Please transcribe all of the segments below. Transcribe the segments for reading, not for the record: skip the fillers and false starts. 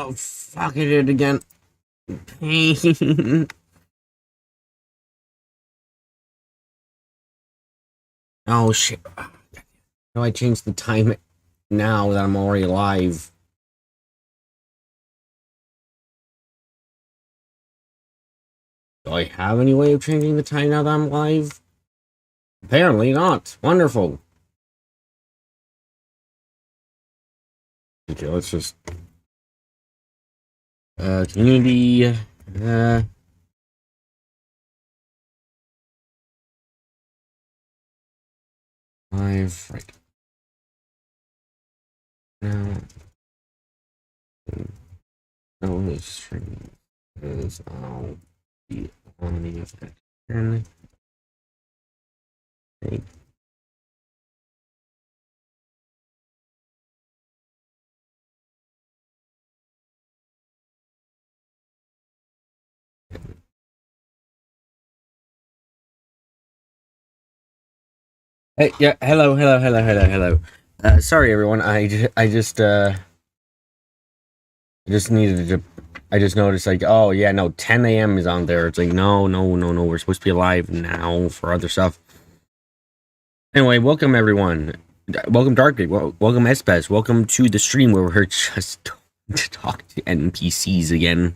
Oh, fuck, I did it again. Oh, shit. How do I change the time now that I'm already live? Do I have any way of changing the time now that I'm live? Apparently not. Wonderful. Okay, let's just... community... live right now. No, this stream is I'll be on the extern. Okay. Hey, yeah, hello. Sorry, everyone. I just needed to. I just noticed, like, oh yeah, no, 10 a.m. is on there. It's like, no, we're supposed to be live now for other stuff. Anyway, welcome everyone. Welcome Darkgate. Welcome Espes. Welcome to the stream where we're just to talk to NPCs again.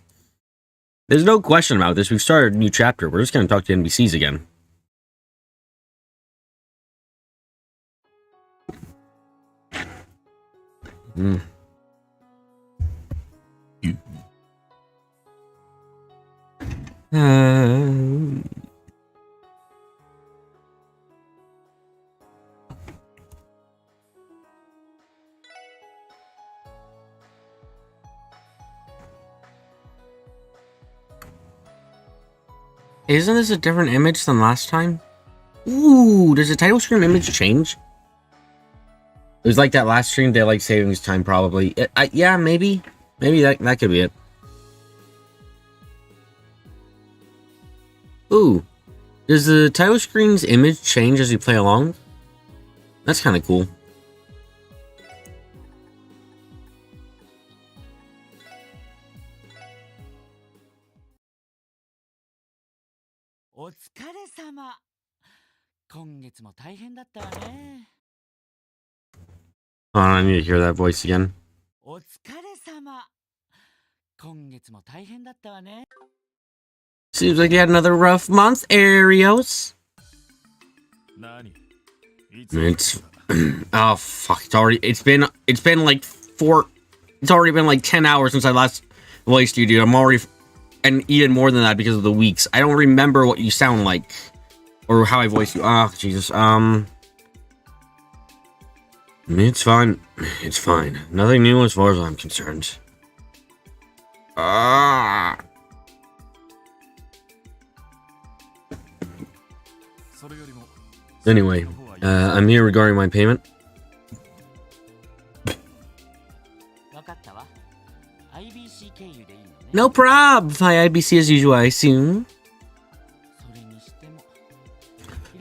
There's no question about this. We've started a new chapter. We're just going to talk to NPCs again. Isn't this a different image than last time? Ooh, does the title screen image change? It was like that last stream, they like savings time probably. Yeah, maybe. Maybe that could be it. Ooh. Does the title screen's image change as you play along? That's kind of cool. Oh, I need to hear that voice again. Seems like you had another rough month, Arios. It's oh fuck! It's been like it's already been like 10 hours since I last voiced you, dude. I'm already, and even more than that because of the weeks. I don't remember what you sound like or how I voice you. Oh Jesus. It's fine. It's fine. Nothing new as far as I'm concerned. Anyway, I'm here regarding my payment. No prob! Via IBC as usual, I assume.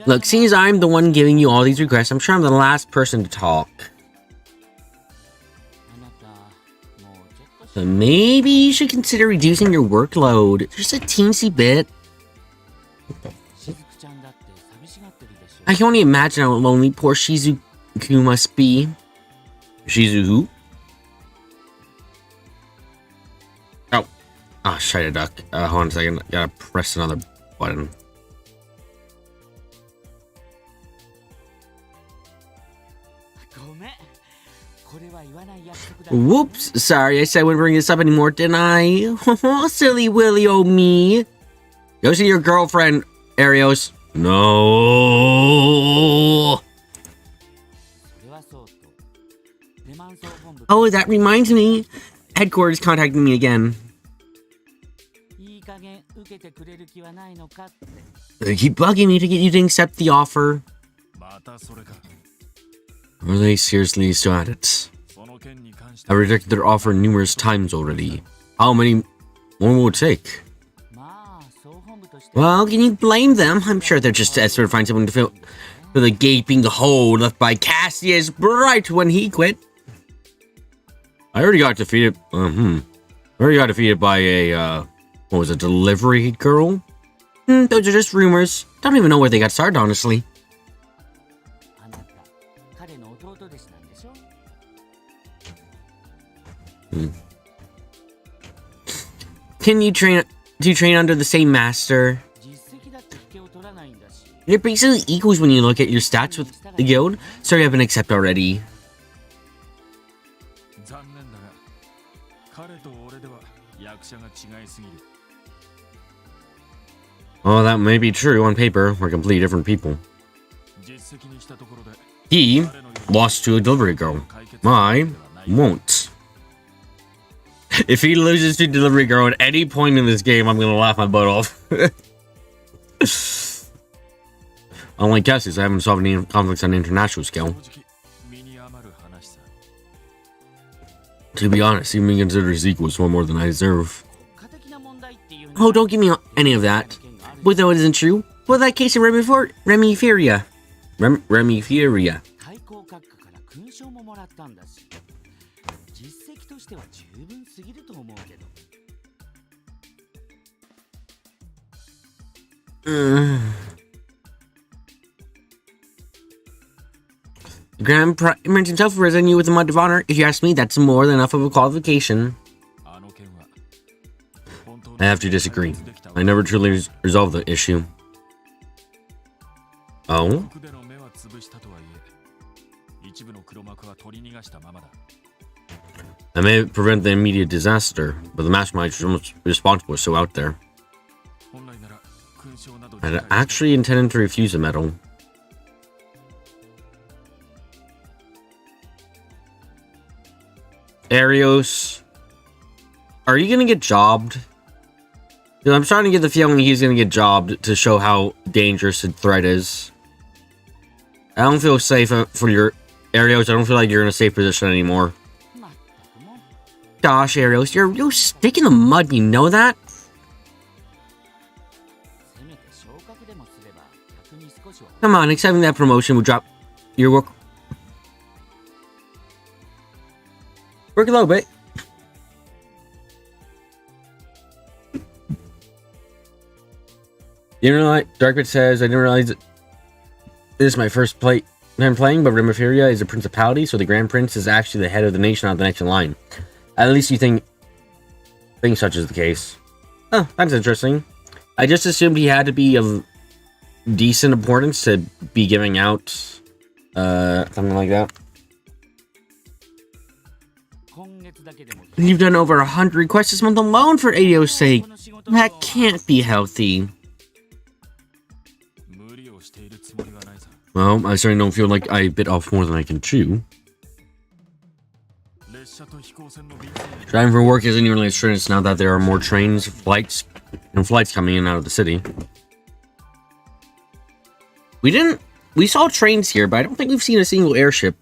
Look, since I'm the one giving you all these requests, I'm sure I'm the last person to talk. So maybe you should consider reducing your workload. Just a teensy bit. I can only imagine how lonely poor Shizuku must be. Shizu who? Oh. Ah, shite a duck. Hold on a second. Gotta press another button. Whoops. Sorry, I said I wouldn't bring this up anymore, didn't I? Silly Willy, oh me. Go see your girlfriend, Arios. No. Oh, that reminds me. Headquarters contacted me again. They keep bugging me to get you to accept the offer. Are they seriously still at it? I rejected their offer numerous times already. How many more will it take? Well, can you blame them? I'm sure they're just desperate to find someone to fill the gaping hole left by Cassius right when he quit. I already got defeated. Or you got defeated by a, what was it, delivery girl? Those are just rumors. Don't even know where they got started, honestly. Do you train under the same master? It basically equals when you look at your stats with the guild. Sorry, I haven't accepted already. Oh, that may be true on paper. We're completely different people. He lost to a delivery girl. I won't. If he loses to delivery girl at any point in this game, I'm gonna laugh my butt off. Unlike Cassius, I haven't solved any conflicts on an international scale. To be honest, even being considered his equal is one more than I deserve. Oh, don't give me any of that. But though it isn't true, well, that case of Remifuria. Remifuria. Grand Prince himself presenting you with a Mud of Honor. If you ask me, that's more than enough of a qualification. I have to disagree. I never truly resolved the issue. Oh? I may prevent the immediate disaster, but the mastermind responsible is so out there. I actually intended to refuse the medal. Arios, are you gonna get jobbed? I'm starting to get the feeling he's gonna get jobbed to show how dangerous the threat is. I don't feel safe for your Arios. I don't feel like you're in a safe position anymore. Gosh, Arios, you're a real stick in the mud. You know that? Come on, accepting that promotion would drop your work a little bit. You know what? Darkbit says, I didn't realize this is my first time playing, but Remifuria is a principality, so the Grand Prince is actually the head of the nation on the next in line. At least you think such is the case. Oh, that's interesting. I just assumed he had to be of decent importance to be giving out something like that. You've done over 100 requests this month alone for ADO's sake. That can't be healthy. Well, I certainly don't feel like I bit off more than I can chew. Driving for work isn't nearly as strenuous now that there are more trains, flights coming in and out of the city. We saw trains here, but I don't think we've seen a single airship.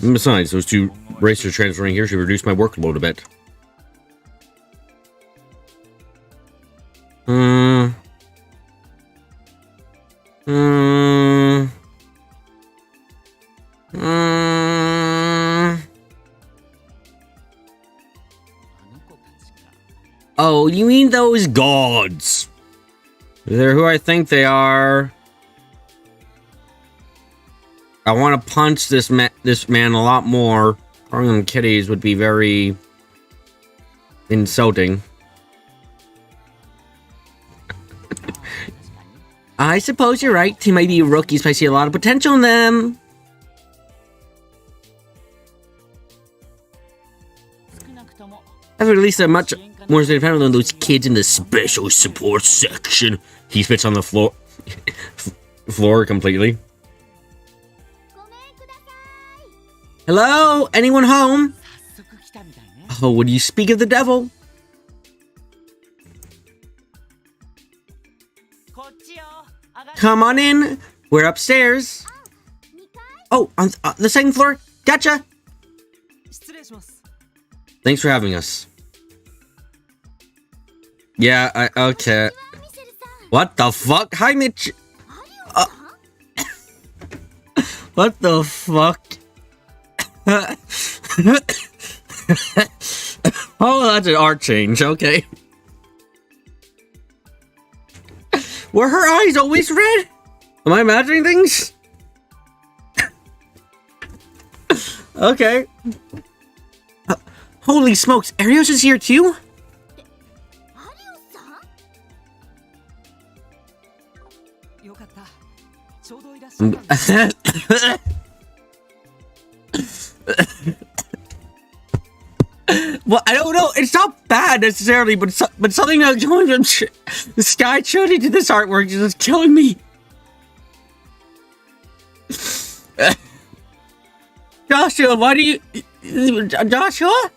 And besides, those two racers transferring here should reduce my workload a bit. Oh, you mean those gods? They're who I think they are. I want to punch this man a lot more. Calling them kitties would be very insulting. I suppose you're right. They might be rookies, but I see a lot of potential in them. I've at least much more independent than those kids in the special support section. He spits on the floor. Floor completely. Hello? Anyone home? Oh, would you speak of the devil? Come on in. We're upstairs. Oh, on the second floor. Gotcha. Thanks for having us. Yeah, okay. What the fuck? Hi, Mitch. What the fuck? Oh, that's an art change. Okay. Were her eyes always red? Am I imagining things? Okay. Holy smokes, Arios is here too? Well, I don't know. It's not bad necessarily, but something like going from the Sky Chody to this artwork is just killing me. Joshua, why do you... Joshua?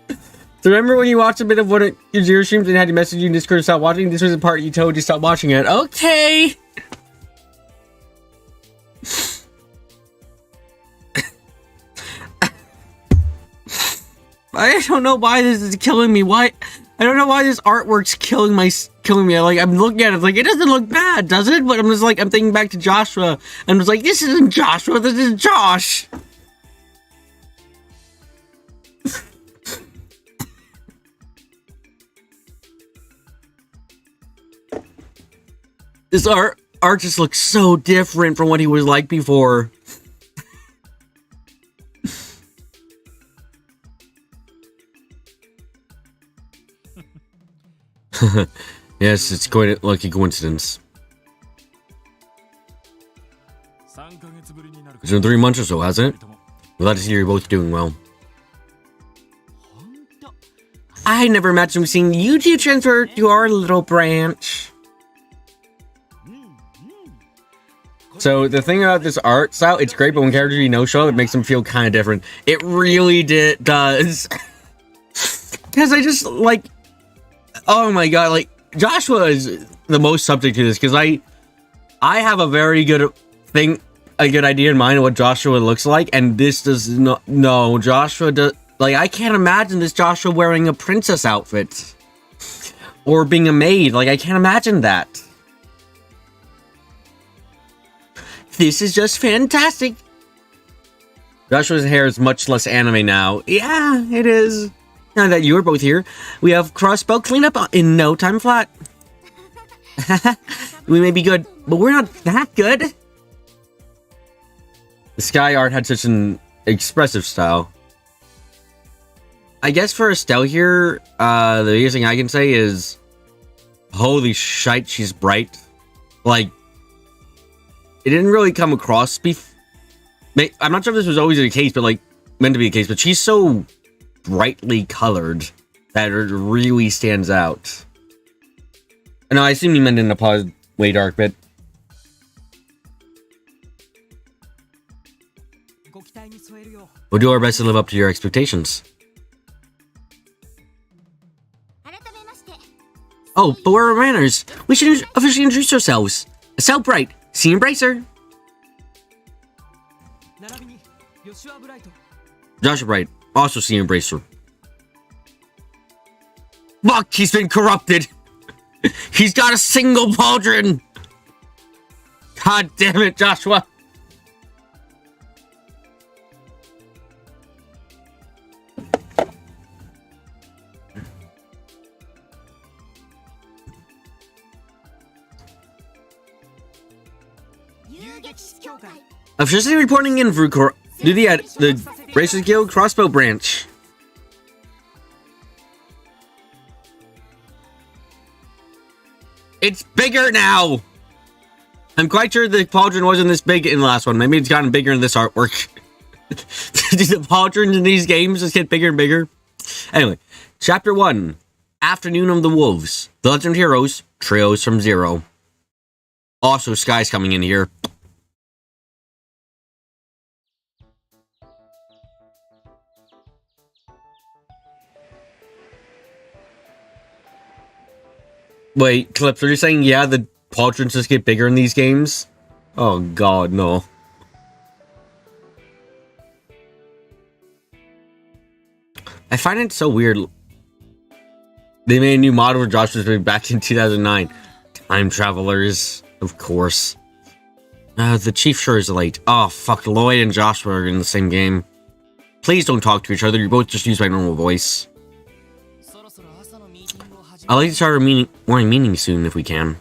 So remember when you watched a bit of one of your zero streams and had to message you in Discord to stop watching? This was the part you told you to stop watching it. Okay. I don't know why this is killing me. Why? I don't know why this artwork's killing me. Like, I'm looking at it, like, it doesn't look bad, does it? But I'm just like, I'm thinking back to Joshua, and I was like, this isn't Joshua, this is Josh. This art just looks so different from what he was like before. Yes, it's quite a lucky coincidence. It's been 3 months or so, hasn't it? Glad to see you're both doing well. I never imagined seeing YouTube transfer to our little branch. So the thing about this art style, it's great, but when characters you know show up, it makes them feel kind of different. It really does. Because I just, like... Oh my god, like, Joshua is the most subject to this, because I have a very good idea in mind of what Joshua looks like, and this does not... No, Joshua does... Like, I can't imagine this Joshua wearing a princess outfit. Or being a maid. Like, I can't imagine that. This is just fantastic. Joshua's hair is much less anime now. Yeah, it is. Now that you are both here, we have crossbow cleanup in no time flat. We may be good, but we're not that good. The sky art had such an expressive style. I guess for Estelle here, the biggest thing I can say is, holy shite, she's bright. Like, it didn't really come across I'm not sure if this was always the case, but like, meant to be the case, but she's so brightly colored that it really stands out. And I assume you meant in the way dark bit. We'll do our best to live up to your expectations. Oh, but we're manners. We should officially introduce ourselves. Estelle Bright, Senior Bracer. Joshua Bright, also Senior Bracer. Fuck, he's been corrupted. He's got a single pauldron. God damn it, Joshua. Officially reporting in for the Racers Guild Crossbow Branch. It's bigger now! I'm quite sure the pauldron wasn't this big in the last one. Maybe it's gotten bigger in this artwork. The pauldrons in these games just get bigger and bigger. Anyway, Chapter 1. Afternoon of the Wolves. The Legend of Heroes. Trios from Zero. Also, Sky's coming in here. Wait, Clips, are you saying, yeah, the pauldrons just get bigger in these games? Oh god, no. I find it so weird. They made a new model for Joshua's back in 2009. Time travelers, of course. The chief sure is late. Oh, fuck. Lloyd and Joshua are in the same game. Please don't talk to each other. You both just use my normal voice. I'd like to start our morning meeting soon if we can.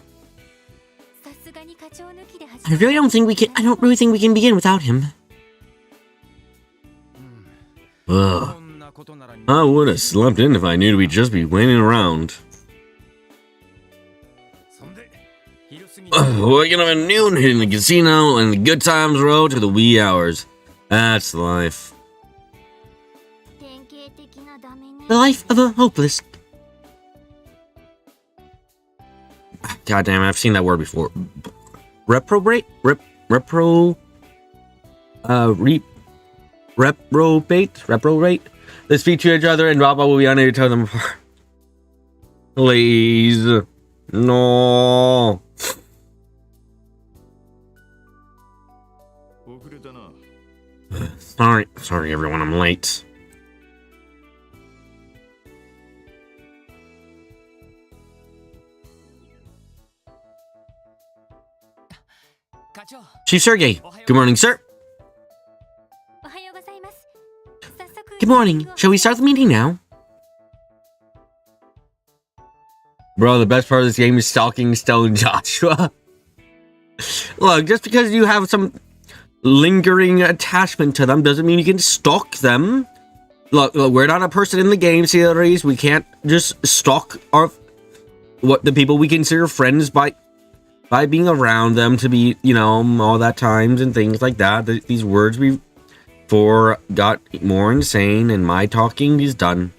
I don't really think we can begin without him. Ugh. I would have slept in if I knew we'd just be waiting around. Waking up at noon, hitting the casino, and the good times roll to the wee hours. That's life. The life of a hopeless. God damn it, I've seen that word before. Reprobate? Reprobate? They speak to each other and Robba will be unable to tell them apart. Please. No. Sorry everyone, I'm late. Chief Sergey, good morning, sir. Good morning. Shall we start the meeting now? Bro, the best part of this game is stalking Stone Joshua. Look, just because you have some lingering attachment to them doesn't mean you can stalk them. Look, we're not a person in the game series. We can't just stalk the people we consider friends by being around them to be, all that times and things like that. These words before got more insane and my talking is done.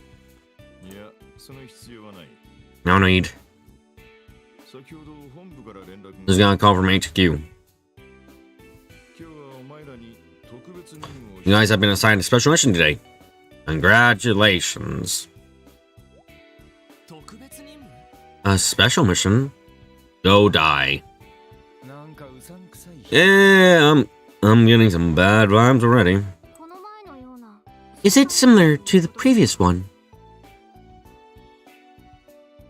No need. Just gonna call from HQ. You guys have been assigned a special mission today. Congratulations. A special mission? Go die. Yeah, I'm getting some bad vibes already. Is it similar to the previous one?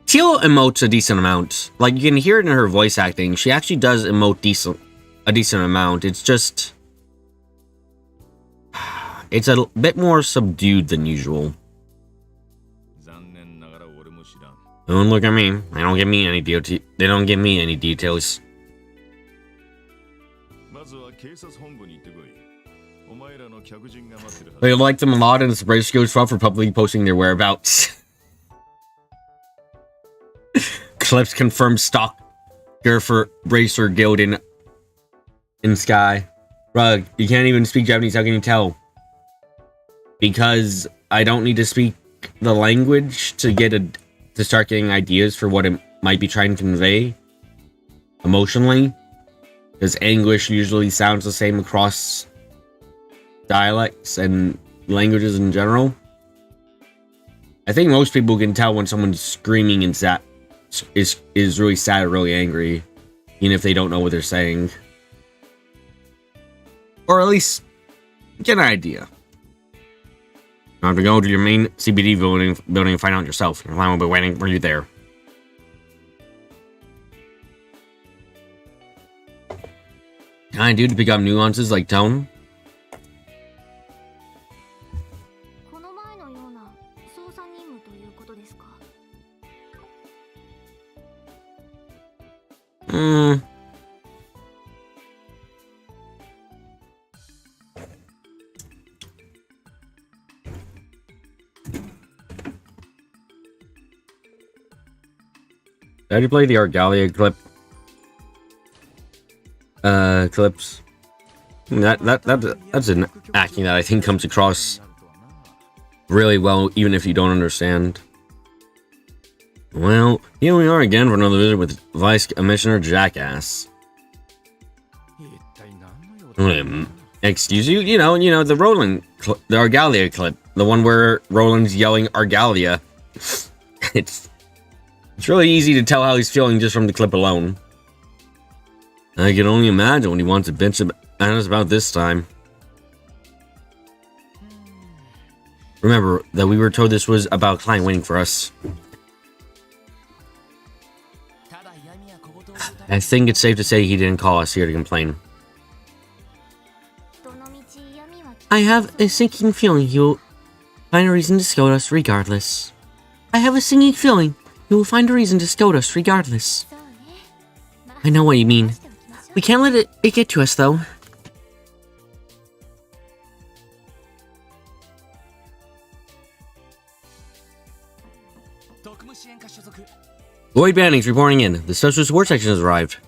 Teal emotes a decent amount. Like, you can hear it in her voice acting. She actually does emote a decent amount. It's just... it's a bit more subdued than usual. Don't look at me. They don't give me any details. They like them a lot and it's Bracer goes for publicly posting their whereabouts. Clips confirmed stalker for Bracer Guild in Sky. Rug, you can't even speak Japanese, how can you tell? Because I don't need to speak the language to start getting ideas for what it might be trying to convey emotionally. Because English usually sounds the same across dialects and languages in general. I think most people can tell when someone's screaming and is really sad or really angry, even if they don't know what they're saying. Or at least get an idea. You have to go to your main CBD building and find out yourself. Your line will be waiting for you there. Can I do to pick up nuances like tone? Did you play the Argalia clips? That's an acting that I think comes across really well, even if you don't understand. Well, here we are again for another visit with Vice Commissioner Jackass. Excuse you? You know, the the Argalia clip. The one where Roland's yelling Argalia. It's really easy to tell how he's feeling just from the clip alone. I can only imagine what he wants to bitch at us about this time. Remember that we were told this was about a client waiting for us. I think it's safe to say he didn't call us here to complain. I have a sinking feeling you will find a reason to scold us regardless. I have a sinking feeling you will find a reason to scold us regardless. I know what you mean. We can't let it get to us, though. Lloyd Bannings reporting in. The special support section has arrived.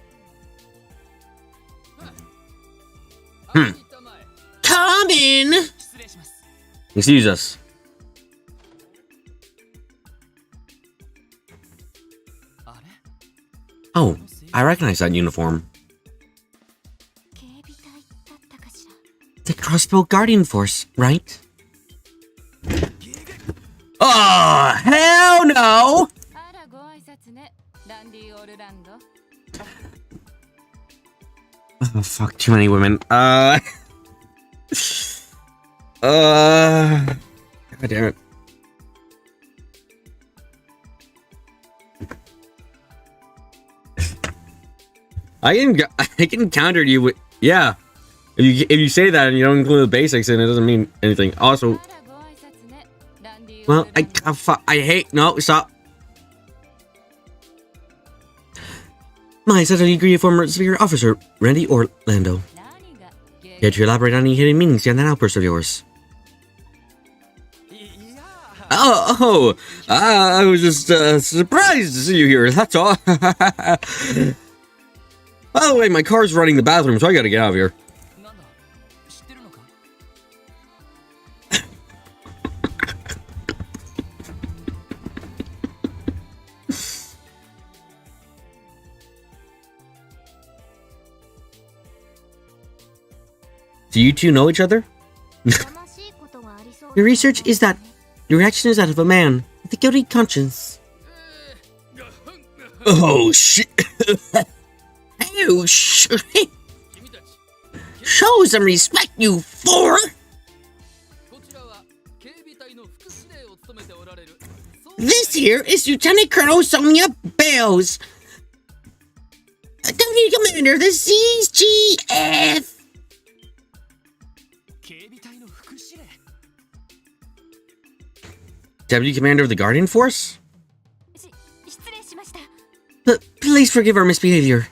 Come in! Excuse us. Oh, I recognize that uniform. The Crossbow Guardian Force, right? Oh, hell no! Oh, fuck, too many women. God damn it. I can counter you with, yeah. If you say that and you don't include the basics, then it doesn't mean anything. Also, well, I hate, no, stop. My suddenly agree former superior officer, Randy Orlando. Care to elaborate on any hidden meanings behind that outburst of yours? I was just surprised to see you here, that's all. By the way, my car's running the bathroom, so I gotta get out of here. Do you two know each other? Your research is that your reaction is that of a man with a guilty conscience. Oh shit! Oh shit! Show some respect, you four! This here is Lieutenant Colonel Sonia Bales, Deputy Commander of the CGF. Deputy Commander of the Guardian Force? Please forgive our misbehavior.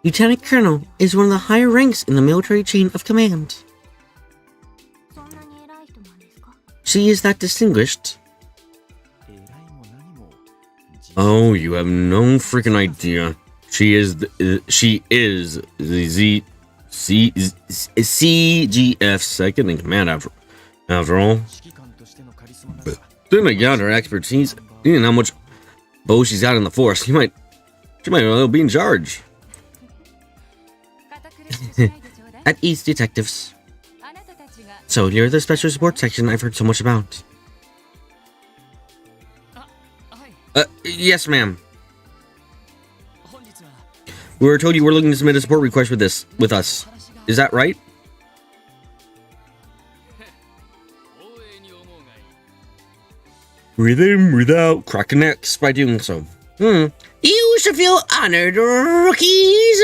Lieutenant Colonel is one of the higher ranks in the military chain of command. She is that distinguished? Oh, you have no freaking idea. She is the CGF second in command after all. Then again, her expertise, and how much bow she's got in the force, she might well be in charge. At ease, detectives. So, you're the special support section I've heard so much about. Yes, ma'am. We were told you were looking to submit a support request with us. Is that right? Breathe in, breathe out, crack necks by doing so. You should feel honored, rookies!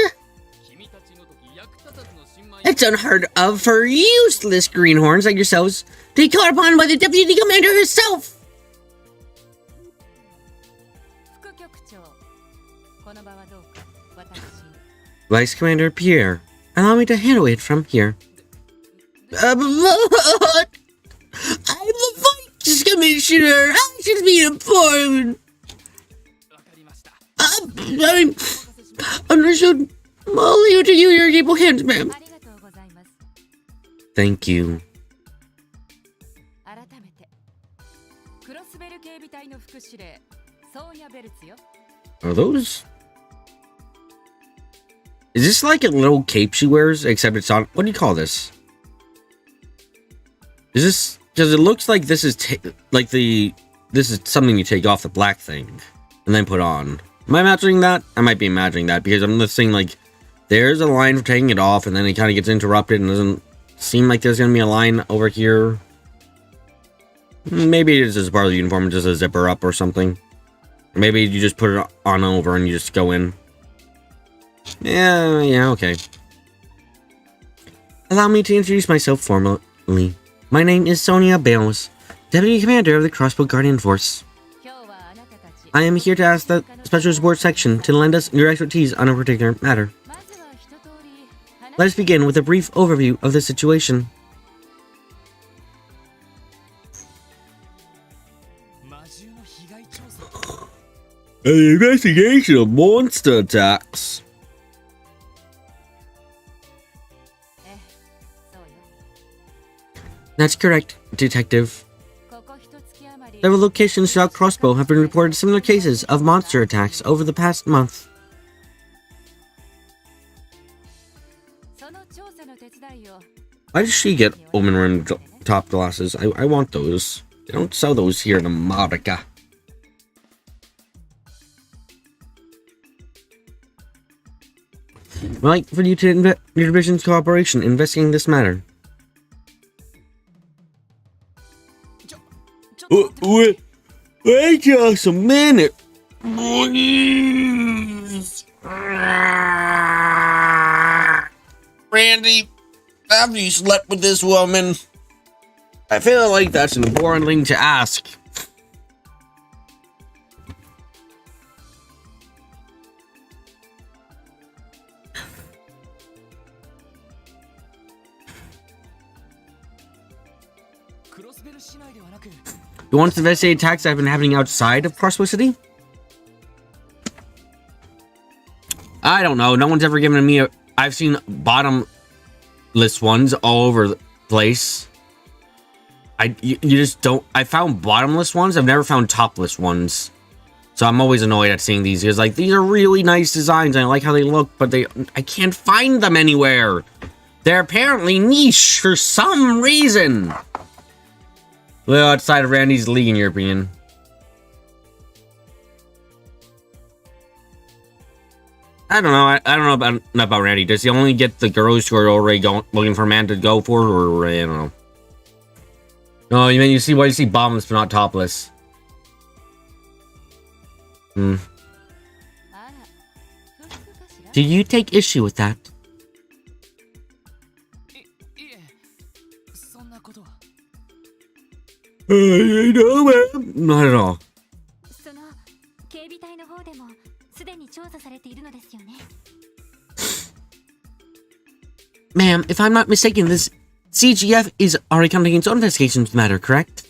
It's unheard of for useless greenhorns like yourselves to be called upon by the Deputy Commander herself! Vice Commander Pierre, allow me to handle it from here. I'm the Vice Commissioner! I should be informed! Understood. I'll leave it to you, your capable hands, ma'am. Thank you. Are those... Is this like a little cape she wears, except it's on... What do you call this? Is this... Because it looks like this is... This is something you take off the black thing and then put on. Am I imagining that? I might be imagining that because I'm just saying, like, there's a line for taking it off and then it kind of gets interrupted and doesn't seem like there's going to be a line over here. Maybe it's just part of the uniform, just a zipper up or something. Maybe you just put it on over and you just go in. Yeah, okay. Allow me to introduce myself formally. My name is Sonia Bales, Deputy Commander of the Crossbow Guardian Force. I am here to ask the Special Support Section to lend us your expertise on a particular matter. Let us begin with a brief overview of the situation. An investigation of monster attacks. That's correct, Detective. Several locations throughout Crossbow have been reported similar cases of monster attacks over the past month. Why does she get Omen Rim top glasses? I want those. They don't sell those here in America. I'd like for you to your division's cooperation in investigating this matter. Wait just a minute, please. Randy, have you slept with this woman? I feel like that's an important thing to ask. You want to investigate attacks that have been happening outside of Crossbow City? I don't know. No one's ever given me I've seen bottomless ones all over the place. You just don't. I found bottomless ones. I've never found topless ones. So I'm always annoyed at seeing these because, like, these are really nice designs. I like how they look, but I can't find them anywhere. They're apparently niche for some reason. Well, outside of Randy's league, in your opinion. I don't know. I don't know about Randy. Does he only get the girls who are already looking for a man to go for, or I don't know? No, you mean you see bottomless but not topless? Do you take issue with that? No, ma'am. Not at all. Ma'am, if I'm not mistaken, this CGF is already conducting its own investigation into the matter, correct?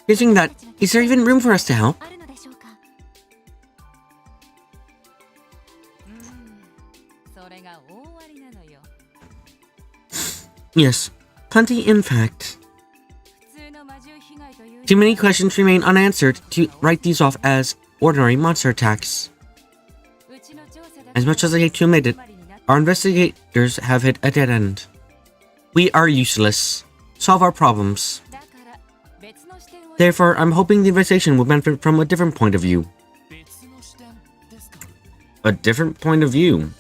Considering that, is there even room for us to help? Yes, plenty in fact. Too many questions remain unanswered to write these off as ordinary monster attacks. As much as I hate to admit it, our investigators have hit a dead end. We are useless. Solve our problems. Therefore, I'm hoping the investigation will benefit from a different point of view. A different point of view?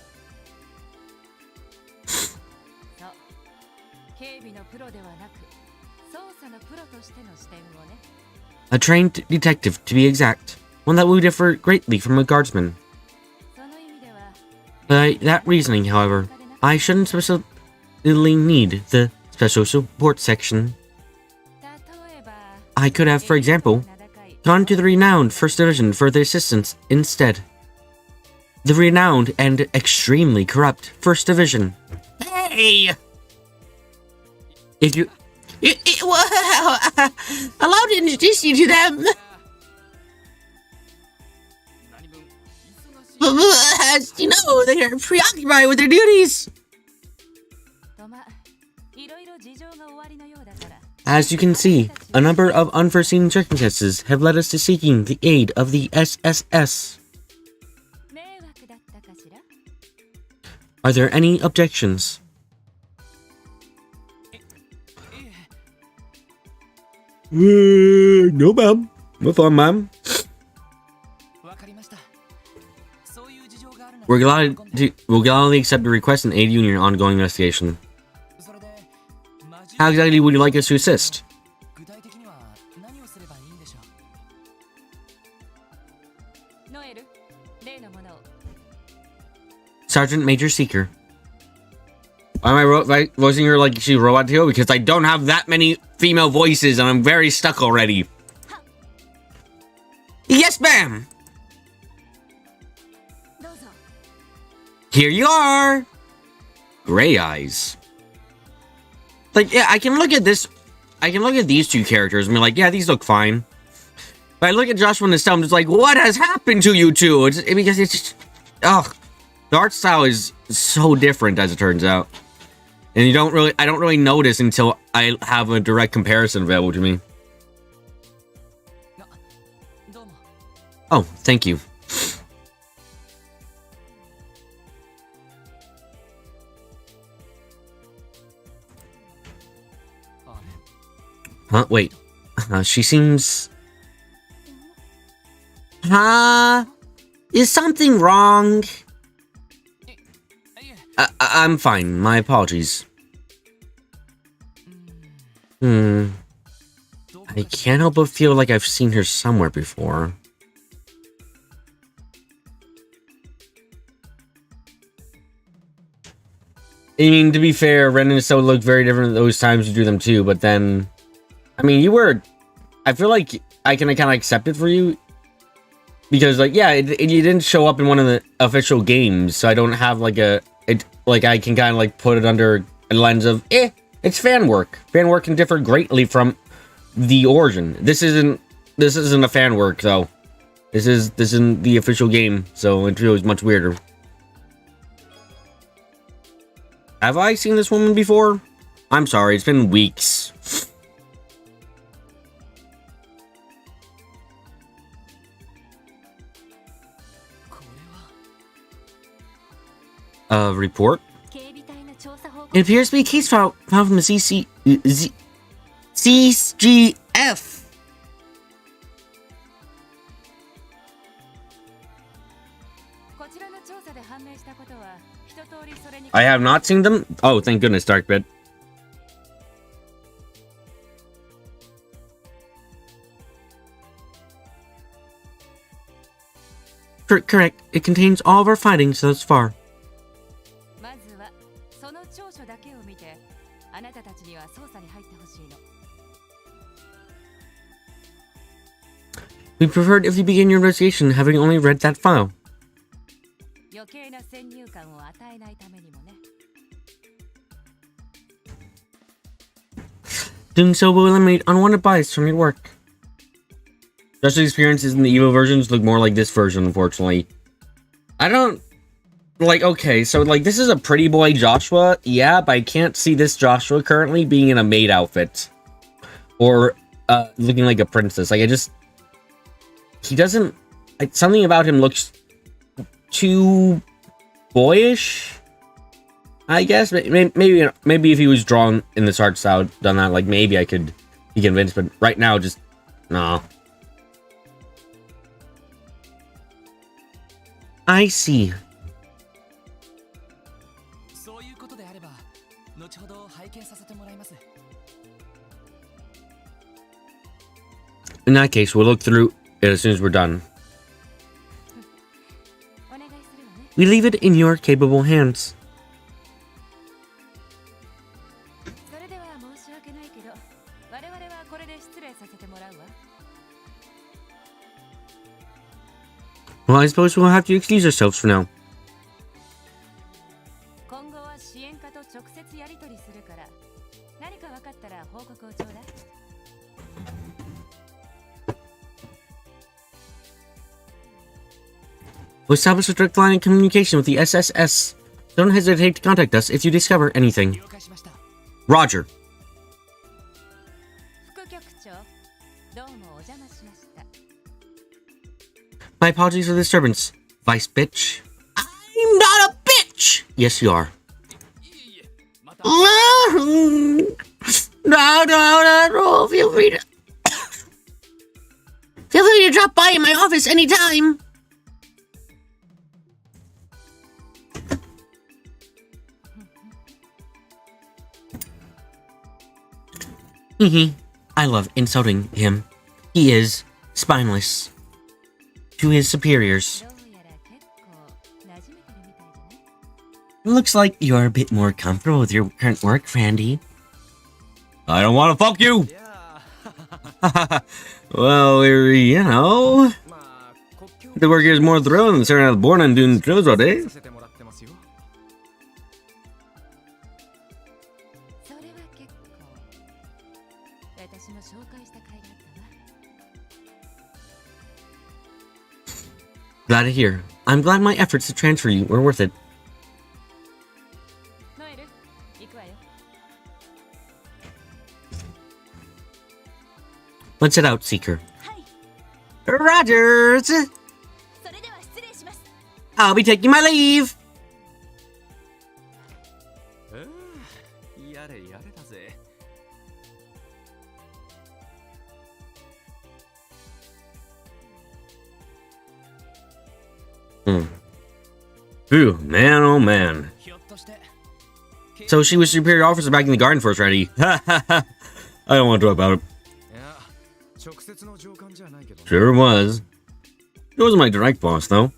A trained detective, to be exact. One that would differ greatly from a guardsman. By that reasoning, however, I shouldn't specifically need the Special Support Section. I could have, for example, gone to the renowned 1st Division for their assistance instead. The renowned and extremely corrupt 1st Division. Hey! If you... Well, allow me to introduce you to them. As you know, they are preoccupied with their duties. As you can see, a number of unforeseen circumstances have led us to seeking the aid of the SSS. Are there any objections? No, ma'am. No fun, ma'am. We'll gladly accept the request and aid you in your ongoing investigation. How exactly would you like us to assist? Sergeant Major Seeker. Why am I voicing her like she's Robot Tail? Because I don't have that many female voices and I'm very stuck already. Yes, ma'am! Here you are! Gray eyes. Like, yeah, I can look at this. I can look at these two characters and be like, yeah, these look fine. But I look at Joshua and Estelle, I'm just like, what has happened to you two? Because it's just, ugh. The art style is so different, as it turns out. And I don't really notice until I have a direct comparison available to me. Oh, thank you. Huh? Wait. She seems... Is something wrong? I'm fine. My apologies. I can't help but feel like I've seen her somewhere before. I mean, to be fair, Ren and Estelle looked very different those times you do them too, but then... I mean, you were... I feel like I can kind of accept it for you. Because, like, yeah, you didn't show up in one of the official games, so I don't have, like, like, I can kind of, like, put it under a lens of, it's fan work. Fan work can differ greatly from the origin. This isn't a fan work, though. This isn't the official game, so it feels much weirder. Have I seen this woman before? I'm sorry, it's been weeks. Report? It appears to be a case found from the CGF. I have not seen them. Oh, thank goodness, Darkbit. Correct. It contains all of our findings thus far. We preferred if you begin your investigation having only read that file. Doing so will eliminate unwanted bias from your work. Especially experiences in the Evo versions look more like this version, unfortunately. I don't... Like, okay, so, like, this is a pretty boy Joshua, yeah, but I can't see this Joshua currently being in a maid outfit. Or, looking like a princess. Like, he doesn't... Like, something about him looks too boyish, I guess. Maybe if he was drawn in this art style, done that, like, maybe I could be convinced, but right now, just... Nah. I see. In that case, we'll look through it as soon as we're done. We leave it in your capable hands. Well, I suppose we'll have to excuse ourselves for now. We'll establish a direct line of communication with the SSS. Don't hesitate to contact us if you discover anything. Roger. My apologies for the disturbance, Vice Bitch. I'm not a bitch! Yes, you are. No. Feel free to drop by in my office anytime. I love insulting him. He is spineless to his superiors. Looks like you're a bit more comfortable with your current work, Randy. I don't want to fuck you! Well, you know... The work here is more thrilling than staring at the board and doing drills all day. Glad to hear. I'm glad my efforts to transfer you were worth it. Let's head out, Seeker. Rogers! I'll be taking my leave! Phew, man, oh man. So she was superior officer back in the garden force, Randy. I don't want to talk about it. Sure was. It wasn't my direct boss, though.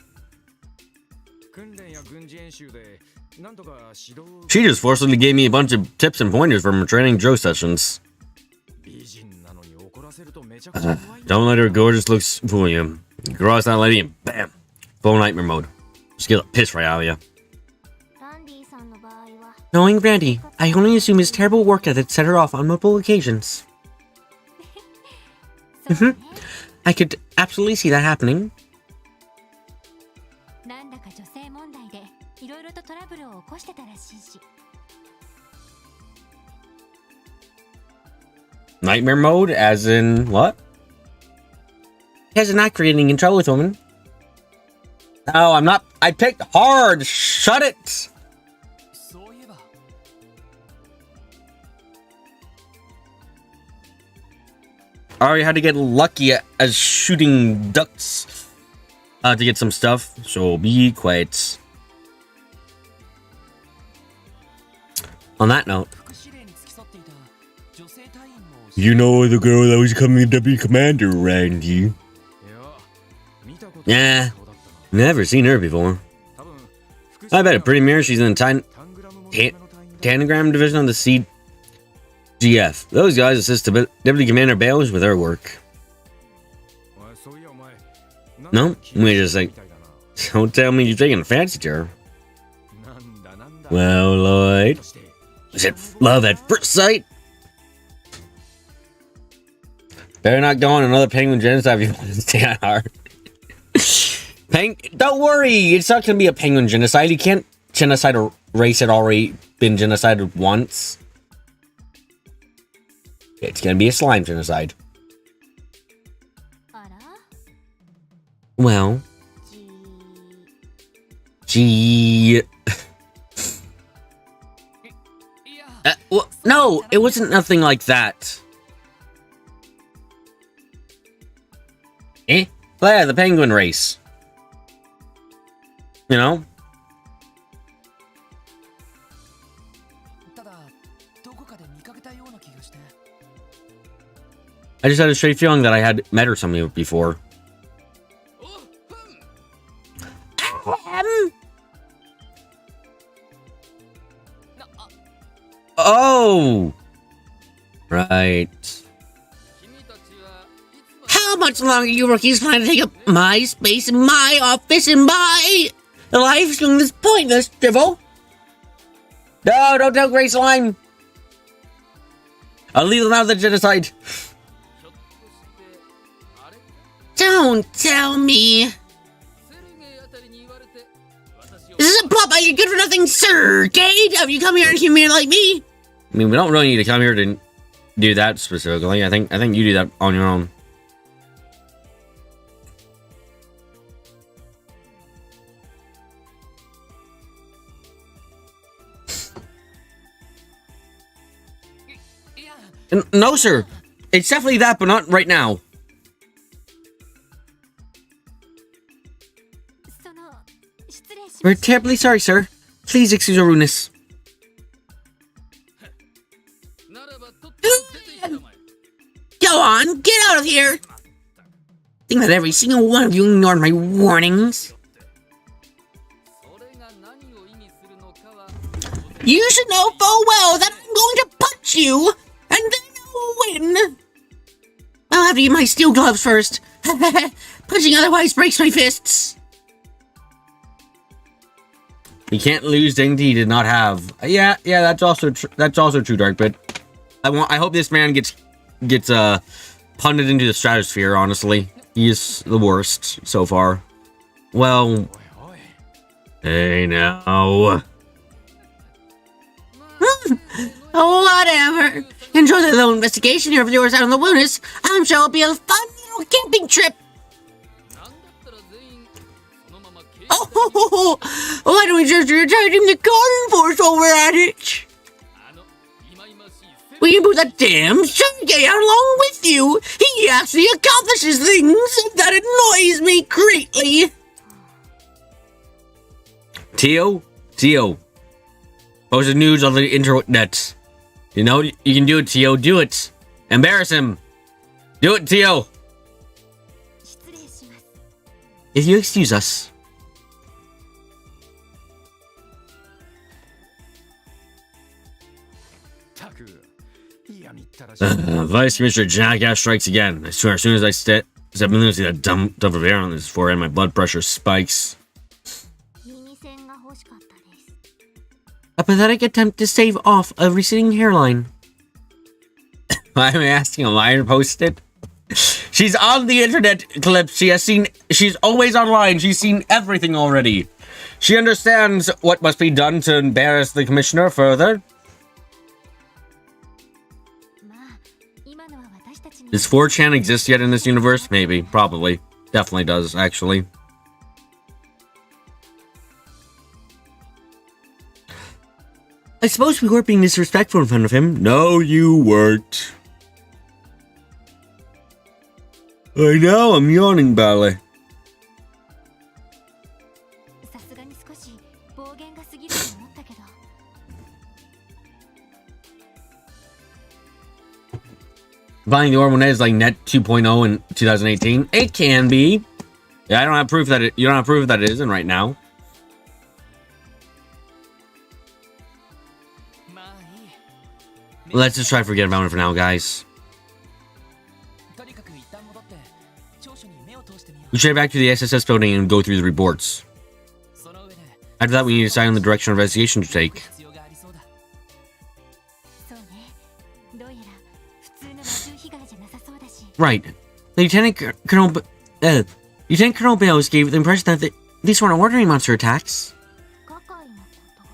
She just forcibly gave me a bunch of tips and pointers from her training drill sessions. Don't let her gorgeous looks fool you. Cross that lady and bam! Full nightmare mode. Just get the piss right out of you. Knowing Randy, I only assume his terrible work ethic set her off on multiple occasions. I could absolutely see that happening. Nightmare mode, as in what? He has not creating in trouble with women. No, I'm not. I picked hard. Shut it. I already had to get lucky as shooting ducks to get some stuff, so be quiet. On that note, you know the girl that was coming to be commander, Randy? Yeah, never seen her before. I bet a pretty mirror she's in the Tangram division on the CGF. Those guys assist Deputy Commander Bales with her work. No? We just like, don't tell me you're taking a fancy to her. Well, Lloyd, is it love at first sight? Better not go on another penguin genocide if you want to stay on hard. Don't worry, it's not going to be a penguin genocide. You can't genocide a race that already been genocided once. It's going to be a slime genocide. Well. Gee. Well, no, it wasn't nothing like that. Well, yeah, the penguin race. You know? I just had a straight feeling that I had met her something before. Oh! Right. How much longer you rookies plan to take up my space in my office and my life from this pointless drivel? No, don't tell Grey Slime. I'll leave them out of the genocide. Don't tell me. This is a plot by your good for nothing sir, Kate. Have you come here and humiliate me? I mean, we don't really need to come here to do that specifically. I think you do that on your own. No, sir. It's definitely that, but not right now. We're terribly sorry, sir. Please excuse our rudeness. Go on, get out of here! Think that every single one of you ignored my warnings. you, and then I'll win. I'll have to get my steel gloves first. Punching otherwise breaks my fists. You can't lose dignity he did not have. Yeah, that's also true, Dark. But I hope this man gets punted into the stratosphere. Honestly, he is the worst so far. Well, hey now. Whatever. Enjoy the little investigation here of yours out in the wilderness. I'm sure it'll be a fun little camping trip. Oh, why don't we just retire him the garden force while we're at it? We can put that damn Sergei out along with you. He actually accomplishes things, and that annoys me greatly. Tio, post the news on the internet. You know, you can do it, Tio. Do it. Embarrass him. Do it, Tio. If you excuse us. Vice Commissioner Jackass strikes again. I swear, as soon as I step in there, see that dump of air on his forehead, my blood pressure spikes. A pathetic attempt to shave off a receding hairline. Why am I asking a liar to post it? She's on the internet clips. She's always online. She's seen everything already. She understands what must be done to embarrass the commissioner further. Does 4chan exist yet in this universe? Maybe. Probably. Definitely does, actually. I suppose we weren't being disrespectful in front of him. No, you weren't. I know, I'm yawning badly. Buying the Orbital Net is like Net 2.0 in 2018. It can be. Yeah, I don't have proof that you don't have proof that it isn't right now. Let's just try to forget about it for now, guys. We should head back to the SSS building and go through the reports. After that, we need to decide on the direction of investigation to take. Right. Lieutenant Colonel Bales gave the impression that these weren't ordinary monster attacks.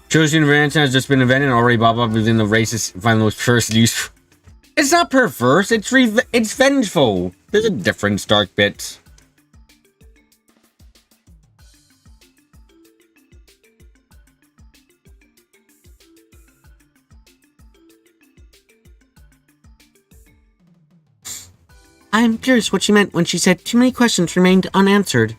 Chosen invention has just been invented and already bobbed up within the races find the most perverse use. It's not perverse, it's vengeful. There's a difference, Dark Bit. I'm curious what she meant when she said too many questions remained unanswered.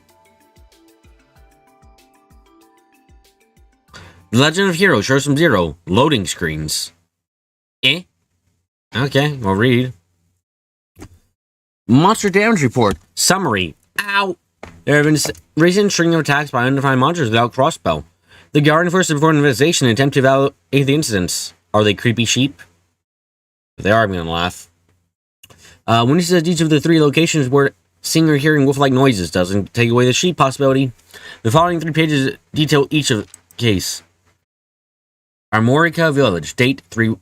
The Legend of Hero, Shoursome Zero, loading screens. Eh? Okay, we'll read. Monster damage report. Summary. Ow! There have been recent string of attacks by undefined monsters without crossbow. The Guardian Force has performed an investigation and attempt to evaluate the incidents. Are they creepy sheep? If they are, I'm gonna laugh. When he says each of the three locations where seeing or hearing wolf-like noises doesn't take away the sheep possibility. The following 3 pages detail each of case. Armorica Village. Date 3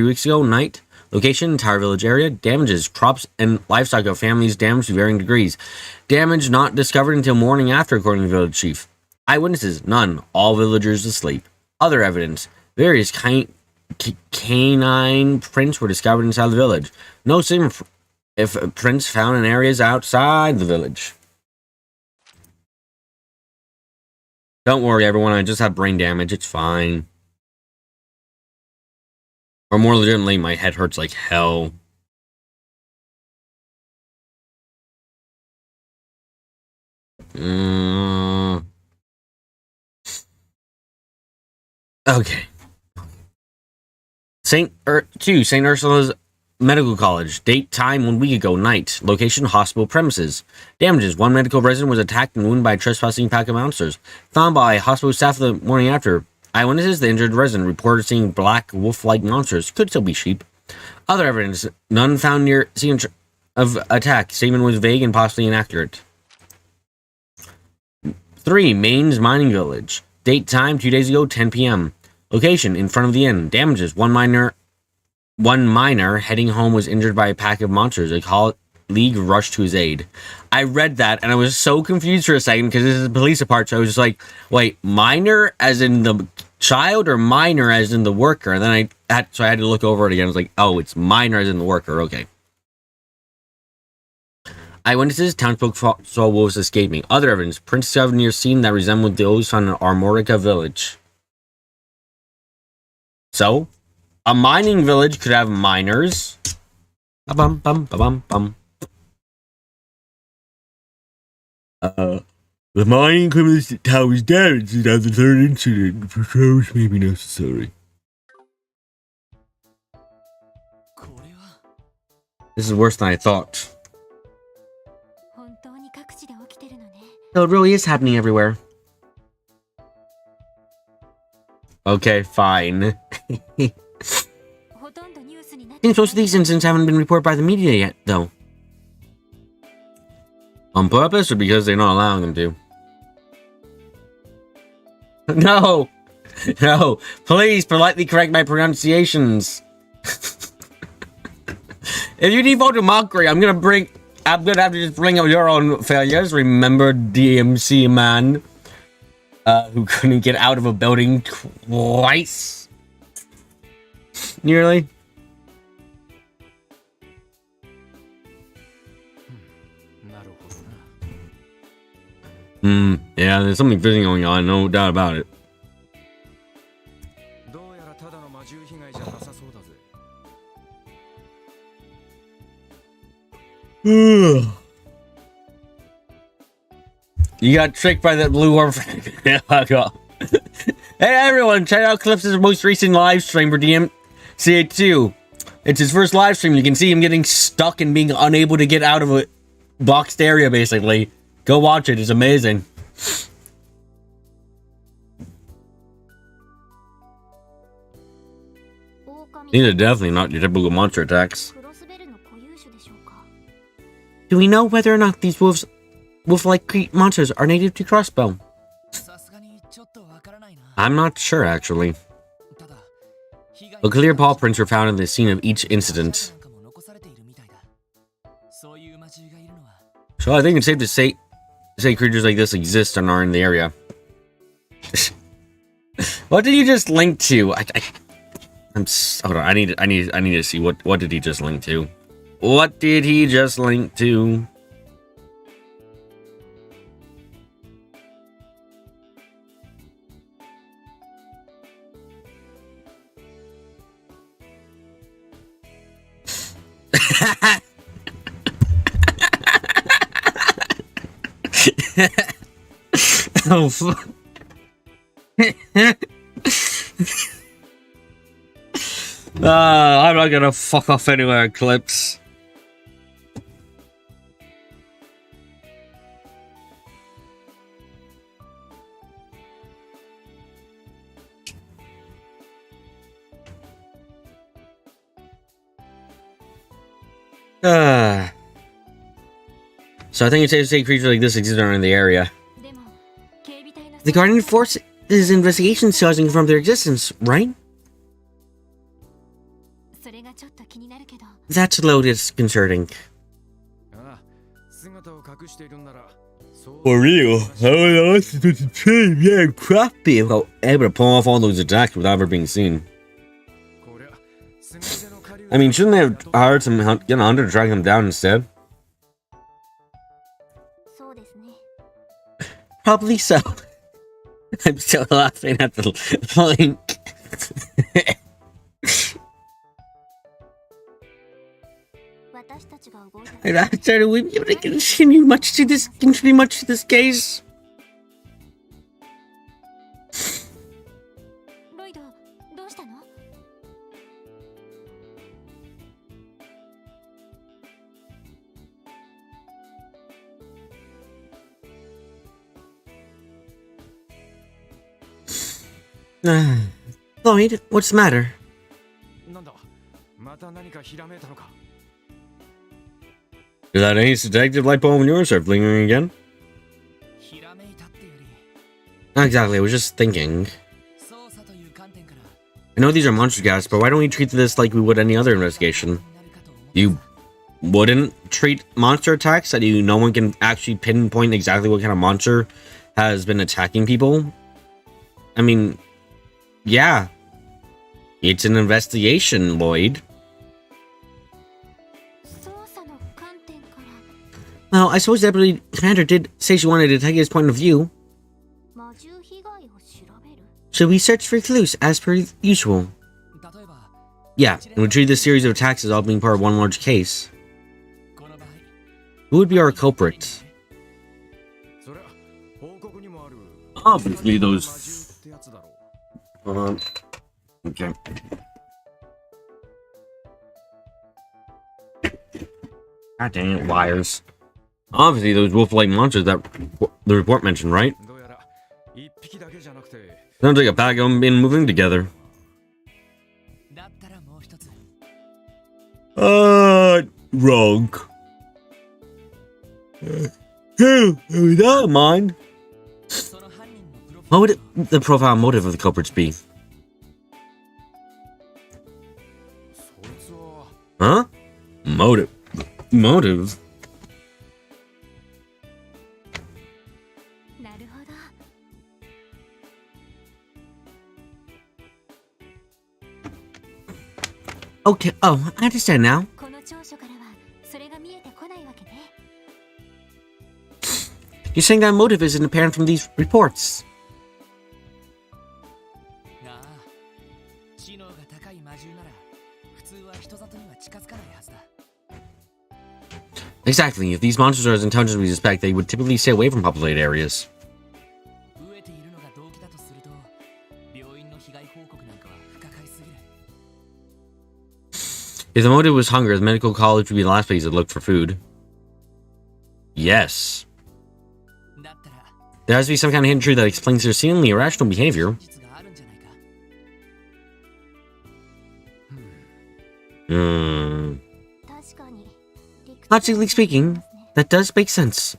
weeks ago. Night. Location entire village area. Damages crops and livestock of families damaged to varying degrees. Damage not discovered until morning after, according to the village chief. Eyewitnesses none. All villagers asleep. Other evidence. Various canine prints were discovered inside the village. No similar prints found in areas outside the village. Don't worry, everyone. I just have brain damage. It's fine. Or more legitimately, my head hurts like hell. Okay. St. Ursula's Medical College. Date, time, 1 week ago. Night. Location, hospital premises. Damages. 1 medical resident was attacked and wounded by a trespassing pack of monsters. Found by hospital staff the morning after. Eyewitnesses, the injured resident, reported seeing black wolf-like monsters. Could still be sheep. Other evidence, none found near scene of attack. Statement was vague and possibly inaccurate. 3. Maine's mining village. Date, time, 2 days ago, 10 p.m. Location, in front of the inn. Damages, one miner heading home was injured by a pack of monsters. A colleague rushed to his aid. I read that and I was so confused for a second because this is a police department. So I was just like, wait, minor as in the child or minor as in the worker? And then I had to look over it again. I was like, oh, it's minor as in the worker. Okay. Eyewitnesses, townsfolk saw wolves escaping. Other evidence, prints discovered near scene that resembled those found in Armorica village. So, a mining village could have miners. Ba-bum, bum, ba-bum, bum. The mining equipment tower was damaged after the third incident. Patrols may be necessary. This is worse than I thought. So it really is happening everywhere. Okay, fine. Seems most of these incidents haven't been reported by the media yet, though. On purpose or because they're not allowing them to? No! No! Please politely correct my pronunciations. If you default to mockery, I'm gonna have to just bring up your own failures. Remember DMC man who couldn't get out of a building twice? Nearly. Yeah, there's something fishy going on, no doubt about it. You got tricked by that blue orb. Hey everyone, check out Cliff's most recent live stream for DMCA2. It's his first live stream. You can see him getting stuck and being unable to get out of a boxed area, basically. Go watch it, it's amazing. These are definitely not your typical monster attacks. Do we know whether or not these wolf-like monsters are native to Crossbow? I'm not sure, actually. But clear paw prints were found in the scene of each incident. So I think it's safe to say creatures like this exist and are in the area. What did you just link to? Hold on. I need to see what did he just link to? What did he just link to? Oh, fuck. I'm not gonna fuck off anywhere, Clips. So I think it's safe to say creatures like this exist around the area. The Guardian Force's investigation still hasn't confirmed their existence, right? That's a little disconcerting. For real? Yeah, crappy about able to pull off all those attacks without ever being seen. I mean, shouldn't they have hired some hunter to track them down instead? Probably so. I'm still laughing at the link. And after we be able to contribute much to this case. Lloyd, what's the matter? なんだまた何かひらめいたのか Is that ace detective light bulb in yours start blinking again? ひらめいたってより Not exactly, I was just thinking. 捜査という観点から I know these are monster gas, but why don't we treat this like we would any other investigation? You wouldn't treat monster attacks that no one can actually pinpoint exactly what kind of monster has been attacking people? I mean, yeah. It's an investigation, Lloyd. Well, I suppose Deputy Commander did say she wanted to take his point of view. Should we search for clues as per usual? Yeah, and we treat this series of attacks as all being part of one large case. Who would be our culprit? Obviously those... Hold on. Okay. God dang it, liars. Obviously those wolf-like monsters that the report mentioned, right? Sounds like a pack of them been moving together. Wrong. With that in mind, what would the profile motive of the culprits be? Huh? Motive? Motive? Okay, oh, I understand now. You're saying that motive isn't apparent from these reports? Exactly, if these monsters are as intelligent as we suspect, they would typically stay away from populated areas. If the motive was hunger, the medical college would be the last place to look for food. Yes. There has to be some kind of hidden truth that explains their seemingly irrational behavior. Logically speaking, that does make sense.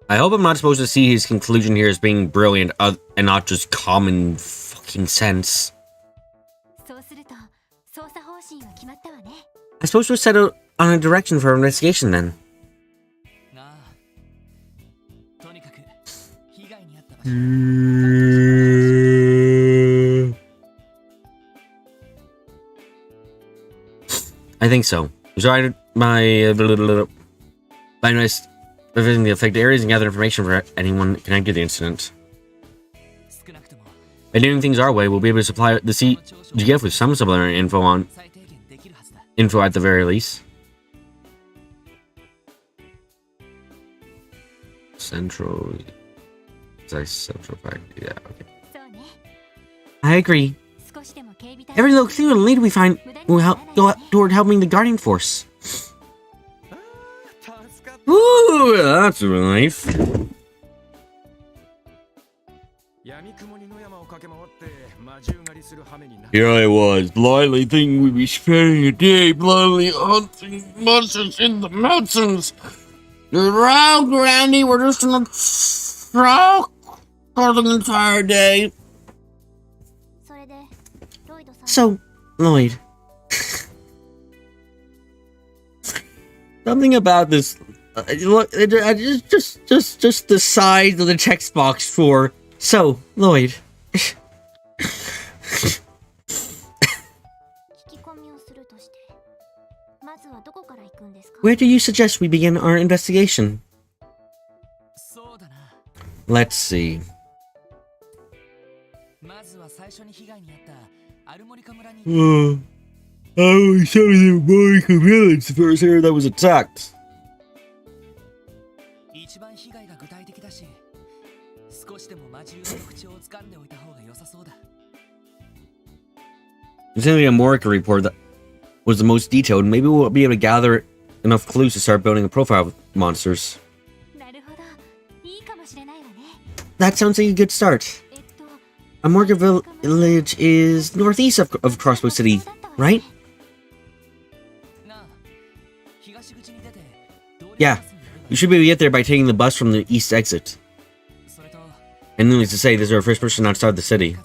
I hope I'm not supposed to see his conclusion here as being brilliant and not just common fucking sense. I suppose we're set out on a direction for our investigation then. I think so. Started by visiting the affected areas and gather information for anyone connected to the incident. By doing things our way, we'll be able to supply the CGF with some supplementary info at the very least. Central fact. Yeah, okay. I agree. Every little clue and lead we find will help go toward helping the Guardian Force. Ooh, that's a relief. Here I was, blindly thinking we'd be spending a day blindly hunting monsters in the mountains. Around Granny, we're just in a truck for the entire day. So, Lloyd, something about this. Just the size of the text box for. So, Lloyd. Where do you suggest we begin our investigation? Let's see. I was showing the Armorica village the first area that was attacked. Considering the Armorica report that was the most detailed, maybe we'll be able to gather enough clues to start building a profile of monsters. That sounds like a good start. Amorga Village is northeast of Crossbow City, right? Yeah, you should be able to get there by taking the bus from the east exit. And needless to say, this is our first person outside the city.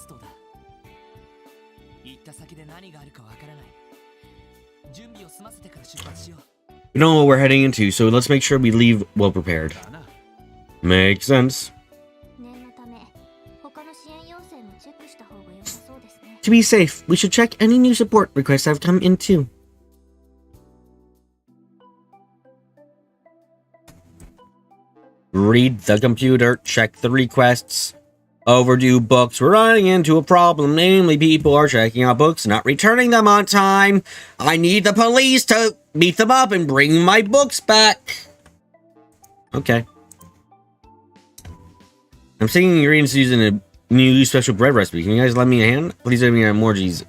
We don't know what we're heading into, so let's make sure we leave well prepared. Makes sense. To be safe, we should check any new support requests that have come in too. Read the computer, check the requests. Overdue books. We're running into a problem. Namely, people are checking out books and not returning them on time. I need the police to beat them up and bring my books back. Okay. I'm seeing ingredients using a new special bread recipe. Can you guys lend me a hand? Please let me at Morgie's,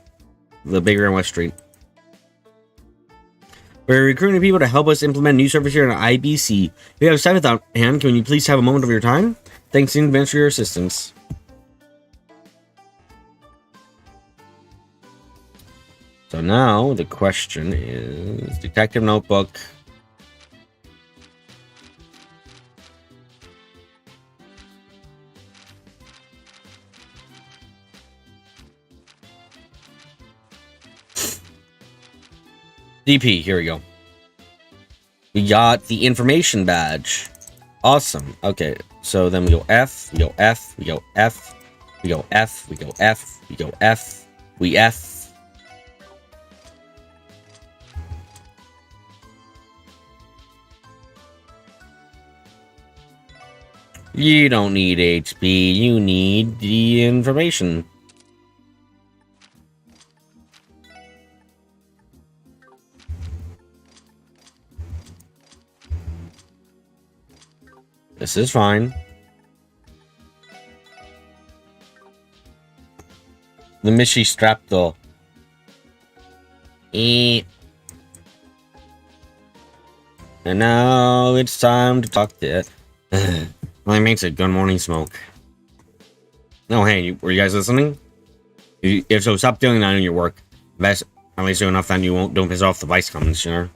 the bakery on West Street. We're recruiting people to help us implement new service here on IBC. If you have a side without hand, can you please have a moment of your time? Thanks in advance for your assistance. So now the question is Detective Notebook. DP, here we go. We got the information badge. Awesome. Okay, so then we go F, we go F, we go F, we go F, we go F, we go F, we F. You don't need HP, you need the information. This is fine. The Mishi strap though. And now it's time to talk to well, makes a good morning smoke. No, hey, were you guys listening? If so, stop doing that in your work. Best, at least do enough that you don't piss off the vice commissioner.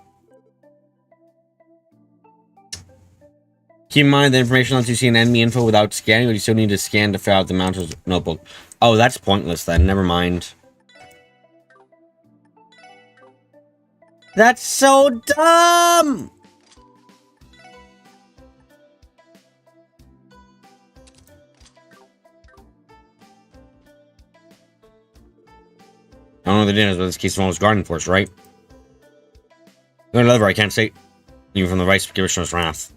Keep in mind, the information lets you see an enemy info without scanning, but you still need to scan to fill out the mounter's notebook. Oh, that's pointless then. Never mind. That's so dumb! I don't know what the dinner is, but this case involves Garden Force, right? Another lever, I can't say, even from the Vice Commissioner's wrath.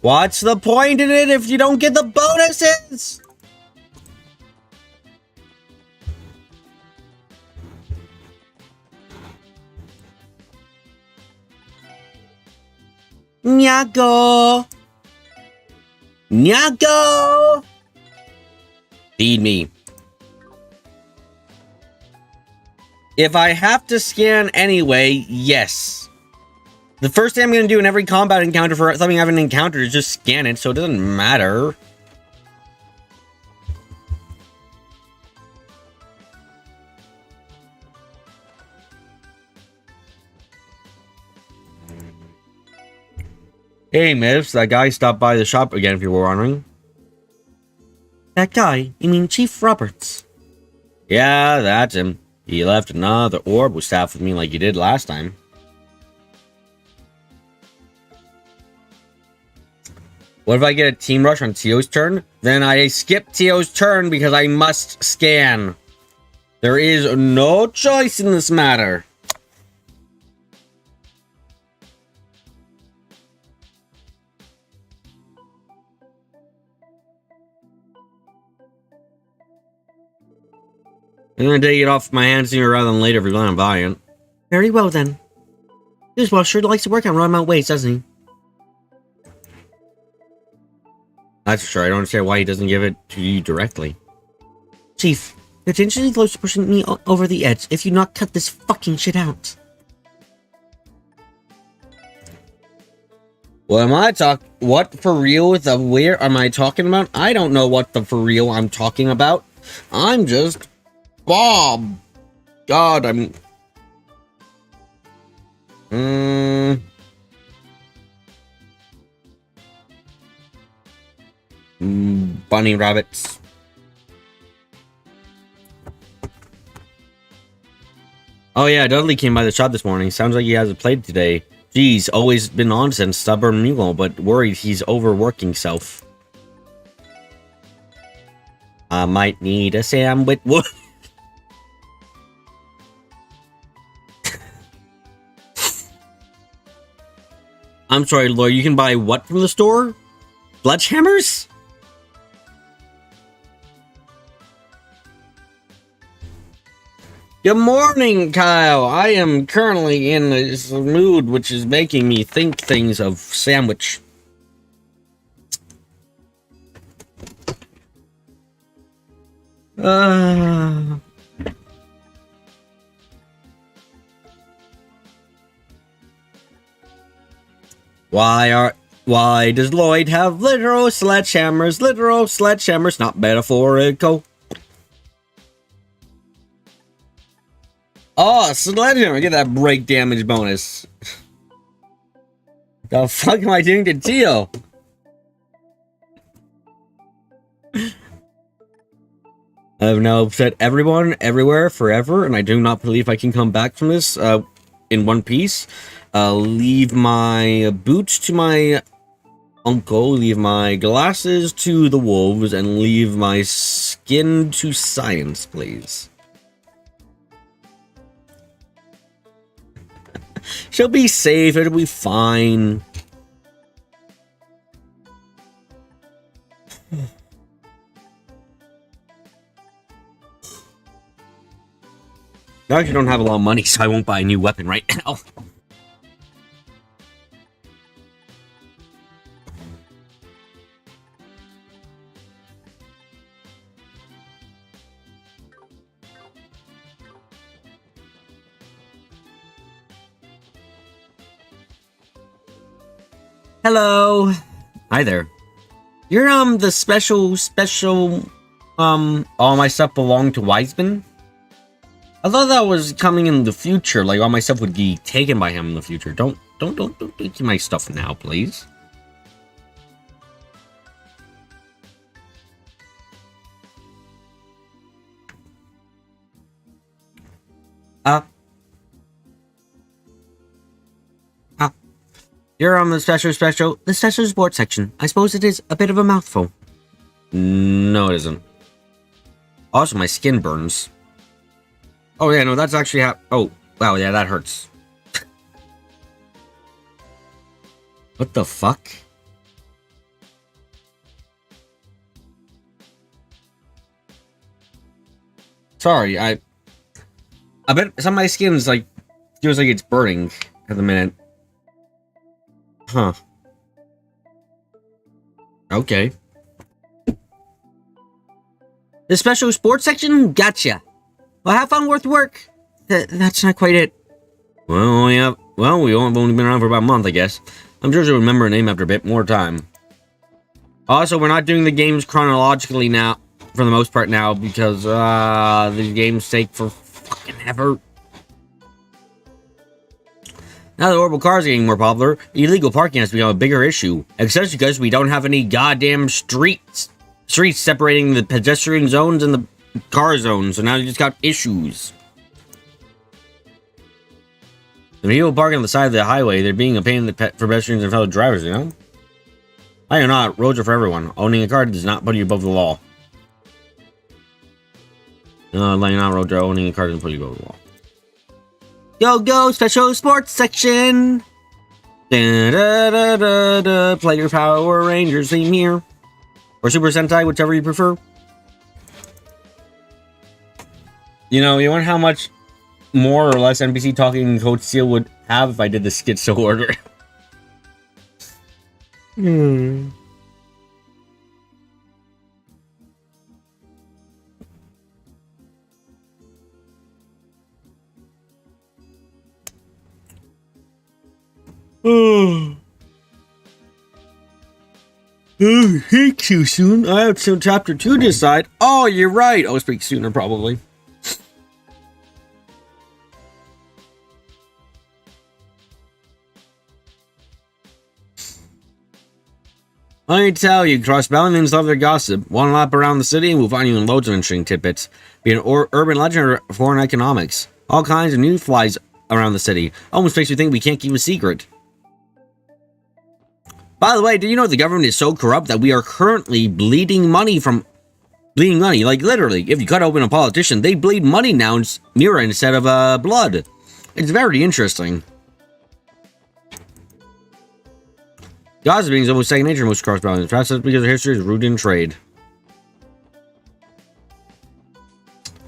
What's the point in it if you don't get the bonuses? Nyago! Nyago! Feed me. If I have to scan anyway, yes. The first thing I'm going to do in every combat encounter for something I haven't encountered is just scan it, so it doesn't matter. Hey, miss, that guy stopped by the shop again if you were wondering. That guy? You mean Chief Roberts? Yeah, that's him. He left another orb with staff with me like he did last time. What if I get a team rush on Tio's turn? Then I skip Tio's turn because I must scan. There is no choice in this matter. I'm gonna take it off my hands sooner rather than later if you're gonna buy it. Very well then. Griswold sure likes to work on Roundabout Ways, doesn't he? That's for sure. I don't understand why he doesn't give it to you directly. Chief, you're dangerously close to pushing me over the edge if you not cut this fucking shit out. What am I what for real the where am I talking about? I don't know what the for real I'm talking about. I'm just Bob. God, I'm bunny rabbits. Oh yeah, Dudley came by the shop this morning. Sounds like he hasn't played today. Geez, always been on since stubborn mule, but worried he's overworking self. I might need a sandwich. I'm sorry, Lloyd, you can buy what from the store? Sledgehammers? Good morning, Kyle. I am currently in this mood which is making me think things of sandwich. Why does Lloyd have literal sledgehammers? Literal sledgehammers, not metaphorical. Oh, sledgehammer, get that break damage bonus. The fuck am I doing to Teal? I have now upset everyone, everywhere, forever, and I do not believe I can come back from this in one piece. Leave my boots to my uncle, leave my glasses to the wolves, and leave my skin to science, please. She'll be safe, it'll be fine. I actually don't have a lot of money, so I won't buy a new weapon right now. Hello. Hi there. You're the special all my stuff belonged to Wiseman? I thought that was coming in the future, like all my stuff would be taken by him in the future. Don't take my stuff now, please. You're on the special sports section. I suppose it is a bit of a mouthful. No, it isn't. Also, my skin burns. Oh, yeah, no, that's actually oh, wow, yeah, that hurts. What the fuck? Sorry, I bet some of my skin is like, feels like it's burning at the minute. Huh. Okay. The special sports section? Gotcha. Well, have fun with work. That's not quite it. Well, yeah. Well, we've only been around for about a month, I guess. I'm sure you'll remember a name after a bit more time. Also, we're not doing the games chronologically now, for the most part now, because, the games take for fucking ever. Now that orbital cars are getting more popular, illegal parking has become a bigger issue, especially because we don't have any goddamn streets separating the pedestrian zones and the car zones, so now you just got issues. The people parking on the side of the highway, they're being a pain in the for pedestrians and fellow drivers, you know? I am not. Roads are for everyone. Owning a car does not put you above the law. No, laying out road, owning a car doesn't put you above the law. Go, special sports section! Da, da, da, da, da. Play your Power Rangers theme here. Or Super Sentai, whichever you prefer. You know, you wonder how much more or less NPC talking Coach Seal would have if I did the schizo order. speak too soon. I have till chapter 2 to decide. Oh, you're right. I'll speak sooner, probably. Let me tell you, Cross Ballymoons love their gossip. One lap around the city and we'll find you in loads of interesting tidbits. Be it urban legend or foreign economics. All kinds of news flies around the city. Almost makes you think we can't keep a secret. By the way, do you know the government is so corrupt that we are currently bleeding money? Like literally, if you cut open a politician, they bleed money now mirror instead of blood. It's very interesting. Gossiping is almost second nature to most Cross Ballymoons. Perhaps that's because their history is rooted in trade.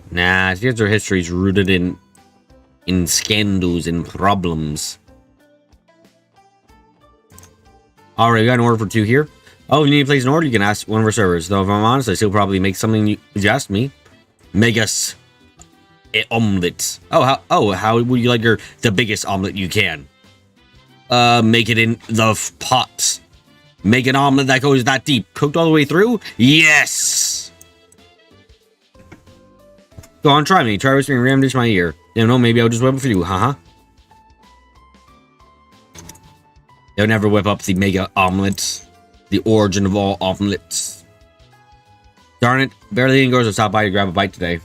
Nah, it's because their history is rooted in scandals and problems. Alright, we got an order for 2 here. Oh, you need to place an order? You can ask one of our servers. Though if I'm honest, I still probably make something you asked me. Make us an omelet. How would you like the biggest omelet you can? Make it in the pot. Make an omelet that goes that deep. Cooked all the way through? Yes! Go on, try me. Try whispering and ram dish my ear. You know, maybe I'll just whip it for you, haha. They'll never whip up the mega omelet. The origin of all omelets. Darn it. Barely any girls will stop by to grab a bite today.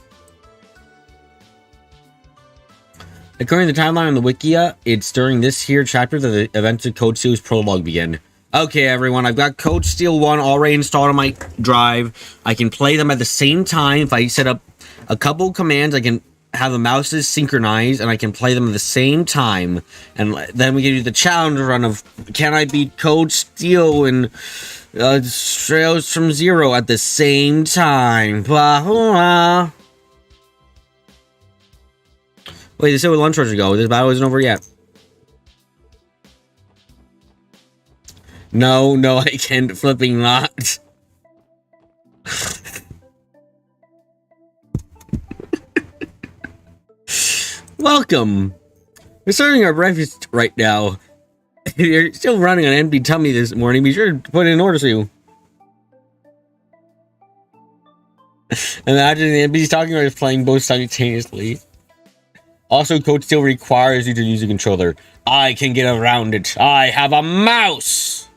According to the timeline on the Wikia, it's during this here chapter that the events of Code Steel's prologue begin. Okay, everyone, I've got Code Steel 1 already installed on my drive. I can play them at the same time. If I set up a couple commands, I can have the mouses synchronized, and I can play them at the same time. And then we can do the challenge run of, can I beat Code Steel and Trails from Zero at the same time? Blah, blah. Wait, this is where lunch rush go. This battle isn't over yet. No, I can't flipping not. Welcome. We're starting our breakfast right now. If you're still running on an empty tummy this morning, be sure to put in orders for you. Imagine the NPCs talking or playing both simultaneously. Also, Code Steel requires you to use a controller. I can get around it. I have a mouse!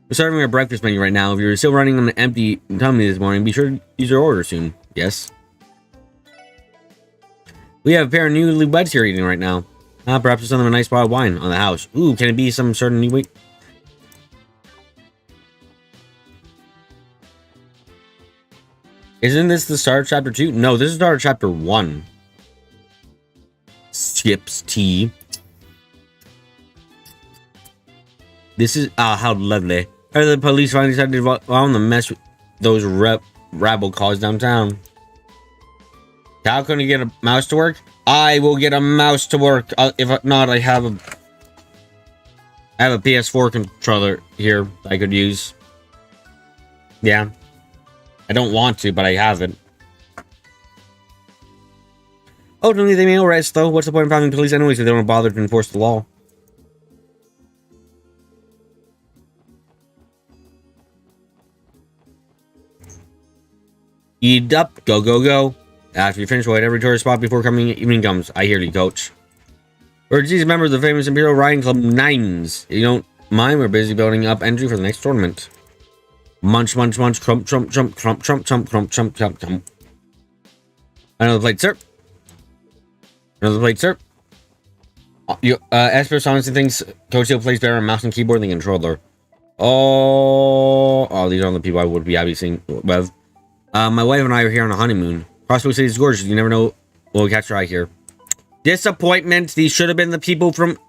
We're serving our breakfast menu right now. If you're still running on an empty tummy this morning, be sure to use your order soon. Yes? We have a pair of newlyweds here eating right now. Perhaps send them a nice bottle of wine on the house. Ooh, can it be some certain new week? Isn't this the start of chapter 2? No, this is the start of chapter 1. Skips tea. This is how lovely. The police finally decided to on the mess with those rabble caused downtown. How can you get a mouse to work? I will get a mouse to work. If not, I have a PS4 controller here I could use. Yeah. I don't want to, but I have it. Ultimately, they may all rest, though. What's the point of having police anyways if they don't bother to enforce the law? Eat up, go, go, go. After you finish, wait every tourist spot before coming evening comes. I hear you, coach. We're these members of the famous Imperial Riding Club Nines. If you don't mind, we're busy building up entry for the next tournament. Munch, munch, munch, crump, trump, trump, crump, trump, trump, crump, trump, trump, trump. Another plate, sir. Another plate, sir. Esper honestly thinks Coach Steel plays better on mouse and keyboard than controller. Oh, these are the people I would be happy seeing with. My wife and I are here on a honeymoon. Crossbow City is gorgeous. You never know what will catch your eye here. Disappointment. These should have been the people from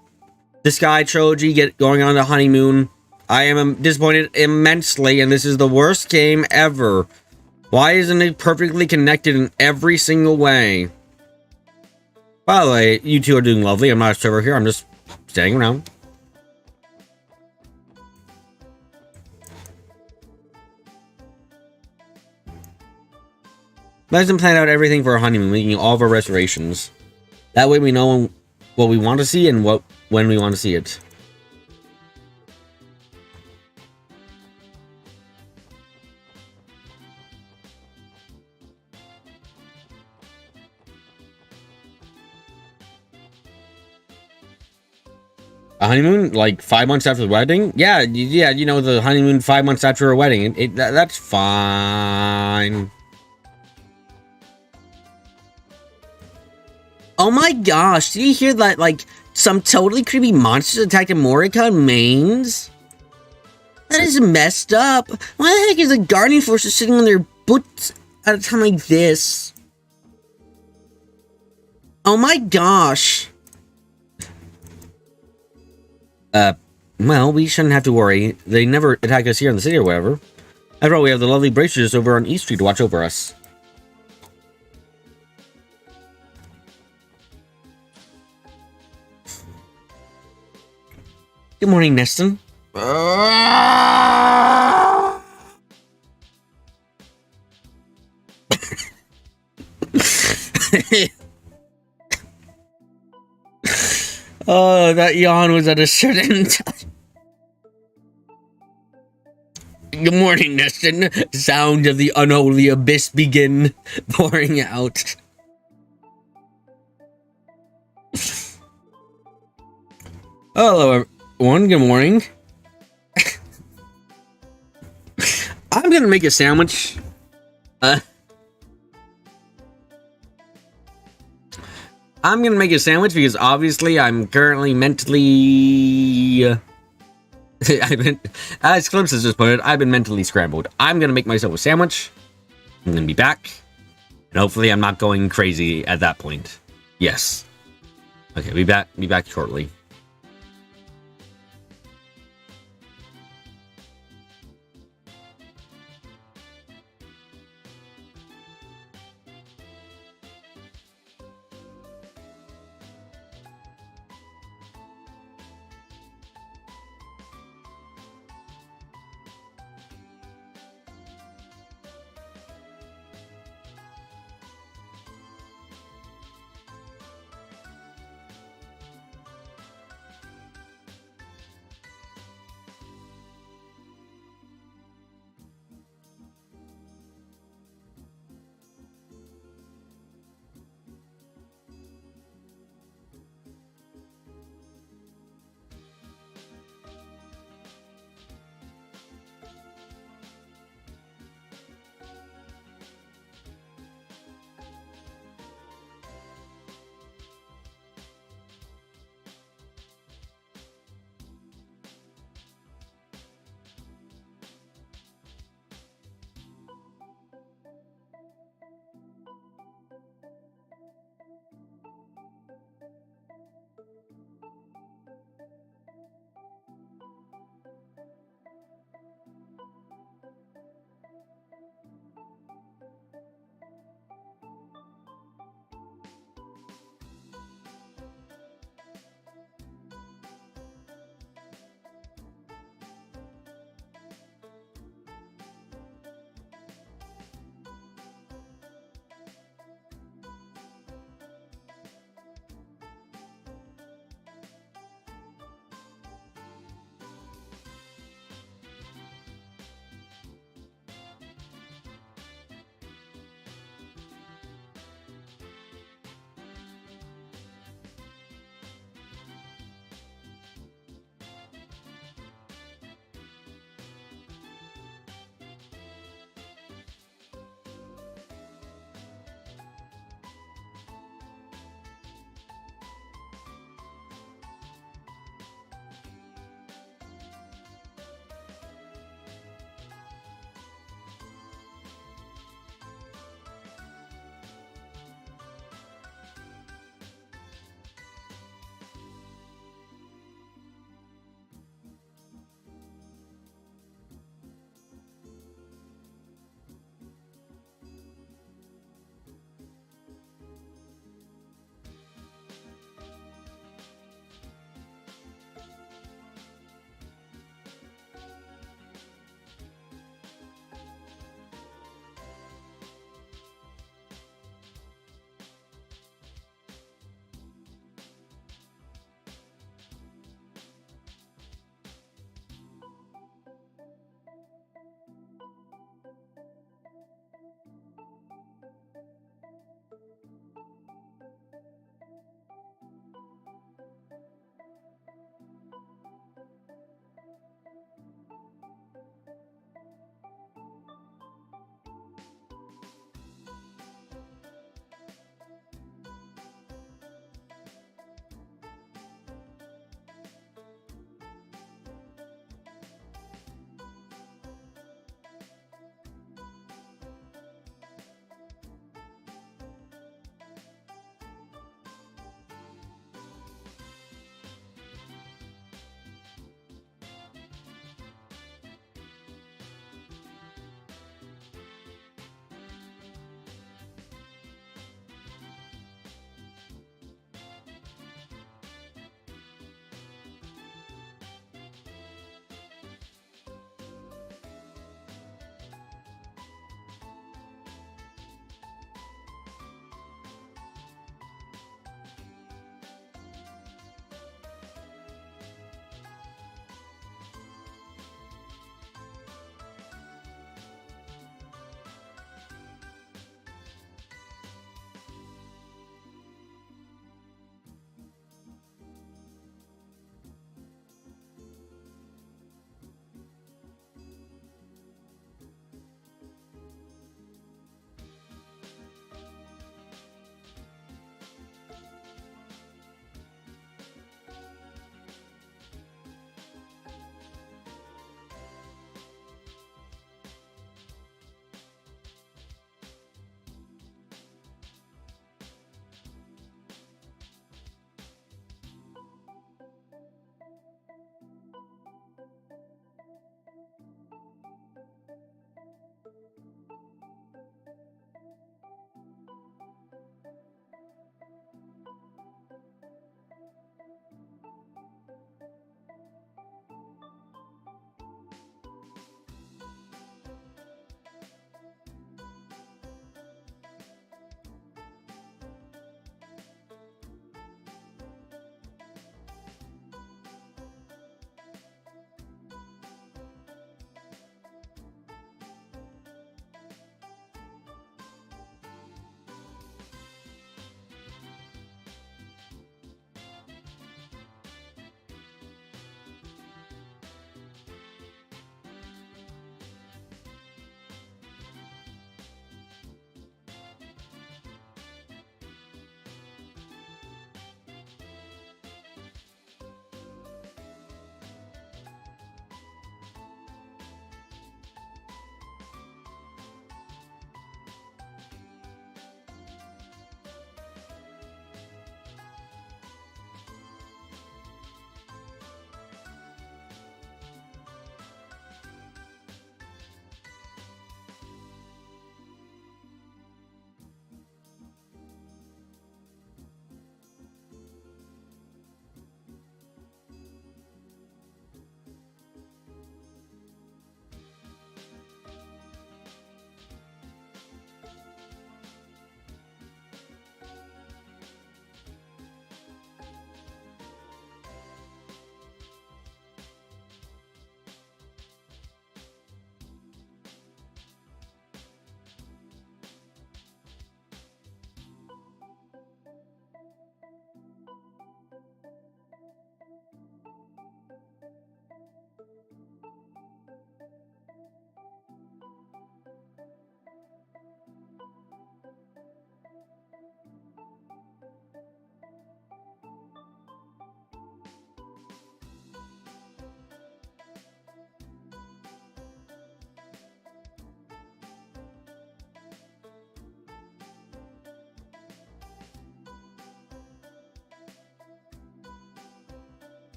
the Sky Trilogy going on the honeymoon. I am disappointed immensely, and this is the worst game ever. Why isn't it perfectly connected in every single way? By the way, you two are doing lovely. I'm not a server here. I'm just staying around. Let them plan out everything for our honeymoon, making all of our reservations. That way we know what we want to see and when we want to see it. A honeymoon, like 5 months after the wedding? Yeah, yeah, you know, the honeymoon 5 months after a wedding. That's fine. Oh my gosh, did you hear that, like, some totally creepy monsters attacked Morika and Mains? That is messed up. Why the heck is the Guardian Forces sitting on their butts at a time like this? Oh my gosh. Well, we shouldn't have to worry. They never attack us here in the city or whatever. After all, we have the lovely Bracers over on East Street to watch over us. Good morning, Neston. Oh, that yawn was at a certain time. Good morning, Neston. Sound of the unholy abyss begin pouring out. Hello, everyone. Good morning. I'm gonna make a sandwich. I'm gonna make a sandwich because obviously I'm currently mentally. I've been, as Clips has just put it, I've been mentally scrambled. I'm gonna make myself a sandwich. I'm gonna be back, and hopefully I'm not going crazy at that point. Yes. Okay, be back shortly.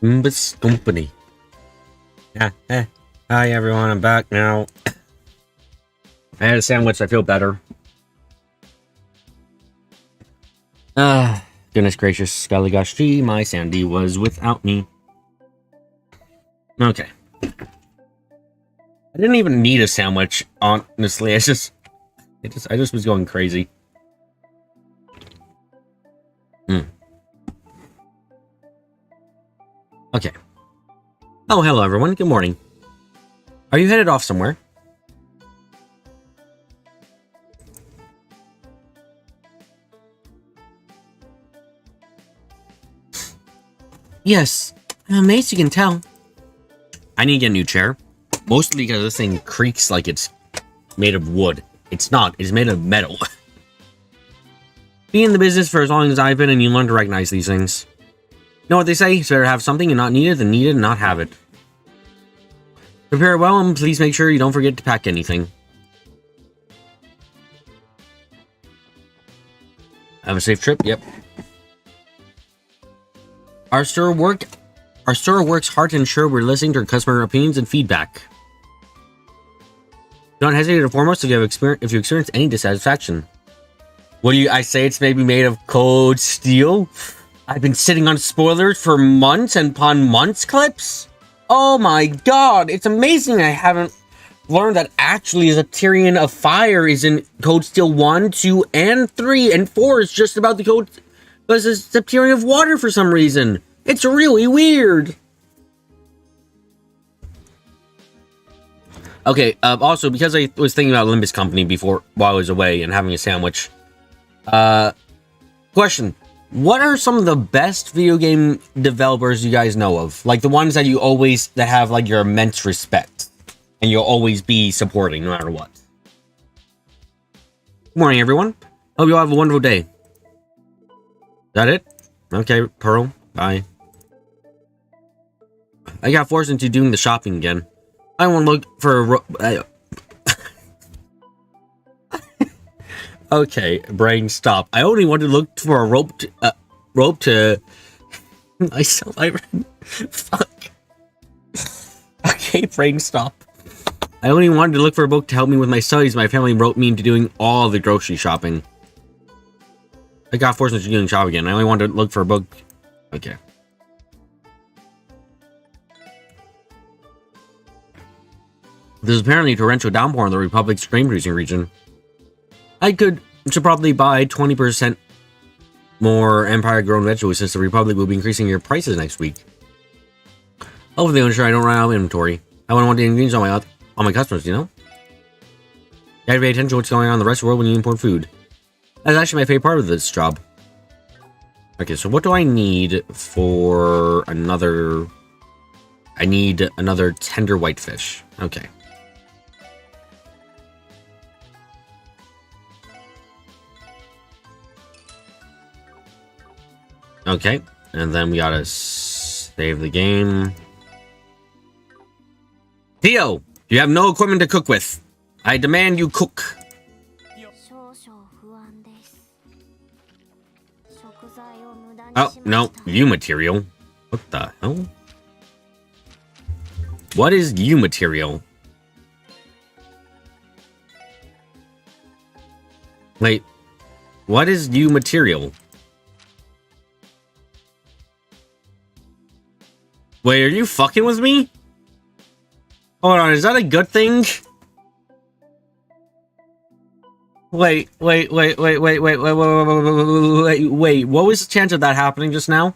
Umbus Company. Yeah, Hi everyone, I'm back now. I had a sandwich, I feel better. Goodness gracious, golly gosh gee, my Sandy was without me. Okay. I didn't even need a sandwich, honestly. I just was going crazy. Okay. Oh, hello everyone. Good morning. Are you headed off somewhere? Yes. I'm amazed you can tell. I need to get a new chair. Mostly because this thing creaks like it's made of wood. It's not. It's made of metal. Be in the business for as long as I've been and you learn to recognize these things. You know what they say? It's better to have something and not need it than need it and not have it. Prepare well and please make sure you don't forget to pack anything. Have a safe trip. Yep. Our store works hard to ensure we're listening to our customer opinions and feedback. Don't hesitate to inform us if you experience any dissatisfaction. What do I say? It's maybe made of cold steel. I've been sitting on spoilers for months and upon months clips. Oh my god, it's amazing I haven't learned that actually the Tyrion of Fire is in Code Steel 1, 2, and 3, and 4 is just about the Code... But it's the Tyrion of Water for some reason. It's really weird. Okay, also, because I was thinking about Olympus Company before, while I was away and having a sandwich. Question. What are some of the best video game developers you guys know of? Like the ones that you always, that have like your immense respect. And you'll always be supporting no matter what. Good morning, everyone. Hope you all have a wonderful day. Is that it? Okay, Pearl. Bye. I got forced into doing the shopping again. I want to look for a okay, brain, stop. I only wanted to look for a rope to myself. Fuck. Okay, brain, stop. I only wanted to look for a book to help me with my studies. My family wrote me into doing all the grocery shopping. I got forced into doing shopping again. I only wanted to look for a book. Okay. There's apparently a torrential downpour in the Republic's grain-producing region. I should probably buy 20% more Empire-grown vegetables since the Republic will be increasing your prices next week. Hopefully, I'm sure I don't run out of inventory. I wouldn't want the ingredients on my customers, you know? You have to pay attention to what's going on in the rest of the world when you import food. That's actually my favorite part of this job. Okay, so what do I need for another... I need another tender whitefish. Okay. Okay, and then we gotta save the game. Theo, you have no equipment to cook with. I demand you cook. Oh, no, you material. What the hell? What is you material? Wait, what is you material? Wait, are you fucking with me? Hold on, is that a good thing? Wait, what was the chance of that happening just now?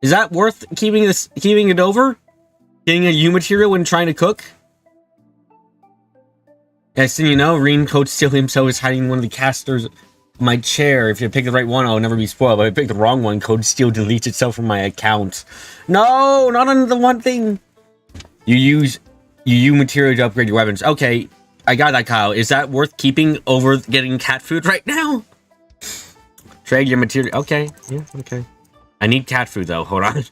Is that worth keeping it over? Getting a U material when trying to cook? Yes, and you know, Reen Code Steel himself is hiding one of the casters of my chair. If you pick the right one, I'll never be spoiled. But if I pick the wrong one, Code Steel deletes itself from my account. No, not on the one thing. You use U material to upgrade your weapons. Okay, I got that, Kyle. Is that worth keeping over getting cat food right now? Trade your material. Okay, yeah, okay. I need cat food though. Hold on.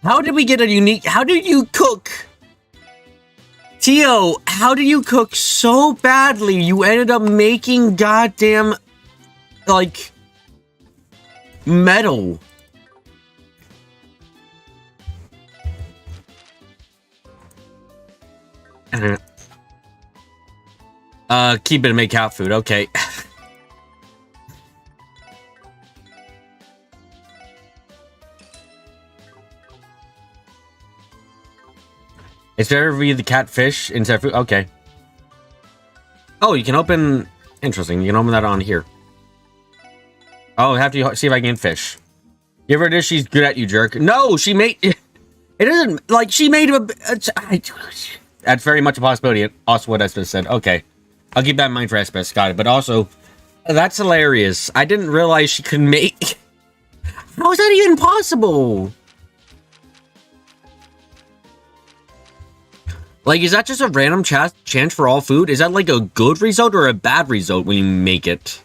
How did we get a unique... How did you cook? Tio, how did you cook so badly? You ended up making goddamn... Like... metal. Keep it and make cat food. Okay. It's better via the catfish instead of food. Okay. Oh, you can open. Interesting. You can open that on here. Oh, I have to see if I can get fish. Give her a dish she's good at, you jerk. No, she made. It isn't like she made a. That's very much a possibility. Also, what Espes said. Okay. I'll keep that in mind for Espes. Got it. But also, that's hilarious. I didn't realize she could make. How is that even possible? Like, is that just a random chance for all food? Is that like a good result or a bad result when you make it?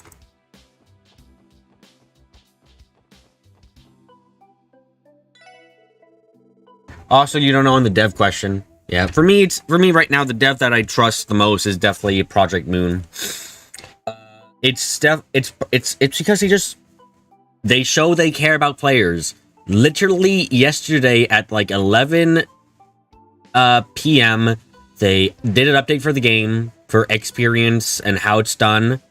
Also, you don't know on the dev question. Yeah, for me right now, the dev that I trust the most is definitely Project Moon. It's because they show they care about players. Literally yesterday at like 11 p.m. they did an update for the game for experience and how it's done,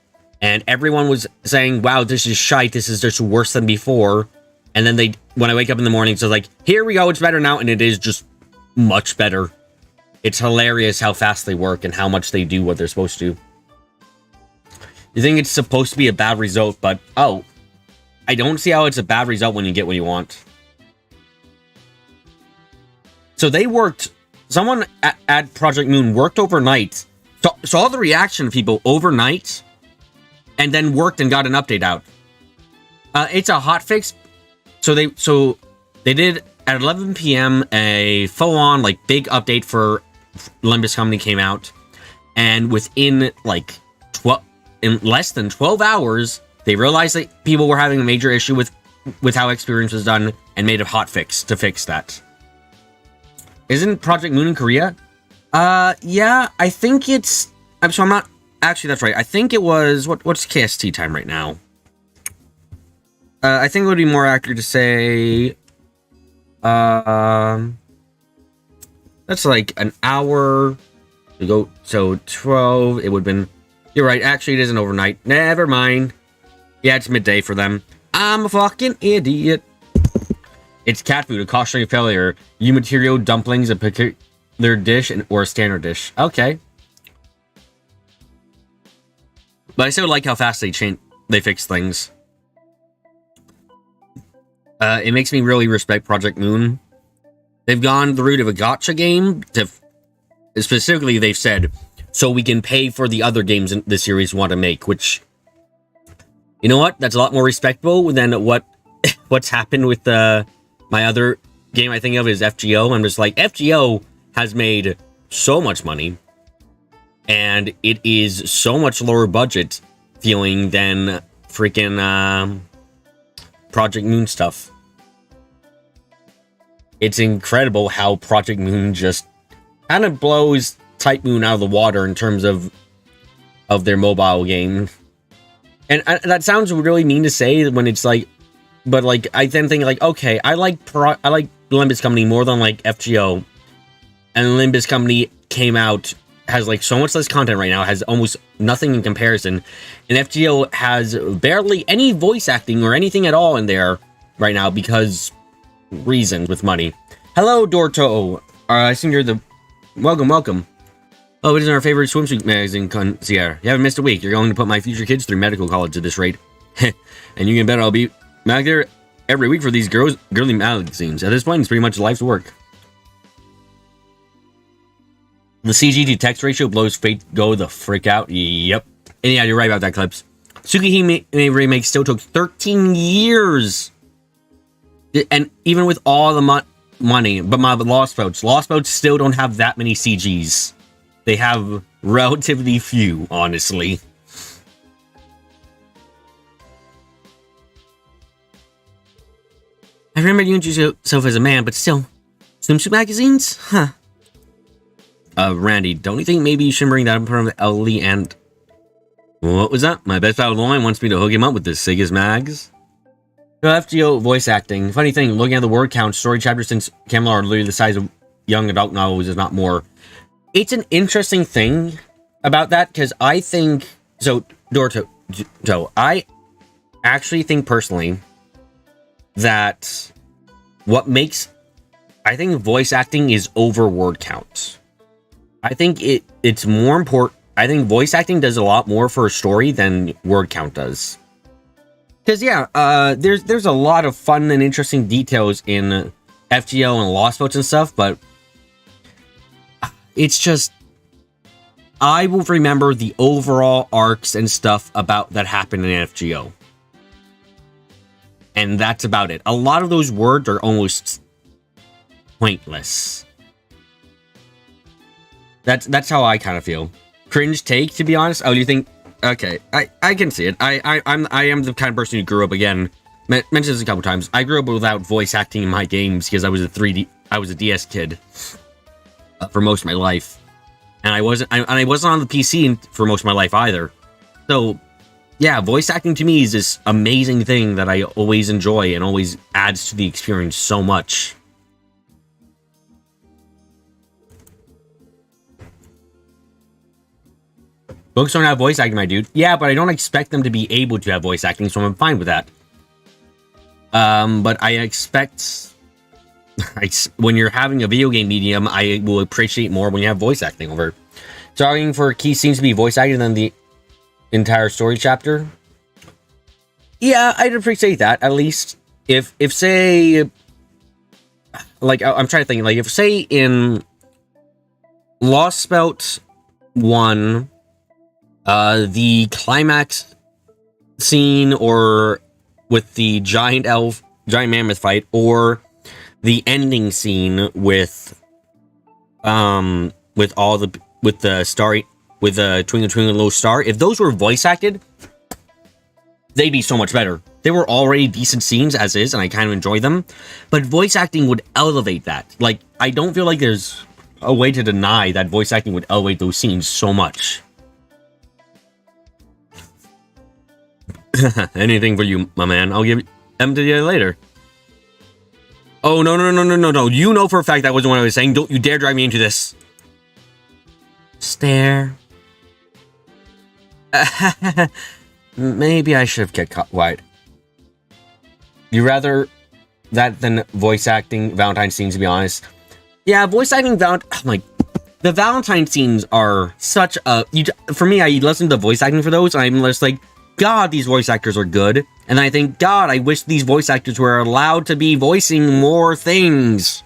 and everyone was saying, "Wow, this is shite. This is just worse than before." And then when I wake up in the morning, it's like, "Here we go. It's better now," and it is just much better. It's hilarious how fast they work and how much they do what they're supposed to. You think it's supposed to be a bad result, but oh, I don't see how it's a bad result when you get what you want. So they worked. Someone at Project Moon worked overnight, saw the reaction of people overnight, and then worked and got an update out. It's a hotfix. So they did at 11 p.m. a full-on like big update for Limbus Company came out, and within like in less than 12 hours, they realized that people were having a major issue with how experience was done and made a hotfix to fix that. Isn't Project Moon in Korea? Yeah, I think it's. I'm not. Actually, that's right. I think it was. What's KST time right now? I think it would be more accurate to say. That's like an hour. We go. So 12. It would have been. You're right. Actually, it isn't overnight. Never mind. Yeah, it's midday for them. I'm a fucking idiot. It's cat food, a cautionary failure. You material dumplings, a particular dish, or a standard dish. Okay. But I still like how fast they fix things. It makes me really respect Project Moon. They've gone the route of a gacha game. Specifically, they've said, so we can pay for the other games in the series we want to make, which, you know what? That's a lot more respectable than what's happened with my other game I think of is FGO. I'm just like, FGO has made so much money, and it is so much lower budget feeling than freaking Project Moon stuff. It's incredible how Project Moon just kind of blows Type Moon out of the water in terms of their mobile game. And that sounds really mean to say when it's like, but like I then think like, okay, I like Limbus Company more than like FGO, and Limbus Company has like so much less content right now, has almost nothing in comparison, and FGO has barely any voice acting or anything at all in there right now because reasons with money. Hello, Dorto. I assume you're the welcome. Oh, it is our favorite swimsuit magazine, Concierge. You haven't missed a week. You're going to put my future kids through medical college at this rate. And you can bet I'll be back there every week for these girly magazines. At this point, it's pretty much life's work. The CG to text ratio blows Fate Go the frick out. Yep. And yeah, you're right about that, Clips. Tsukihime remake still took 13 years. And even with all the money, but my Lost Boats still don't have that many CGs. They have relatively few, honestly. I remember you introduced yourself as a man, but still. Swimsuit magazines? Huh. Randy, don't you think maybe you should bring that up in front of Ellie and... What was that? My best pal Lauren wants me to hook him up with the Sigas mags? So FGO voice acting. Funny thing, looking at the word count, story chapters since Camelot are literally the size of young adult novels, is not more. It's an interesting thing about that, because I think... So, Dorto, I actually think personally that what makes... I think voice acting is over word count. I think it's more important. I think voice acting does a lot more for a story than word count does. Because yeah, there's a lot of fun and interesting details in FGO and Lost Boats and stuff, but it's just, I will remember the overall arcs and stuff about that happened in FGO, and that's about it. A lot of those words are almost pointless. That's how I kind of feel. Cringe take, to be honest. Oh, you think? Okay, I can see it. I am the kind of person who grew up, again, mentioned this a couple times. I grew up without voice acting in my games because I was a DS kid for most of my life, and I wasn't on the PC for most of my life either. So yeah, voice acting to me is this amazing thing that I always enjoy and always adds to the experience so much. Books don't have voice acting, my dude. Yeah, but I don't expect them to be able to have voice acting, so I'm fine with that. But I expect... when you're having a video game medium, I will appreciate more when you have voice acting over. Starting for key scenes to be voice acted than the entire story chapter. Yeah, I'd appreciate that, at least. If say... Like, I'm trying to think, like, if say in Lost Boat 1... the climax scene, or with the giant mammoth fight, or the ending scene with the Twinkle Twinkle Little Star, if those were voice acted, they'd be so much better. They were already decent scenes as is, and I kind of enjoy them, but voice acting would elevate that. Like, I don't feel like there's a way to deny that voice acting would elevate those scenes so much. Anything for you, my man. I'll give them to you later. Oh, no. You know for a fact that wasn't what I was saying. Don't you dare drive me into this. Stare. Maybe I should have kept quiet. You rather that than voice acting Valentine scenes, to be honest? Yeah, voice acting like, the Valentine scenes are such a... for me, I listen to voice acting for those, and I'm just like, God, these voice actors are good. And I think, God, I wish these voice actors were allowed to be voicing more things.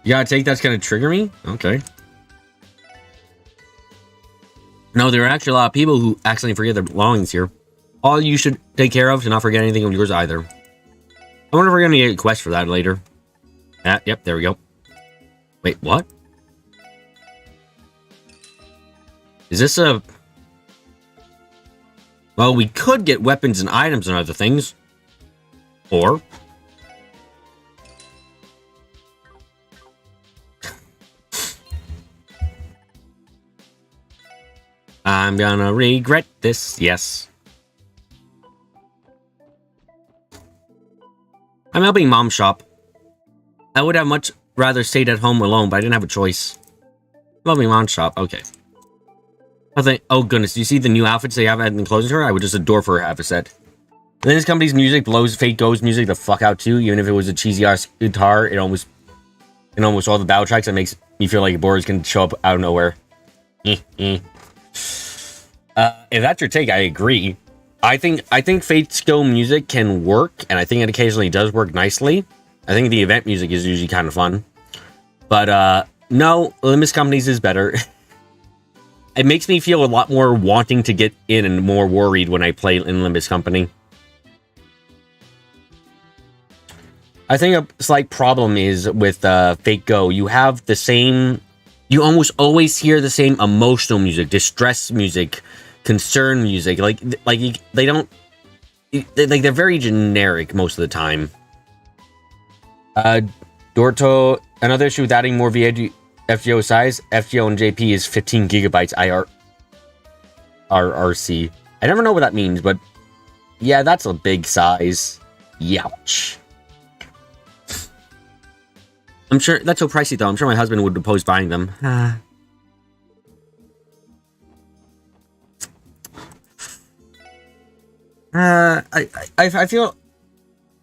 You gotta take that's gonna trigger me? Okay. No, there are actually a lot of people who accidentally forget their belongings here. All you should take care of to not forget anything of yours either. I wonder if we're gonna get a quest for that later. Yep, there we go. Wait, what? Is this a... Well, we could get weapons and items and other things. Or... I'm gonna regret this, yes. I'm helping Mom shop. I would have much rather stayed at home alone, but I didn't have a choice. I'm helping Mom shop, okay. Oh goodness, do you see the new outfits they have at the clothing store? I would just adore for half a set. And then this company's music blows Fate Go's music the fuck out too, even if it was a cheesy ass guitar, in almost all the battle tracks, that makes me feel like Boris can show up out of nowhere. If that's your take, I agree. I think Fate's Go music can work, and I think it occasionally does work nicely. I think the event music is usually kind of fun. But no, Limbus Companies is better. It makes me feel a lot more wanting to get in and more worried when I play in Limbus Company. I think a slight problem is with Fate Go. You have the same... You almost always hear the same emotional music, distress music, concern music. Like they don't... Like, they're very generic most of the time. Dorto, another issue with adding more FGO size. FGO and JP is 15 gigabytes IRC. I never know what that means, but yeah, that's a big size. Youch. I'm sure that's so pricey though. I'm sure my husband would oppose buying them. I feel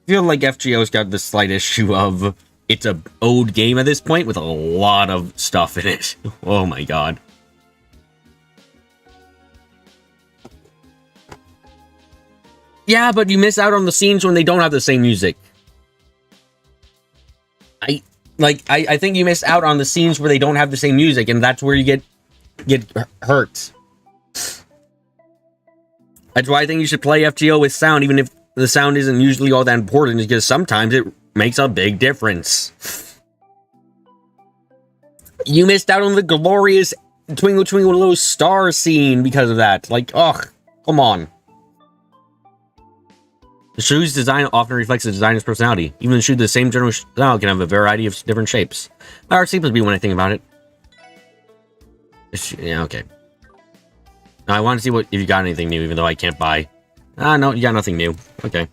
like FGO's got the slight issue of it's a old game at this point with a lot of stuff in it. Oh my god. Yeah, but you miss out on the scenes when they don't have the same music. I think you miss out on the scenes where they don't have the same music, and that's where you get hurt. That's why I think you should play FGO with sound, even if the sound isn't usually all that important, because sometimes it makes a big difference. You missed out on the glorious Twinkle Twinkle Little Star scene because of that. Like, ugh, come on. The shoe's design often reflects the designer's personality. Even the shoe the same general style can have a variety of different shapes. My art seems to be when I think about it. Yeah, okay. Now, I want to see if you got anything new, even though I can't buy. No, you got nothing new. Okay.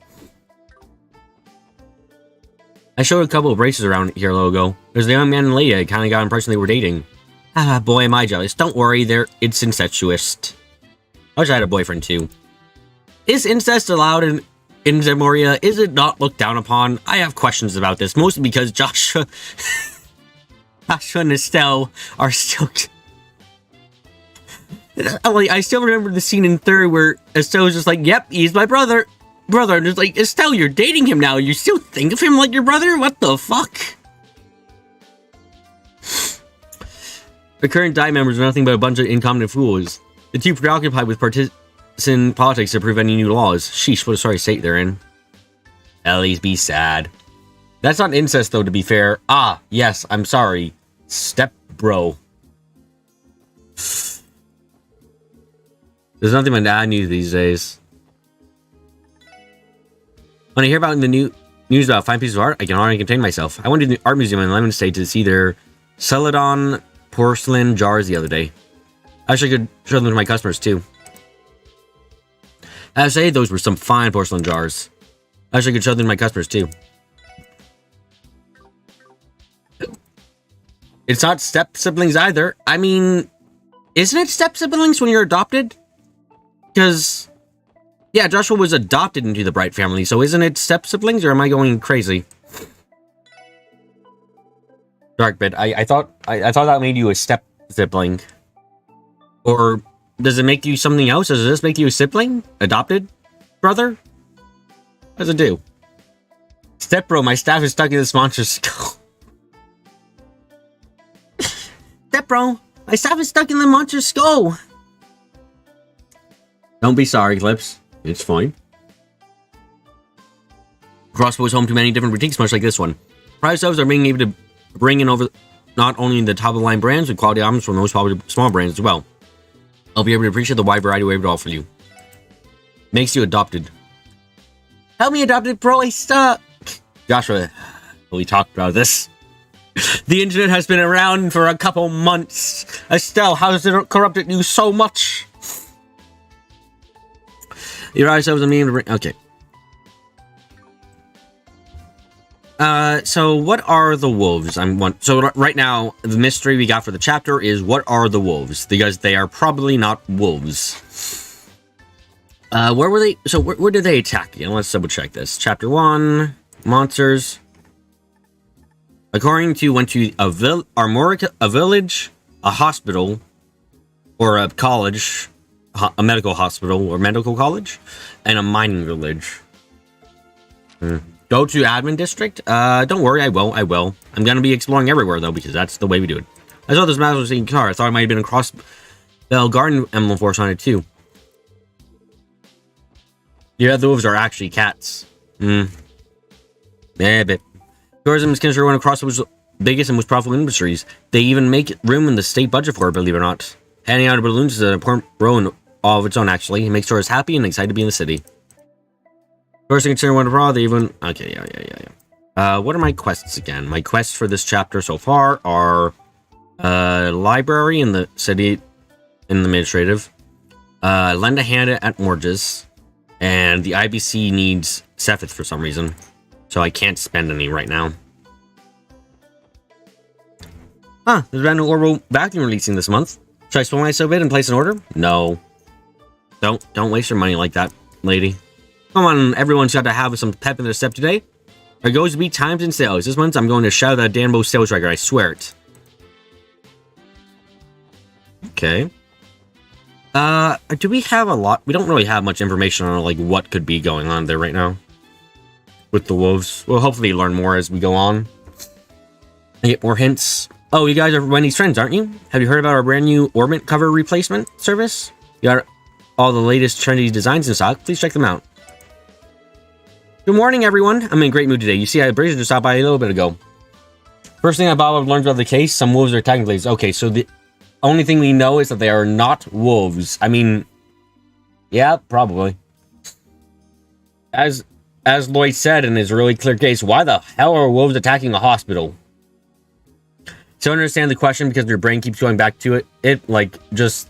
I showed a couple of braces around here a little ago. There's the young man and lady I kind of got the impression they were dating. Ah, boy, am I jealous. Don't worry, it's incestuous. I wish I had a boyfriend, too. Is incest allowed in Zemoria? Is it not looked down upon? I have questions about this, mostly because Joshua and Estelle are still... I still remember the scene in 3rd where Estelle was just like, yep, he's my brother. And it's like, Estelle, you're dating him now. You still think of him like your brother? What the fuck? The current DIE members are nothing but a bunch of incompetent fools. The two preoccupied with partisan politics to prove any new laws. Sheesh, what a sorry state they're in. Ellie's be sad. That's not incest, though, to be fair. Ah, yes, I'm sorry. Step bro. There's nothing my dad knew these days. When I hear about the news about fine pieces of art, I can hardly contain myself. I went to the art museum in Lemon State to see their Celadon porcelain jars the other day. I wish I could show them to my customers too. I say those were some fine porcelain jars. I wish I could show them to my customers too. It's not step siblings either. I mean, isn't it step siblings when you're adopted? Because, yeah, Joshua was adopted into the Bright family, so isn't it step siblings, or am I going crazy? Dark bit. I thought that made you a step sibling. Or does it make you something else? Does this make you a sibling? Adopted? Brother? What does it do? Step bro, my staff is stuck in this monster's skull. Step bro, my staff is stuck in the monster's skull. Don't be sorry, Clips. It's fine. Crossbow is home to many different boutiques, much like this one. Private subs are being able to bring in over not only the top-of-the-line brands, but quality items from most popular small brands as well. I'll be able to appreciate the wide variety we're able to offer you. Makes you adopted. Help me, adopted bro, I stuck! Joshua, we talked about this. The internet has been around for a couple months. Estelle, how has it corrupted you so much? Your eyes over the meme to bring... Okay. So what are the wolves? So right now, the mystery we got for the chapter is what are the wolves? Because they are probably not wolves. Where were they? So where did they attack again? Let's double check this. Chapter 1, monsters. According to went to a village, a hospital, or a college, a medical hospital or medical college, and a mining village. Go to admin district? Don't worry, I will. I'm gonna be exploring everywhere though, because that's the way we do it. I saw this massive car. I thought it might have been a Crossbell Garden emblem force on it too. Yeah, the wolves are actually cats. Yeah, but tourism is considered one of Crossbell's biggest and most profitable industries. They even make room in the state budget for it, believe it or not. Handing out balloons is an important role in all of its own, actually. It makes tourists happy and excited to be in the city. Tourists consider one abroad, they even... Okay, yeah. What are my quests again? My quests for this chapter so far are... library in the city... in the administrative. lend a hand at Morges, and the IBC needs Sethith for some reason, so I can't spend any right now. Huh, there's been an Orbital vacuum releasing this month. Should I spoil myself in and place an order? No. Don't waste your money like that, lady. Come on, everyone's got to have some pep in their step today. There goes to be times in sales. This month, I'm going to shout at Danbo sales record, I swear it. Okay. Do we have a lot? We don't really have much information on, like, what could be going on there right now. With the wolves. We'll hopefully learn more as we go on. And get more hints. Oh, you guys are Wendy's friends, aren't you? Have you heard about our brand new orbit cover replacement service? You got all the latest trendy designs in stock. Please check them out. Good morning, everyone. I'm in a great mood today. You see, I had Brazier just stopped by a little bit ago. First thing I learned about the case, some wolves are attacking blades. Okay, so the only thing we know is that they are not wolves. I mean, yeah, probably. As Lloyd said in his really clear case, why the hell are wolves attacking a hospital? So I understand the question because your brain keeps going back to it like just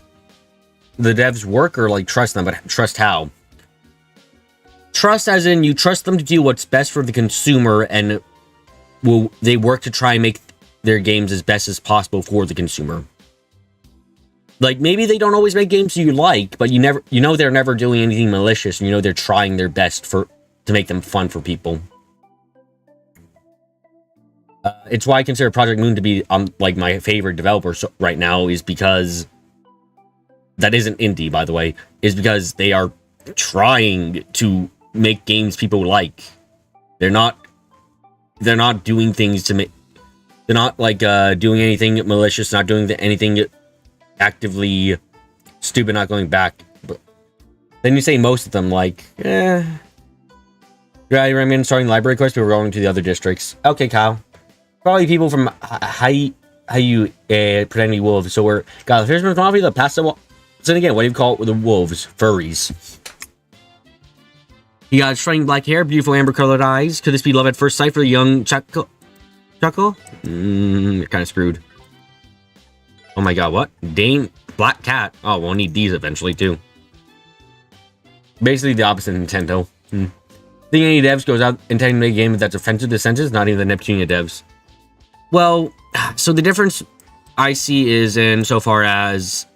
the devs work or like trust them, but trust how? Trust as in you trust them to do what's best for the consumer and they work to try and make their games as best as possible for the consumer. Like maybe they don't always make games you like, but you know they're never doing anything malicious and you know they're trying their best to make them fun for people. It's why I consider Project Moon to be like my favorite developer right now is because that isn't indie, by the way, is because they are trying to make games people like. They're not doing things to make. They're not like doing anything malicious, not doing anything actively stupid, not going back. But then you say most of them like, yeah, I'm starting library quest, but we're going to the other districts. Okay, Kyle. Probably people from how you pretend to be wolves. So we're got the fisherman's mafia, the pasta. So again, what do you call it with the wolves? Furries. You got string black hair, beautiful amber colored eyes. Could this be love at first sight for the young Chuckle? You're kind of screwed. Oh my god, what? Dane black cat. Oh, we'll need these eventually too. Basically the opposite of Nintendo. Think any devs goes out intending to make a game that's offensive to senses? Not even the Neptunia devs. Well, so the difference I see is in so far as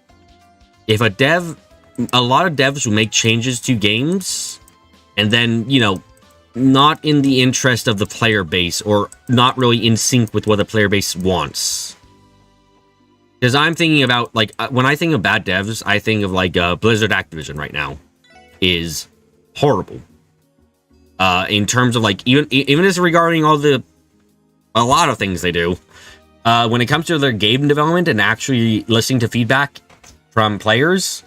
if a lot of devs will make changes to games and then, you know, not in the interest of the player base or not really in sync with what the player base wants. Because I'm thinking about, like, when I think of bad devs, I think of, like, Blizzard Activision right now is horrible. In terms of, like, even as regarding a lot of things they do. When it comes to their game development and actually listening to feedback from players,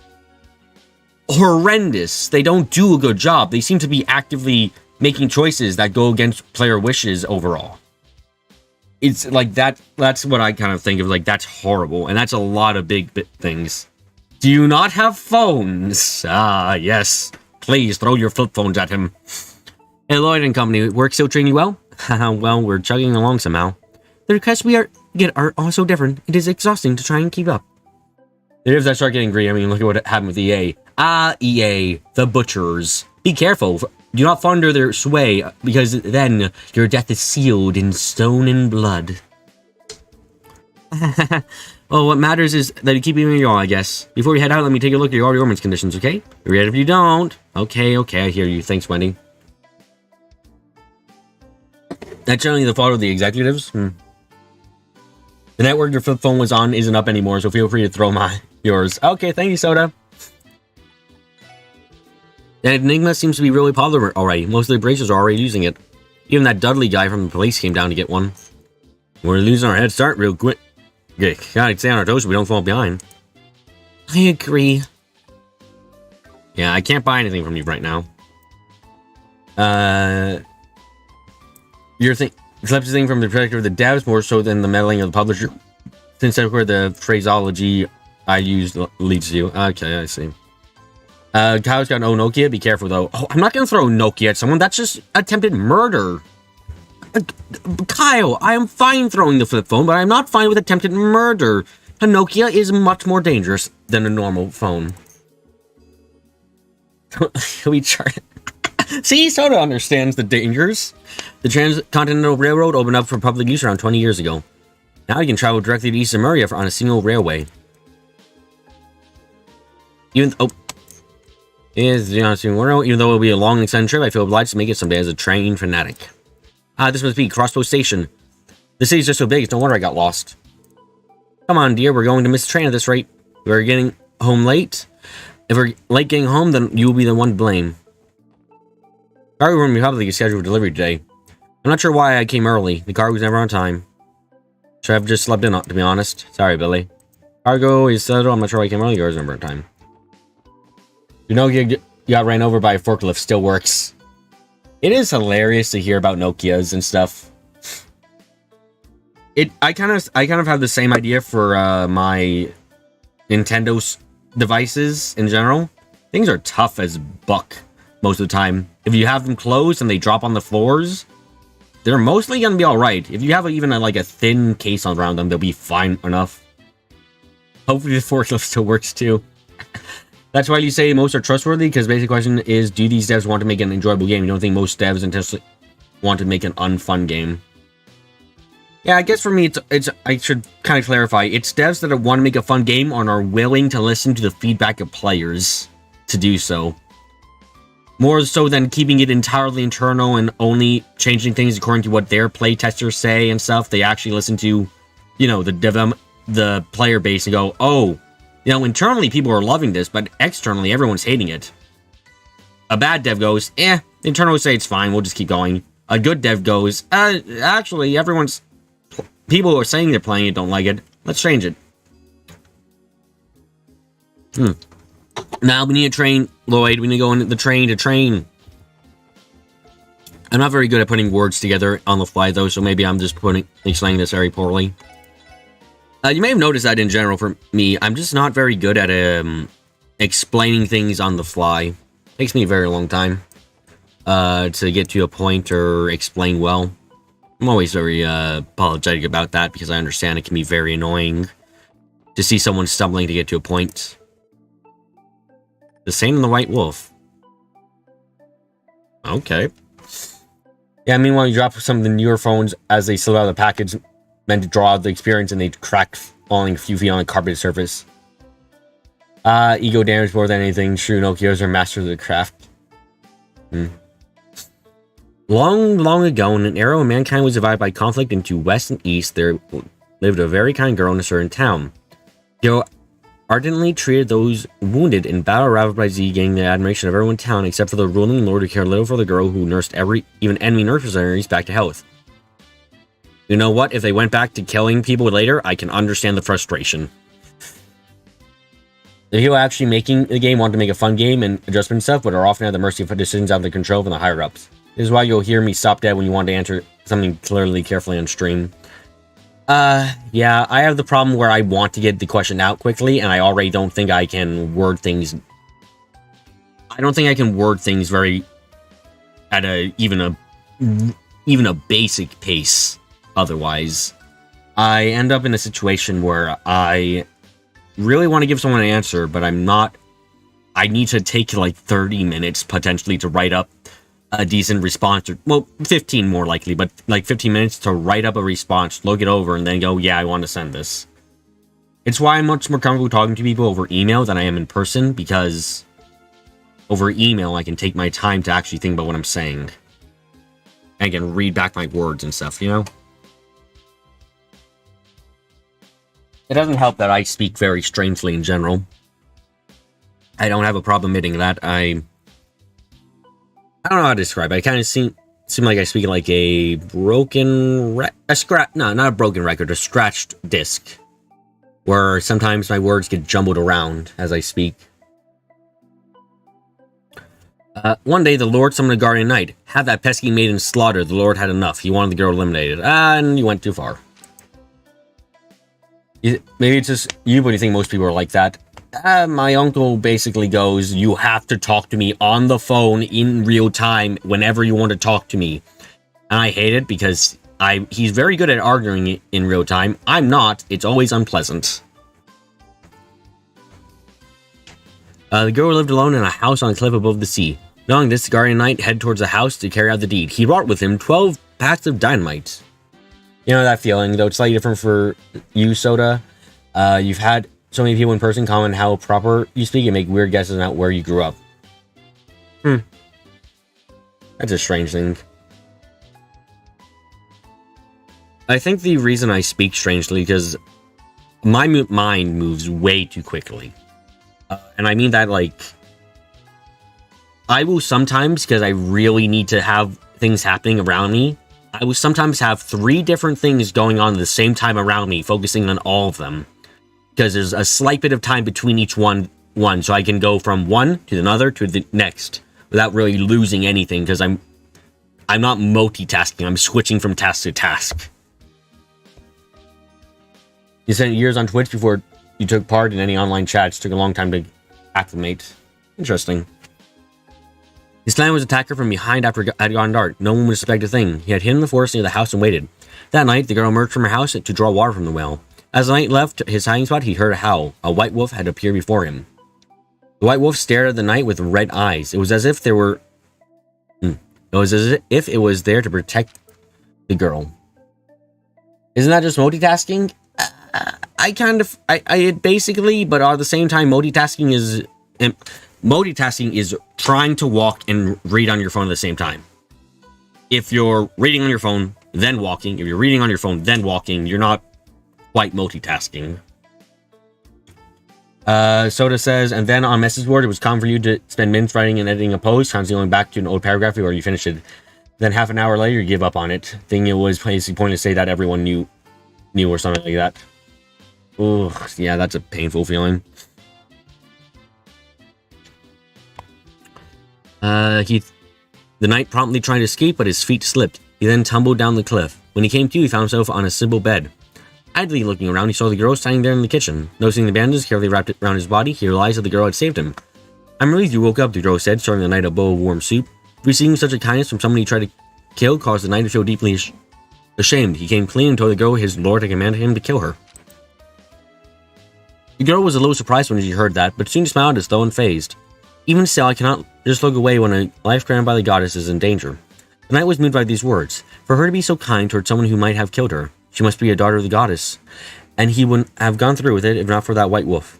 horrendous. They don't do a good job. They seem to be actively making choices that go against player wishes overall. It's like that's what I kind of think of, like, that's horrible. And that's a lot of big things. Do you not have phones? Ah, yes. Please throw your flip phones at him. Hey, Lloyd and company, work still treating you well? Well, we're chugging along somehow. The requests we get are all so different. It is exhausting to try and keep up. The devs that start getting greedy, I mean, look at what happened with EA. Ah, EA, the butchers. Be careful. Do not fall under their sway, because then your death is sealed in stone and blood. Well, what matters is that you keep eating your all, I guess. Before we head out, let me take a look at your ordinance conditions, okay? Read if you don't. Okay, I hear you. Thanks, Wendy. That's generally the fault of the executives. The network your flip phone was on isn't up anymore, so feel free to throw yours. Okay, thank you, Soda. That Enigma seems to be really popular already. Most of the bracers are already using it. Even that Dudley guy from the police came down to get one. We're losing our head start real quick. Gotta stay on our toes so we don't fall behind. I agree. Yeah, I can't buy anything from you right now. You're accepts thing from the perspective of the devs more so than the meddling of the publisher. Since that's where the phraseology I used leads you. Okay, I see. Kyle's got no Nokia. Be careful though. Oh, I'm not gonna throw Nokia at someone. That's just attempted murder. Kyle, I am fine throwing the flip phone, but I'm not fine with attempted murder. A Nokia is much more dangerous than a normal phone. We try. See, Soda understands the dangers. The Transcontinental Railroad opened up for public use around 20 years ago. Now you can travel directly to East Lemuria on a single railway. Even though it will be a long and extended trip, I feel obliged to make it someday as a train fanatic. This must be Crossbow Station. The city's just so big, it's no wonder I got lost. Come on, dear, we're going to miss the train at this rate. We're getting home late. If we're late getting home, then you'll be the one to blame. Cargo room will probably scheduled delivery today. I'm not sure why I came early. The car was never on time. Should have just slept in, to be honest. Sorry, Billy. Cargo is settled. I'm not sure why I came early. The car was never on time. You know, you got ran over by a forklift still works. It is hilarious to hear about Nokias and stuff. I kind of have the same idea for my Nintendo devices in general. Things are tough as buck most of the time. If you have them closed and they drop on the floors, they're mostly gonna be all right. If you have even like a thin case around them, they'll be fine enough. Hopefully the forklift still works too. That's why you say most are trustworthy, because the basic question is, do these devs want to make an enjoyable game? You don't think most devs intentionally want to make an unfun game? Yeah, I guess for me, I should kind of clarify. It's devs that want to make a fun game and are willing to listen to the feedback of players to do so. More so than keeping it entirely internal and only changing things according to what their play testers say and stuff. They actually listen to, you know, the player base and go, oh, you know, internally people are loving this, but externally everyone's hating it. A bad dev goes, internally say it's fine, we'll just keep going. A good dev goes, actually people who are saying they're playing it don't like it. Let's change it. Now we need a train, Lloyd. We need to go on the train to train. I'm not very good at putting words together on the fly, though, so maybe I'm just explaining this very poorly. You may have noticed that in general for me, I'm just not very good at explaining things on the fly. Takes me a very long time to get to a point or explain well. I'm always very apologetic about that because I understand it can be very annoying to see someone stumbling to get to a point. The same in the White Wolf. Okay. Yeah, meanwhile, you drop some of the newer phones as they slip out of the package, meant to draw out the experience, and they crack, falling a few feet on the carpeted surface. Ego damage more than anything. True Nokias are masters of the craft. Long, long ago, in an era when mankind was divided by conflict into West and East, there lived a very kind girl in a certain town. Yo ardently treated those wounded in battle, ravaged by Z, gaining the admiration of everyone in town, except for the ruling lord who cared little for the girl, who nursed even enemy mercenaries back to health. You know what? If they went back to killing people later, I can understand the frustration. The people actually making the game want to make a fun game and adjustment and stuff, but are often at the mercy of decisions out of the control from the higher ups. This is why you'll hear me stop dead when you want to answer something clearly, carefully on stream. Yeah, I have the problem where I want to get the question out quickly, and I already don't think I can word things. I don't think I can word things very at even a basic pace. Otherwise, I end up in a situation where I really want to give someone an answer, but I'm not. I need to take like 30 minutes potentially to write up a decent response, or, well, 15 more likely, but like 15 minutes to write up a response, look it over, and then go, yeah, I want to send this. It's why I'm much more comfortable talking to people over email than I am in person, because over email I can take my time to actually think about what I'm saying. I can read back my words and stuff, you know? It doesn't help that I speak very strangely in general. I don't have a problem admitting that. I don't know how to describe it. I kind of seem like I speak like a broken no, not a broken record, a scratched disc, where sometimes my words get jumbled around as I speak. One day, the Lord summoned a guardian knight. Have that pesky maiden slaughtered. The Lord had enough. He wanted the girl eliminated. And you went too far. Maybe it's just you, but you think most people are like that. My uncle basically goes, you have to talk to me on the phone in real time whenever you want to talk to me. And I hate it because he's very good at arguing in real time. I'm not. It's always unpleasant. The girl lived alone in a house on a cliff above the sea. Knowing this, the guardian knight headed towards the house to carry out the deed. He brought with him 12 packs of dynamite. You know that feeling, though it's slightly different for you, Soda. You've had so many people in person comment how proper you speak and make weird guesses about where you grew up. That's a strange thing. I think the reason I speak strangely because my mind moves way too quickly. And I mean that, like, I will sometimes, because I really need to have things happening around me, I will sometimes have 3 different things going on at the same time around me, focusing on all of them. Because there's a slight bit of time between each one, so I can go from one to another to the next without really losing anything, because I'm not multitasking, I'm switching from task to task. You spent years on Twitch before you took part in any online chats. Took a long time to acclimate. Interesting. His clan was attacked from behind after it had gone dark. No one would suspect a thing. He had hidden in the forest near the house and waited. That night, the girl emerged from her house to draw water from the well. As the knight left his hiding spot, he heard a howl. A white wolf had appeared before him. The white wolf stared at the knight with red eyes. It was as if there were... It was as if it was there to protect the girl. Isn't that just multitasking? I basically, but at the same time, multitasking is trying to walk and read on your phone at the same time. If you're reading on your phone, then walking, if you're reading on your phone, then walking, you're not quite multitasking. Soda says, and then on message board, it was common for you to spend minutes writing and editing a post, constantly going back to an old paragraph where you finished it. Then half an hour later, you give up on it. Thinking it was basically pointless to say that everyone knew or something like that. Ugh, yeah, that's a painful feeling. The knight promptly tried to escape, but his feet slipped. He then tumbled down the cliff. When he came to, he found himself on a simple bed. Idly looking around, he saw the girl standing there in the kitchen. Noticing the bandages carefully wrapped around his body, he realized that the girl had saved him. I'm relieved you woke up, the girl said, serving the knight a bowl of warm soup. Receiving such a kindness from someone he tried to kill caused the knight to feel deeply ashamed. He came clean and told the girl his lord had commanded him to kill her. The girl was a little surprised when she heard that, but soon smiled as though unfazed. Even still, I cannot just look away when a life granted by the goddess is in danger. The knight was moved by these words. For her to be so kind towards someone who might have killed her, she must be a daughter of the goddess, and he wouldn't have gone through with it if not for that white wolf.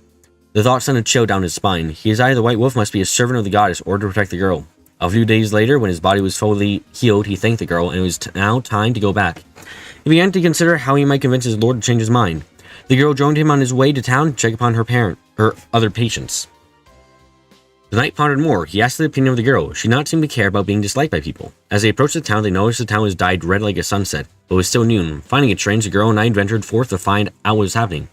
The thought sent a chill down his spine. He decided the white wolf must be a servant of the goddess or to protect the girl. A few days later, when his body was fully healed, he thanked the girl, and it was now time to go back. He began to consider how he might convince his lord to change his mind. The girl joined him on his way to town to check upon her other patients. The knight pondered more. He asked the opinion of the girl. She did not seem to care about being disliked by people. As they approached the town, they noticed the town was dyed red like a sunset, but it was still noon. Finding it strange, the girl and knight ventured forth to find out what was happening.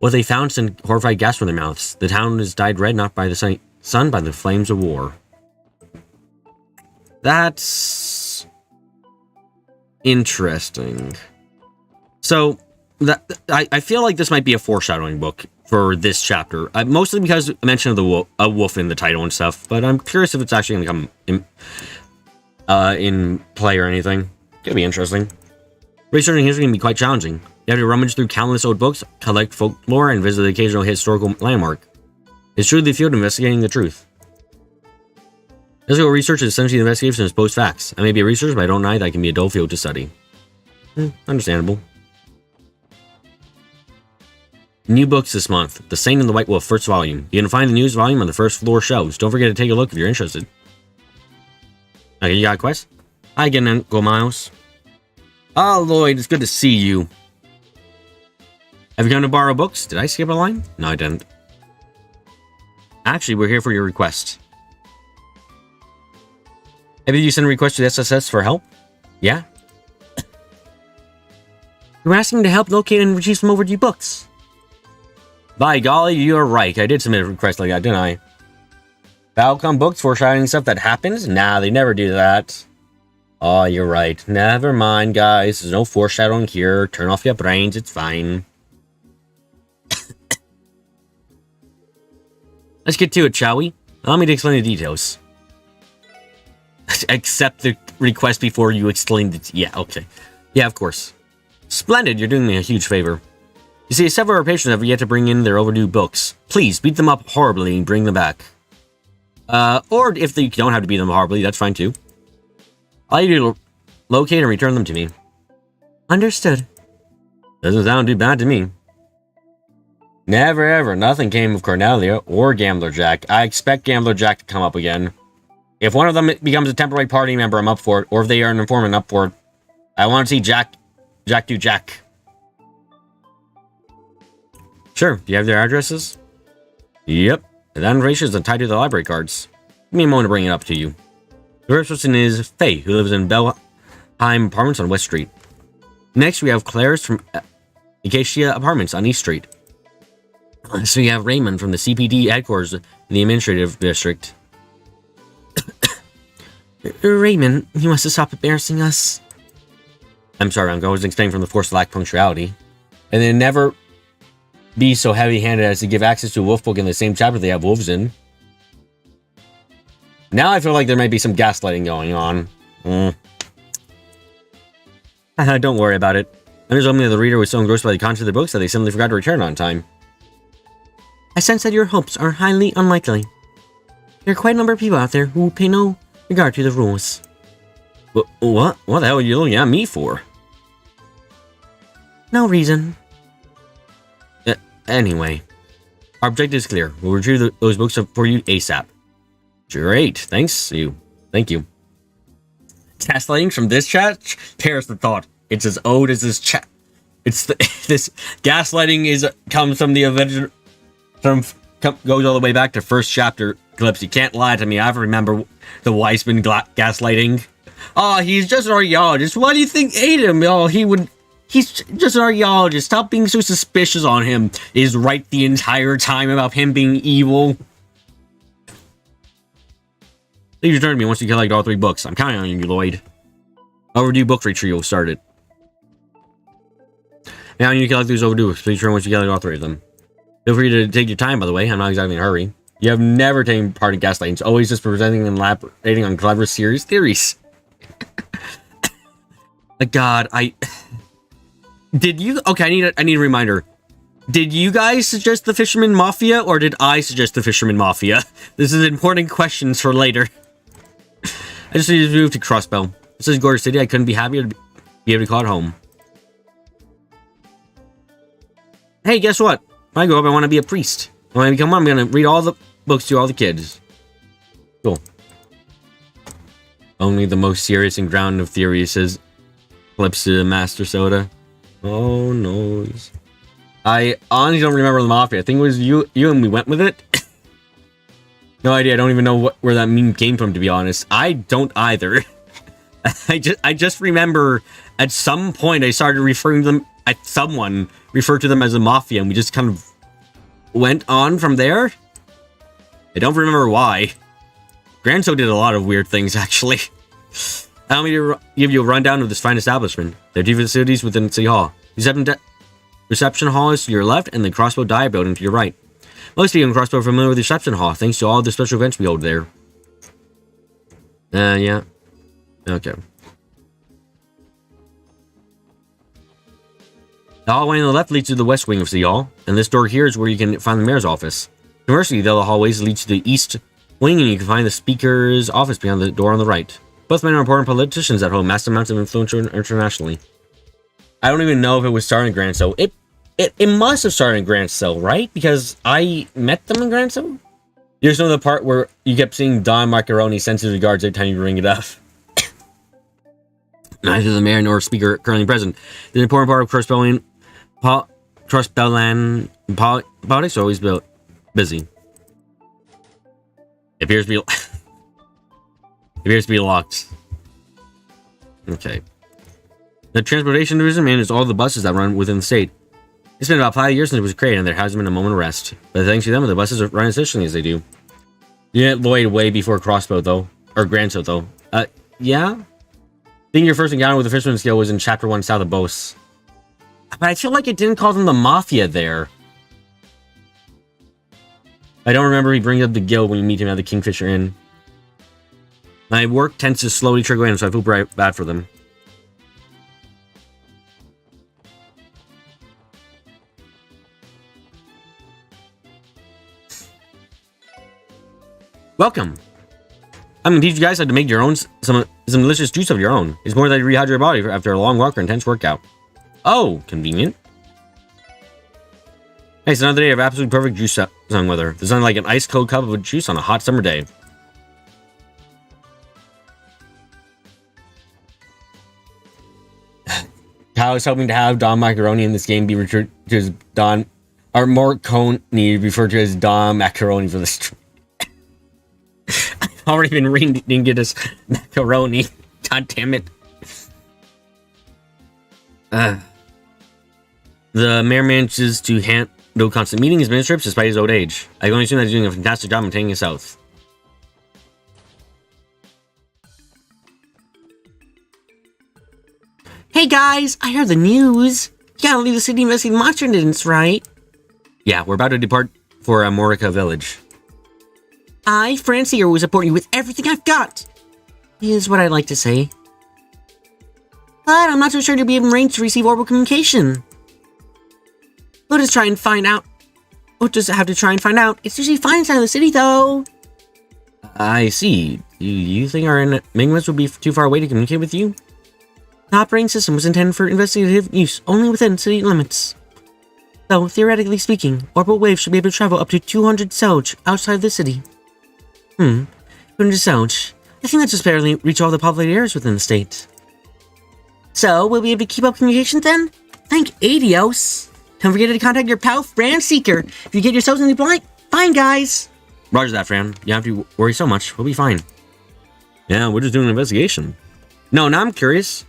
What they found sent horrified gasps from their mouths. The town was dyed red not by the sun, by the flames of war. That's interesting. So, I feel like this might be a foreshadowing book for this chapter, mostly because I mentioned a wolf in the title and stuff, but I'm curious if it's actually going to come in play or anything. Could be interesting. Researching history can be quite challenging. You have to rummage through countless old books, collect folklore, and visit the occasional historical landmark. It's truly the field of investigating the truth. Historical research is essentially the investigation of supposed facts. I may be a researcher, but I don't deny that it can be a dull field to study. Understandable. New books this month. The Saint and the White Wolf, first volume. You can find the newest volume on the first floor shelves. Don't forget to take a look if you're interested. Okay, you got a quest? Hi again, Uncle Miles. Oh, Lloyd, it's good to see you. Have you come to borrow books? Did I skip a line? No, I didn't. Actually, we're here for your request. Have you sent a request to the SSS for help? Yeah? You're asking to help locate and retrieve some overdue books. By golly, you're right. I did submit a request like that, didn't I? Falcom books foreshadowing stuff that happens? Nah, they never do that. Oh, you're right. Never mind, guys. There's no foreshadowing here. Turn off your brains. It's fine. Let's get to it, shall we? Allow me to explain the details. Accept the request before you explain it. Yeah, okay. Yeah, of course. Splendid. You're doing me a huge favor. You see, several of our patrons have yet to bring in their overdue books. Please, beat them up horribly and bring them back. Or if you don't have to beat them horribly, that's fine too. I'll need you to locate and return them to me. Understood. Doesn't sound too bad to me. Never ever, nothing came of Cornelia or Gambler Jack. I expect Gambler Jack to come up again. If one of them becomes a temporary party member, I'm up for it. Or if they are an informant, up for it. I want to see Jack do Jack. Sure, do you have their addresses? Yep. The information is tied to the library cards. Give me a moment to bring it up to you. The first person is Faye, who lives in Bellheim Apartments on West Street. Next, we have Claire's from Acacia Apartments on East Street. So you have Raymond from the CPD headquarters in the administrative district. Raymond, he wants to stop embarrassing us. I'm sorry, Uncle. I was explaining from the force of lack punctuality. And then never be so heavy-handed as to give access to a wolf book in the same chapter they have wolves in. Now I feel like there might be some gaslighting going on. Don't worry about it. There's only the reader was so engrossed by the content of the books that they simply forgot to return on time. I sense that your hopes are highly unlikely. There are quite a number of people out there who pay no regard to the rules. What? What the hell are you looking at me for? No reason. Anyway, our objective is clear. We'll retrieve those books for you ASAP. Great. Thank you. Gaslighting from this chat? Perish the thought. It's as old as this chat. This gaslighting comes from the Avenger. Goes all the way back to first chapter clips. You can't lie to me. I remember the Weissman gaslighting. Oh, he's just an archaeologist. Why do you think ate him? Oh, he's just an archaeologist. Stop being so suspicious on him. Is right the entire time about him being evil. Please return to me once you collect all 3 books. I'm counting on you, Lloyd. Overdue book retrieval started. Now you collect these overdue books. Please return once you collect all 3 of them. Feel free to take your time, by the way. I'm not exactly in a hurry. You have never taken part in gaslighting. It's always just presenting and elaborating on clever, serious theories. God, did you? Okay, I need a reminder. Did you guys suggest the Fisherman Mafia, or did I suggest the Fisherman Mafia? This is important questions for later. I just need to move to Crossbell. This is Gorgeous City. I couldn't be happier to be able to call it home. Hey, guess what? When I grow up, I want to be a priest. When I become one, I'm going to read all the books to all the kids. Cool. Only the most serious and ground of theory says Flips to Master Soda. Oh, no. I honestly don't remember the Mafia. I think it was you and we went with it. No idea. I don't even know where that meme came from, to be honest. I don't either. I just remember at some point I started referring to them. Someone referred to them as the Mafia, and we just kind of went on from there. I don't remember why. Granso did a lot of weird things, actually. Allow me to give you a rundown of this fine establishment. There are 2 facilities within City Hall. Reception Hall is to your left, and the Crossbow Dive Building to your right. Most people in Crossbow are familiar with the Reception Hall, thanks to all the special events we hold there. Yeah. Okay. The hallway on the left leads to the west wing of City Hall, and this door here is where you can find the mayor's office. Conversely, the other hallways lead to the east wing, and you can find the speaker's office beyond the door on the right. Both men are important politicians that hold massive amounts of influence internationally. I don't even know if it was started in Granso. It must have started in Granso, right? Because I met them in Granso? You just know the part where you kept seeing Don Macaroni sensitive regards every time you ring it up. Neither the mayor nor speaker currently present. The important part of Crossbellan politics are always busy. It appears to be locked. Okay. The transportation division manages all the buses that run within the state. It's been about 5 years since it was created, and there hasn't been a moment of rest. But thanks to them, the buses are running as efficiently as they do. You met Lloyd way before Crossbow, though. Or Granso, though. Yeah? I think your first encounter with the Fisherman Skill was in Chapter 1 south of Bose. But I feel like it didn't call them the Mafia there. I don't remember he brings up the guild when you meet him at the Kingfisher Inn. My work tends to slowly trickle in, so I feel bad for them. Welcome. I'm gonna teach you guys how to make your own some delicious juice of your own. It's more than rehydrate your body after a long walk or intense workout. Oh, convenient. Hey, it's another day of absolutely perfect juice sun weather. There's nothing like an ice cold cup of juice on a hot summer day. Kyle is hoping to have Don Macaroni in this game be referred to as Don, or Marconi referred to as Don Macaroni for this. I've already been reading it as Macaroni. God damn it. The mayor manages to handle constant meetings and trips despite his old age. I can only assume that he's doing a fantastic job maintaining his health. Hey guys, I heard the news. You gotta leave the city investigating monster incidents, right? Yeah, we're about to depart for Morica Village. I, Francier, will support you with everything I've got, is what I'd like to say. But I'm not so sure to be in range to receive orbital communication. We'll just try and find out. We'll just have to try and find out. It's usually fine inside of the city, though. I see. You think our enigmas would be too far away to communicate with you? The operating system was intended for investigative use only within city limits. Though, theoretically speaking, orbital waves should be able to travel up to 200 Selge outside the city. 200 Selge. I think that's just barely reach all the populated areas within the state. So, we'll be able to keep up communications then? Thank Adios. Don't forget to contact your pal, Fran Seeker. If you get yourselves in the blind, fine, guys. Roger that, Fran. You don't have to worry so much. We'll be fine. Yeah, we're just doing an investigation. No, now I'm curious.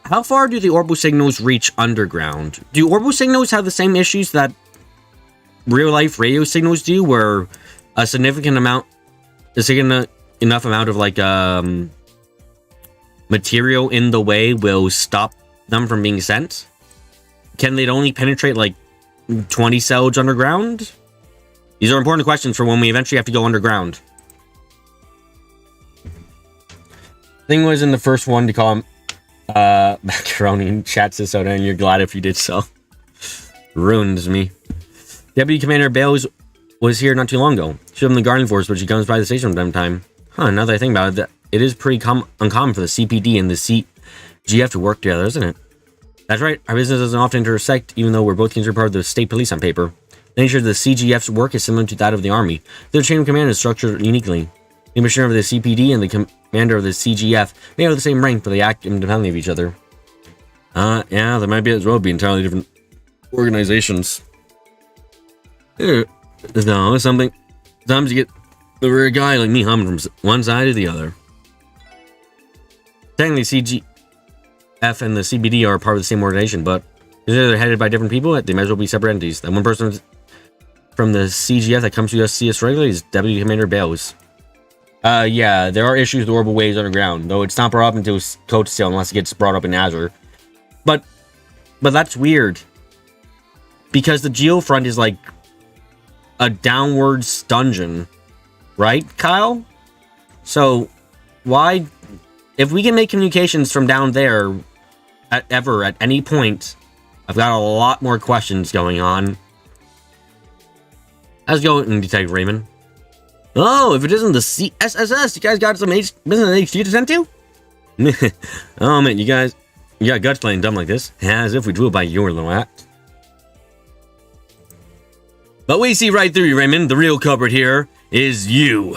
How far do the orbital signals reach underground? Do orbital signals have the same issues that real-life radio signals do, where a significant enough amount of, like, material in the way will stop them from being sent? Can they only penetrate, like, 20 Selge underground? These are important questions for when we eventually have to go underground. Thing was in the first one to call him Macaroni and chat says soda, and you're glad if you did so. Ruins me. Deputy Commander Bales was here not too long ago. She's from the Guardian Force, but she comes by the station from time to time. Huh, now that I think about it, it is pretty uncommon for the CPD and the CGF to work together, isn't it? That's right, our business doesn't often intersect, even though we're both considered part of the state police on paper. The nature of the CGF's work is similar to that of the Army. Their chain of command is structured uniquely. The Commissioner of the CPD and the Commander of the CGF may have the same rank, but they act independently of each other. Yeah, they might be as well be entirely different organizations. No, sometimes you get the rare guy like me humming from one side to the other. Technically, CGF and the CBD are part of the same organization, but they're headed by different people. They might as well be separate entities. That one person from the CGF that comes to us see us regularly is Deputy Commander Bales. Yeah, there are issues with orbital waves underground, though it's not brought up into Code Steel unless it gets brought up in Azure. But that's weird. Because the Geofront is like a downwards dungeon, right, Kyle? So, why... If we can make communications from down there at any point, I've got a lot more questions going on. How's it going, Detective Raymond? Oh, if it isn't the CSSS, you guys got some business HQ to send to? Oh man, you got guts playing dumb like this. As if we drew by your little act. But we see right through you, Raymond. The real culprit here is you.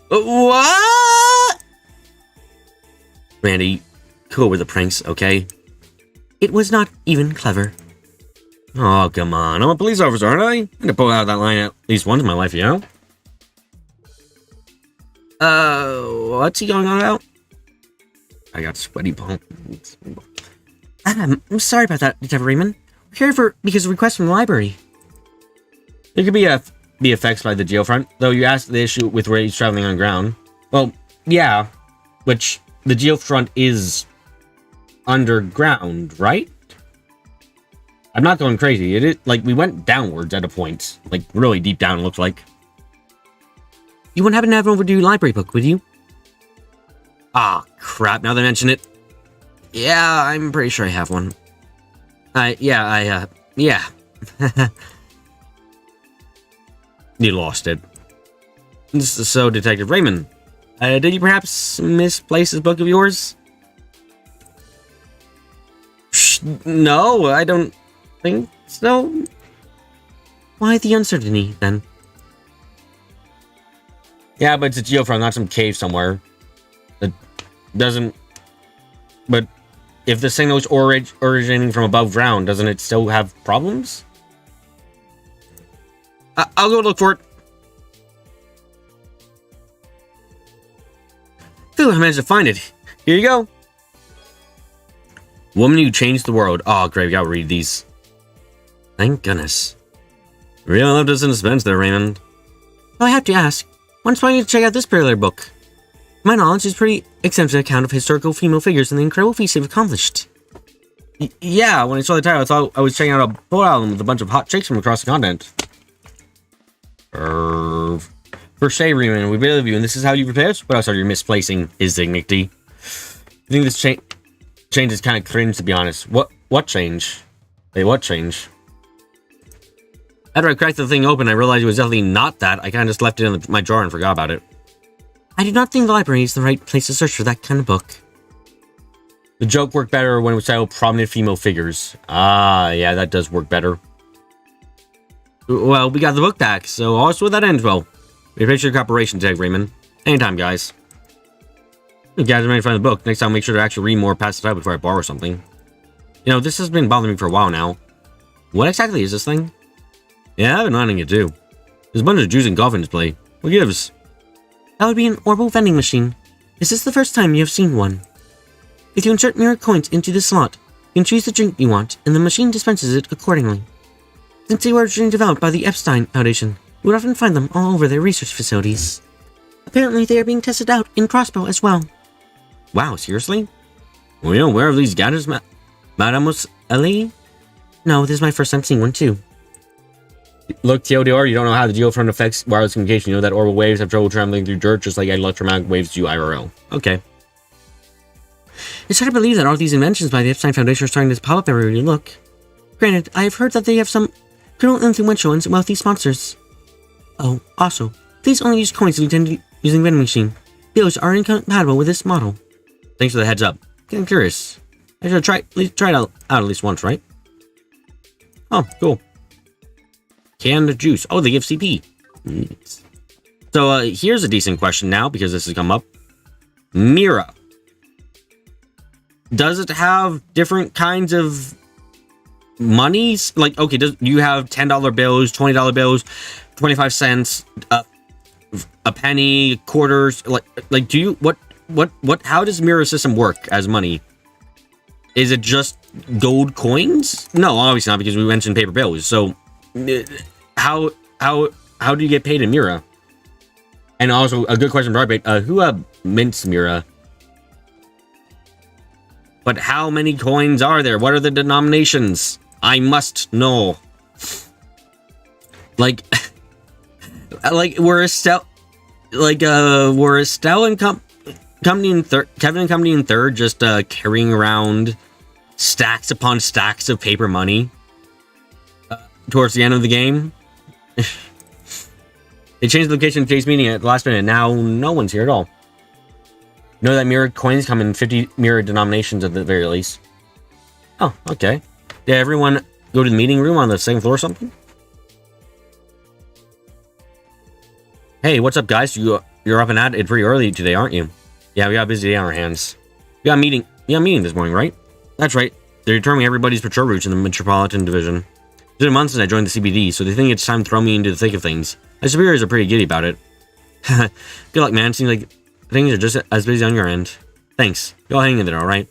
What? Randy, cool with the pranks, okay? It was not even clever. Oh, come on. I'm a police officer, aren't I? I had to pull out that line at least once in my life, you know? What's he going on about? I got sweaty palms. I'm sorry about that, Detective Raymond. We're here because of a request from the library. There could be effects by the Geofront, though you asked the issue with where he's traveling on ground. Well, yeah, which the Geofront is underground, right? I'm not going crazy. It is like we went downwards at a point, like really deep down. It looks like. You wouldn't happen to have an overdue library book, would you? Ah, crap. Now they mention it. Yeah, I'm pretty sure I have one. Yeah. You lost it. So, Detective Raymond, did you perhaps misplace this book of yours? No, I don't think so. Why the uncertainty, then? Yeah, but it's a geofront, not some cave somewhere. It doesn't... But if the signal is originating from above ground, doesn't it still have problems? I'll go look for it. Phew, I managed to find it. Here you go. Woman who changed the world. Oh, great, we gotta read these. Thank goodness. Really left us in suspense there, Raymond. Well, I have to ask, when's planning to check out this particular book? To my knowledge, it's a pretty extensive account of historical female figures and the incredible feats they've accomplished. Yeah, when I saw the title, I thought I was checking out a boat album with a bunch of hot chicks from across the continent. For say, Raymond, we believe you, and this is how you prepare us? What else are you misplacing his dignity? I think this change is kind of cringe, to be honest. What change? Wait, what change? After I cracked the thing open, I realized it was definitely not that. I kind of just left it in my drawer and forgot about it. I do not think the library is the right place to search for that kind of book. The joke worked better when it was titled Prominent Female Figures. Ah, yeah, that does work better. Well, we got the book back, so also that ends well. We appreciate your cooperation, Detective Raymond. Anytime, guys. You guys managed to find the book. Next time, make sure to actually read more past the title before I borrow something. You know, this has been bothering me for a while now. What exactly is this thing? Yeah, I've been wanting it too. There's a bunch of juice and golf in display. What gives? That would be an orbital vending machine. Is this the first time you have seen one? If you insert mirror coins into the slot, you can choose the drink you want, and the machine dispenses it accordingly. Since they were originally developed by the Epstein Foundation, you would often find them all over their research facilities. Apparently, they are being tested out in Crossbow as well. Wow, seriously? Were you aware of these gadgets, Mademoiselle Ellie? No, this is my first time seeing one too. Look, TLDR, you don't know how the geofront affects wireless communication. You know that orbital waves have trouble traveling through dirt just like electromagnetic waves do IRL. Okay. It's hard to believe that all these inventions by the Epstein Foundation are starting to pop up everywhere you look. Granted, I have heard that they have some criminal influential and wealthy sponsors. Oh, also, please only use coins if you intend using vending machine. Bills are incompatible with this model. Thanks for the heads up. Getting curious. I should try it out at least once, right? Oh, cool. Canned juice. Oh, they give CP. Neat. So, here's a decent question now, because this has come up. Mira. Does it have different kinds of monies? Like, okay, do you have $10 bills, $20 bills, 25 cents, a penny, quarters? Like, do you, what, how does Mira system work as money? Is it just gold coins? No, obviously not, because we mentioned paper bills. So, how do you get paid in Mira? And also, a good question for Arbate, who mints Mira? But how many coins are there? What are the denominations? I must know. Like, were Estelle and Company in third, Kevin and Company in third, just carrying around stacks upon stacks of paper money towards the end of the game? They changed the location of today's meeting at the last minute, and now no one's here at all. You know that Mira coins come in 50 Mira denominations at the very least. Oh, okay. Did everyone go to the meeting room on the second floor or something? Hey, what's up, guys? You're up and at it pretty early today, aren't you? Yeah, we got a busy day on our hands. We got a meeting this morning, right? That's right. They're determining everybody's patrol routes in the Metropolitan Division. It's been a month since I joined the CBD, so they think it's time to throw me into the thick of things. My superiors are pretty giddy about it. Good luck, man. Seems like things are just as busy on your end. Thanks. You all hang in there, alright?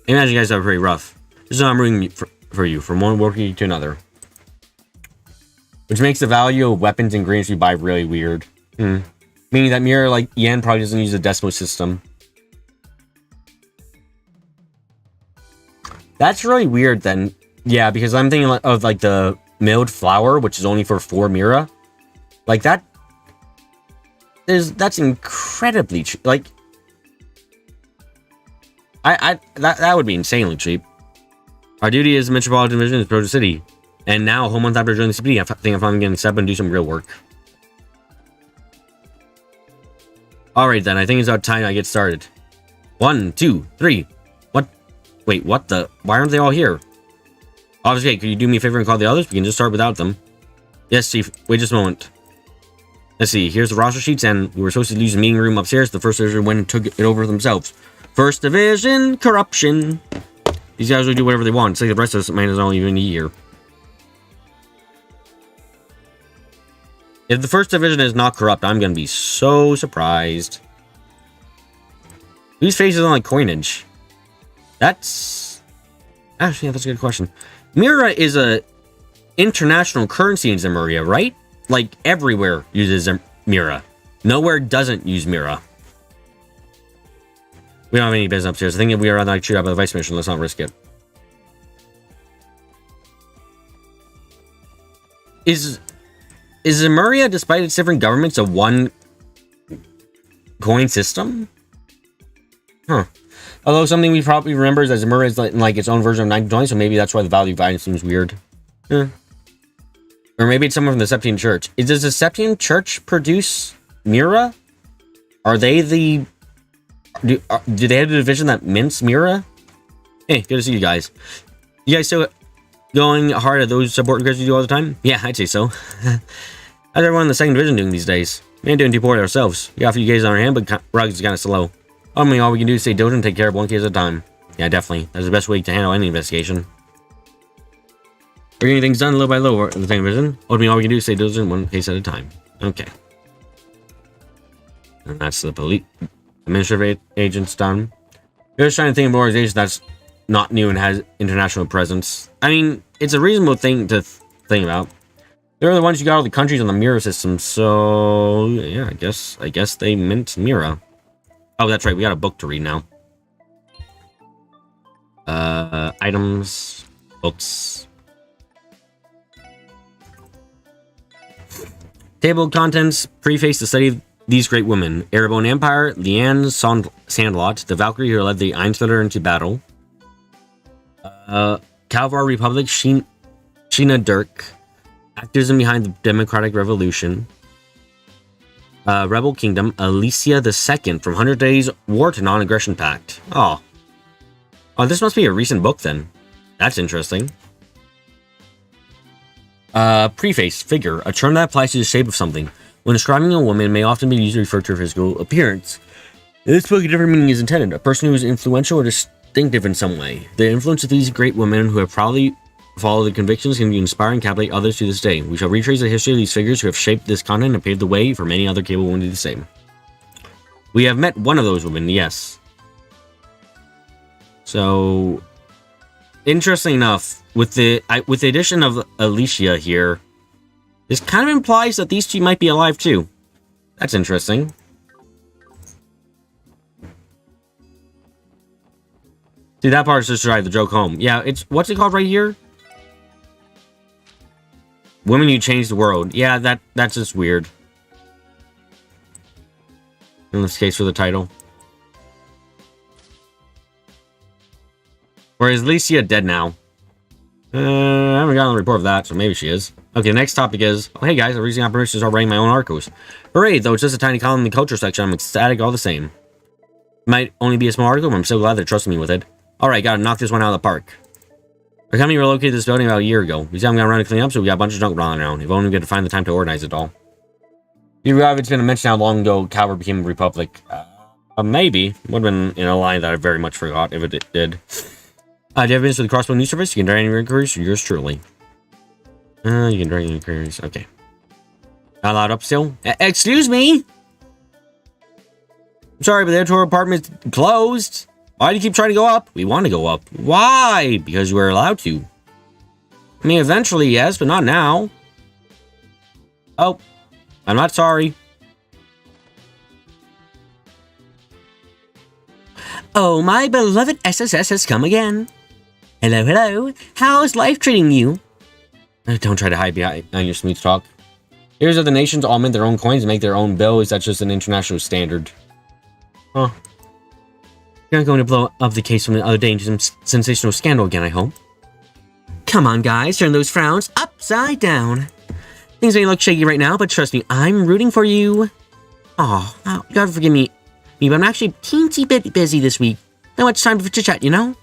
I imagine you guys are pretty rough. This is how I'm rooting for you, from one working to another. Which makes the value of weapons and ingredients you buy really weird. Meaning that Mira, like, Yen probably doesn't use a decimal system. That's really weird then. Yeah, because I'm thinking of, like, the milled flour, which is only for 4 Mira. Like, that's incredibly cheap. Like, that would be insanely cheap. Our duty as Metropolitan Division is Proto City. And now, a whole month after joining the CPD, I think I'm finally getting to step and do some real work. Alright then, I think it's about time I get started. 1, 2, 3. What? Wait, what the? Why aren't they all here? Obviously, could you do me a favor and call the others? We can just start without them. Yes, Chief. Wait just a moment. Let's see. Here's the roster sheets, and we were supposed to use the meeting room upstairs. The first division went and took it over themselves. First division, corruption. These guys will do whatever they want. It's like the rest of us might as well even a year. If the first division is not corrupt, I'm gonna be so surprised. Whose face is on like coinage? That's actually, yeah, that's a good question. Mira is a international currency in Zemuria, right? Like everywhere uses Mira. Nowhere doesn't use Mira. We don't have any business upstairs. I think if we are on like shoot out by the vice mission, let's not risk it. Is Zemuria, despite its different governments, a one coin system? Huh. Although something we probably remember is that Zemuria is like its own version of 1920, so maybe that's why the value of items seems weird. Or maybe it's someone from the Septian Church. Does the Septian Church produce Mira? Are they the... Do they have a division that mints Mira? Hey, good to see you guys. You guys still going hard at those support grids you do all the time? Yeah, I'd say so. How's everyone in the second division doing these days? We ain't doing too poorly ourselves. We got a few cases on our hand, but Rugs is kind of slow. I mean, all we can do is stay diligent and take care of one case at a time. Yeah, definitely. That's the best way to handle any investigation. We're getting things done little by little in the second division. All we can do is stay diligent one case at a time. Okay. And that's the police administrative agents done. We're just trying to think of an organization that's not new and has international presence. I mean, it's a reasonable thing to think about. They're the ones who got all the countries on the Mira system, so yeah, I guess they mint Mira. Oh, that's right, we got a book to read now. Items, books. Table of contents, preface to study these great women. Erebone Empire, Leanne Sandlot, the Valkyrie who led the Einstler into battle. Kalvar Republic, Sheena Dirk, activism behind the Democratic Revolution. Rebel Kingdom, Alicia II, from 100 Days War to Non-Aggression Pact. Oh, this must be a recent book then. That's interesting. Preface, figure, a term that applies to the shape of something. When describing a woman, may often be used to refer to her physical appearance. In this book, a different meaning is intended. A person who is influential or distinctive in some way. The influence of these great women who have probably followed the convictions can be inspiring and captivate others to this day. We shall retrace the history of these figures who have shaped this continent and paved the way for many other capable women to do the same. We have met one of those women, yes. So, interesting enough, with the addition of Alicia here, this kind of implies that these two might be alive too. That's interesting. See, that part's just drive the joke home. Yeah, it's... What's it called right here? Women Who Changed the World. Yeah, that's just weird. In this case for the title. Or is Alicia dead now? I haven't gotten a report of that, so maybe she is. Okay, the next topic is... Oh, hey guys, I'm recently got permission to start writing my own arcos. Hooray, though it's just a tiny column in the culture section, I'm ecstatic all the same. Might only be a small article, but I'm so glad they're trusting me with it. Alright, gotta knock this one out of the park. Our company relocated this building about a year ago. We said I'm gonna run to clean up, so we got a bunch of junk running around. If only we could find the time to organize it all. You have it's gonna mention how long ago Calvert became a republic. Maybe. Would have been in a line that I very much forgot if it did. Do you have business with the Crossbow News Service? You can direct any inquiries. Yours truly. You can direct any inquiries. Okay. Not allowed up still? Excuse me? I'm sorry, but the editorial apartment's closed. Why do you keep trying to go up? We want to go up. Why? Because we're allowed to. I mean, eventually, yes, but not now. Oh, I'm not sorry. Oh, my beloved SSS has come again. Hello, hello. How's life treating you? Don't try to hide behind your smooth talk. Here's how the nations all mint their own coins and make their own bill. Is that just an international standard? Huh. You're not going to blow up the case from the other day into some sensational scandal again, I hope. Come on, guys. Turn those frowns upside down. Things may look shaky right now, but trust me, I'm rooting for you. Oh, you gotta forgive me, but I'm actually a teensy bit busy this week. Not much time for chit-chat, you know?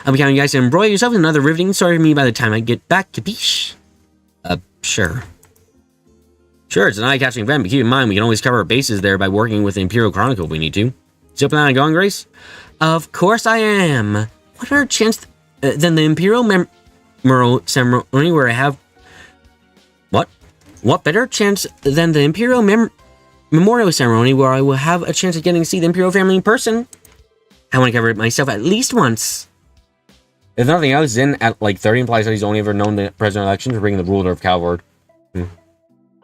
I'll be counting you guys to embroil yourself in another riveting story for me by the time I get back, capiche? Sure. Sure, it's an eye-catching event, but keep in mind we can always cover our bases there by working with the Imperial Chronicle if we need to. Still planning on going, Grace? Of course I am. What better chance than the Imperial Memorial Ceremony where I have... What? What better chance than the Imperial Memorial Ceremony where I will have a chance of getting to see the Imperial family in person? I want to cover it myself at least once. If nothing else, Zin at like 30 implies that he's only ever known the president election for bringing the ruler of Calvard.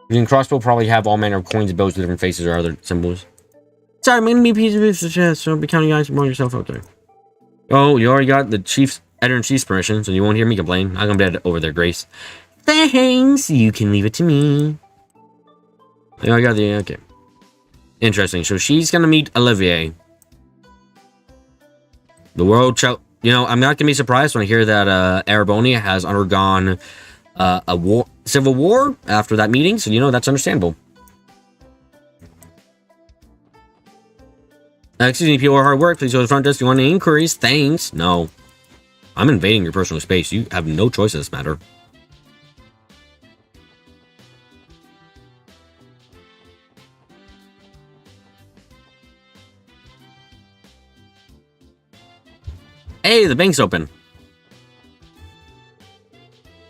Using crossbow probably have all manner of coins and bills with different faces or other symbols. Sorry, I'm gonna be a piece of business, chest, so I'll be counting you guys more yourself out there. Oh, you already got the chief's editor-in-chief's permission, so you won't hear me complain. I'm gonna be over there, Grace. Thanks, you can leave it to me. I got the okay. Interesting. So she's gonna meet Olivier. The world shall. You know, I'm not gonna be surprised when I hear that Arabonia has undergone a civil war after that meeting. So you know that's understandable. Excuse me, people are hard work. Please go to the front desk if you want any inquiries. Thanks. No, I'm invading your personal space. You have no choice in this matter. Hey, the bank's open.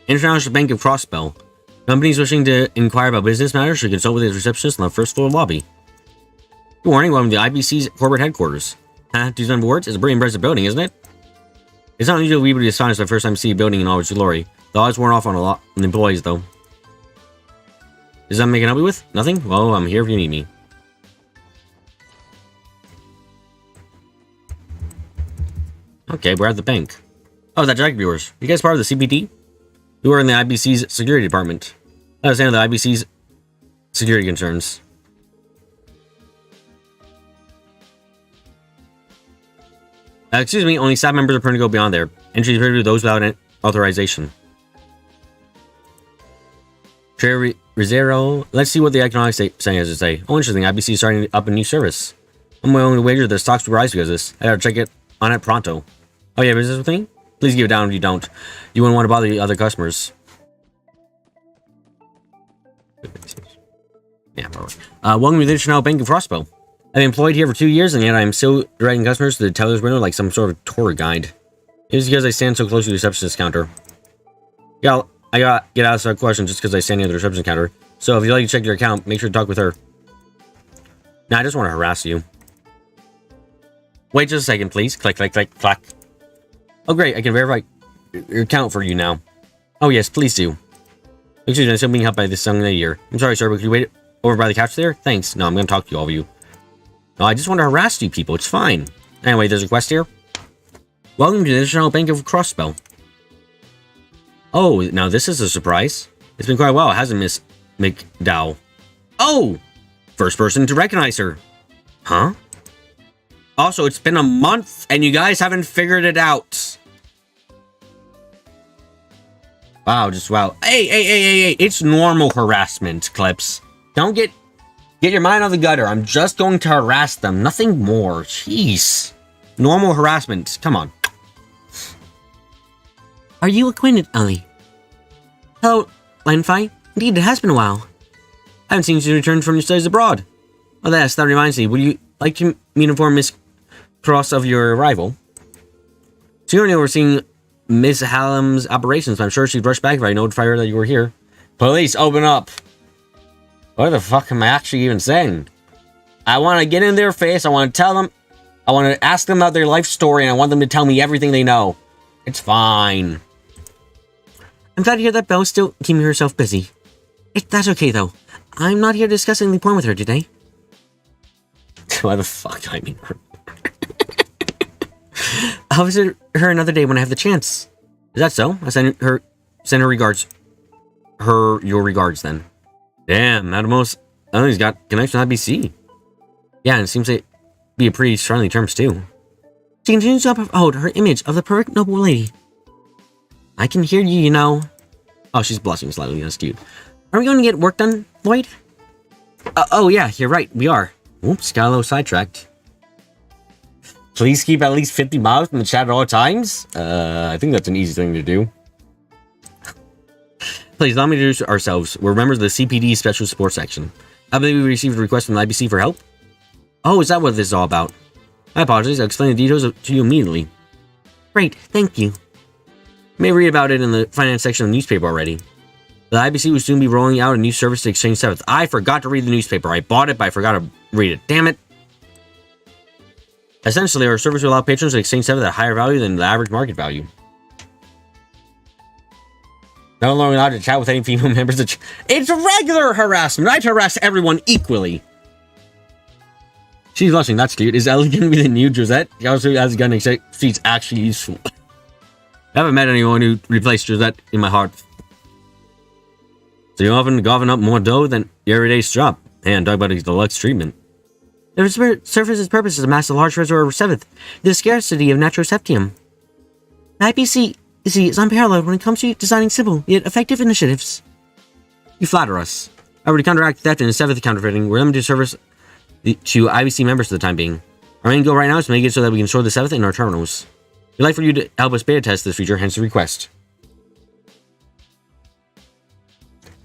International Bank of Crossbell. Companies wishing to inquire about business matters should consult with the receptionist on the first floor lobby. Good morning, welcome to the IBC's corporate headquarters. Huh? 200 words? It's a pretty impressive building, isn't it? It's not unusual we would be astonished the first time to see a building in all its glory. The odds worn off on a lot of the employees, though. Is that making help you with? Nothing? Well, I'm here if you need me. Okay, we're at the bank. Oh, that Jack viewers. You guys part of the CPD? You are in the IBC's security department. I understand the IBC's security concerns. Excuse me, only staff members are permitted to go beyond there. Entry is permitted to those without authorization. Trey Rizero. Let's see what the economic saying has to say. Oh, interesting. IBC is starting up a new service. I'm willing to wager the stocks will rise because of this. I gotta check it on it pronto. Oh yeah, business with me? Please give it down if you don't. You wouldn't want to bother the other customers. Yeah, probably. Welcome to the International Bank of Crossbow. I've been employed here for 2 years, and yet I'm still directing customers to the teller's window like some sort of tour guide. It's because I stand so close to the receptionist counter. Yeah, I gotta get out of that question just because I stand near the reception counter. So if you'd like to check your account, make sure to talk with her. Nah, I just want to harass you. Wait just a second, please. Click, click, click, clack. Oh, great. I can verify your account for you now. Oh, yes, please do. Excuse me, I'm still being helped by this young lady here. I'm sorry, sir, but could you wait over by the couch there? Thanks. No, I'm going to talk to you, all of you. No, I just want to harass you people. It's fine. Anyway, there's a quest here. Welcome to the International Bank of Crossbell. Oh, now this is a surprise. It's been quite a while, hasn't Miss McDowell? Oh! First person to recognize her. Huh? Also, it's been a month, and you guys haven't figured it out. Wow, just wow. Hey. It's normal harassment, Clips. Don't get your mind on the gutter. I'm just going to harass them. Nothing more. Jeez. Normal harassment. Come on. Are you acquainted, Ellie? Hello, Linefy. Indeed, it has been a while. I haven't seen you return from your studies abroad. Oh, yes, that reminds me. Would you like me to inform Miss Cross of your arrival? She already overseeing Miss Hallam's operations, but I'm sure she'd rush back if I notified her that you were here. Police, open up! What the fuck am I actually even saying? I want to get in their face, I want to tell them, I want to ask them about their life story, and I want them to tell me everything they know. It's fine. I'm glad to hear that Belle's still keeping herself busy. That's okay, though. I'm not here to discuss any point with her today. Why the fuck I mean her? I'll visit her another day when I have the chance. Is that so? I send her regards. Your regards then. Damn, Mademoiselle. Oh, he's got connection to IBC. Yeah, and it seems to be a pretty strongly terms too. She continues to uphold her image of the perfect noble lady. I can hear you, you know. Oh, she's blushing slightly. That's cute. Are we going to get work done, Lloyd? Oh, yeah, you're right. We are. Oops, got a little sidetracked. Please keep at least 50 miles from the chat at all times. I think that's an easy thing to do. Please allow me to introduce ourselves. We're members of the CPD Special Support Section. I believe we received a request from the IBC for help. Oh, is that what this is all about? I apologize. I'll explain the details to you immediately. Great, thank you. You may read about it in the finance section of the newspaper already. The IBC will soon be rolling out a new service to Exchange 7th. I forgot to read the newspaper. I bought it, but I forgot to read it. Damn it. Essentially, our service will allow patrons to exchange 7th at a higher value than the average market value. No longer allowed to chat with any female members of It's regular harassment. I harass everyone equally. She's blushing. That's cute. Is Ellie going to be the new Josette? She also has a gun except she's actually useful. I haven't met anyone who replaced Josette in my heart. So you often gobbling up more dough than your everyday job. And talk about his deluxe treatment. The service's purpose is to amass a large reservoir of 7th, the scarcity of Natroseptium. The IPC is unparalleled when it comes to designing simple, yet effective initiatives. You flatter us. However, to counteract theft and 7th counterfeiting, we're limited to service to IBC members for the time being. Our main goal right now is to make it so that we can store the 7th in our terminals. We'd like for you to help us beta test this feature, hence the request.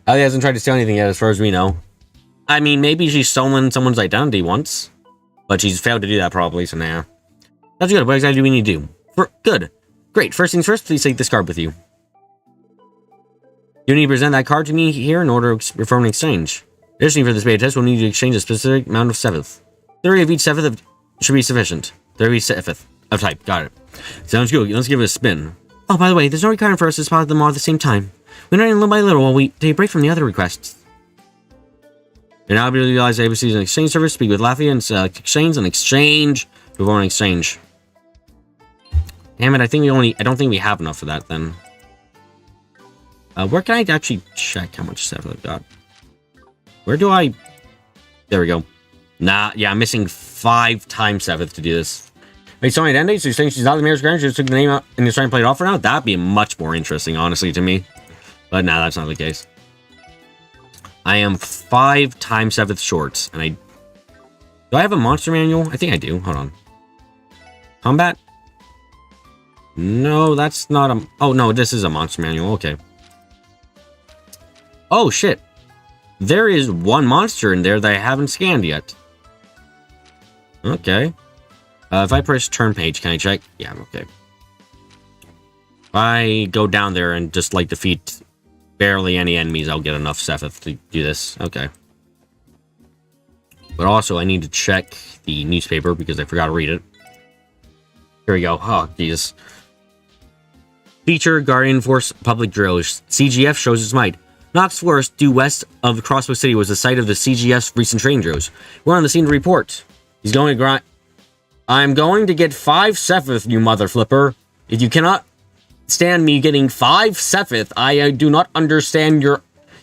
Ellie hasn't tried to steal anything yet, as far as we know. I mean, maybe she's stolen someone's identity once, but she's failed to do that probably, so nah. That's good. What exactly do we need to do? Good. Great. First things first, please take this card with you. You need to present that card to me here in order to perform an exchange. Additionally, for this beta test, we'll need to exchange a specific amount of 7th. 30 of each 7th should be sufficient. 30 of each 7th of type. Got it. Sounds good. Let's give it a spin. Oh, by the way, there's no requirement for us to spot them all at the same time. We're not little by little while we take a break from the other requests. You're now able to utilize ABC's exchange service, speak with Lafayette, and select exchange and exchange before an exchange. Damn it, I don't think we have enough for that then. Where can I actually check how much 7th I've got? Where do I... There we go. Nah, yeah, I'm missing 5 times 7th to do this. Wait, so identity, so you're saying she's not the mayor's grand, she just took the name out and you're trying to play it off for now? That'd be much more interesting, honestly, to me. But nah, that's not the case. I am 5 times 7th short, and do I have a monster manual? I think I do. Hold on. Combat? No, that's not a... Oh, no, this is a monster manual. Okay. Oh, shit. There is one monster in there that I haven't scanned yet. Okay. If I press turn page, can I check? Yeah, okay. If I go down there and just, like, defeat barely any enemies, I'll get enough 7th to do this. Okay. But also, I need to check the newspaper because I forgot to read it. Here we go. Oh, Jesus. Feature Guardian Force Public Drills. CGF shows its might. Knox Forest, due west of Crossbow City, was the site of the CGF's recent training drills. We're on the scene to report. He's going to grind. I'm going to get 5 7th, you mother flipper. If you cannot stand me getting 5 7th, I do not understand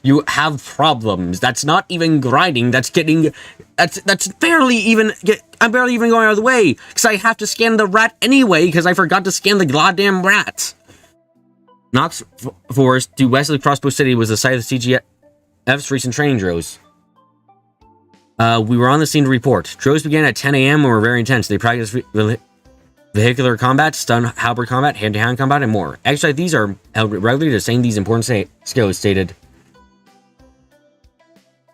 you have problems. That's not even grinding. That's getting... That's barely even... I'm barely even going out of the way. Because I have to scan the rat anyway, because I forgot to scan the goddamn rat. Knox Forest, due west of Crossbow City, was the site of the CGF's recent training drills. We were on the scene to report. Drills began at 10 a.m. and were very intense. They practiced vehicular combat, stun halberd combat, hand-to-hand combat, and more. Actually, these are held regularly to sustain these important skills, stated.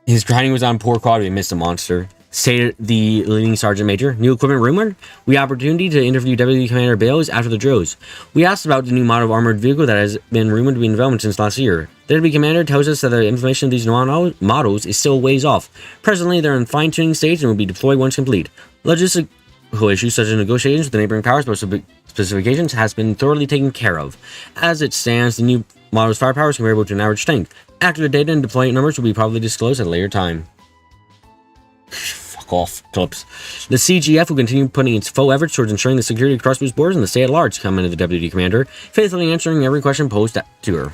His grinding was on poor quality and missed a monster. Stated the leading sergeant major. New equipment rumored? We had opportunity to interview Deputy Commander Bales after the drills. We asked about the new model of armored vehicle that has been rumored to be in development since last year. The Deputy Commander tells us that the information of these models is still ways off. Presently, they're in fine-tuning stage and will be deployed once complete. Logistical issues such as negotiations with the neighboring powers about specifications has been thoroughly taken care of. As it stands, the new model's firepower is comparable to an average tank. Accurate data and deployment numbers will be probably disclosed at a later time. Fuck off, clips. The CGF will continue putting its full efforts towards ensuring the security of Crossbow's borders and the state at large, commented the Deputy Commander, faithfully answering every question posed to her.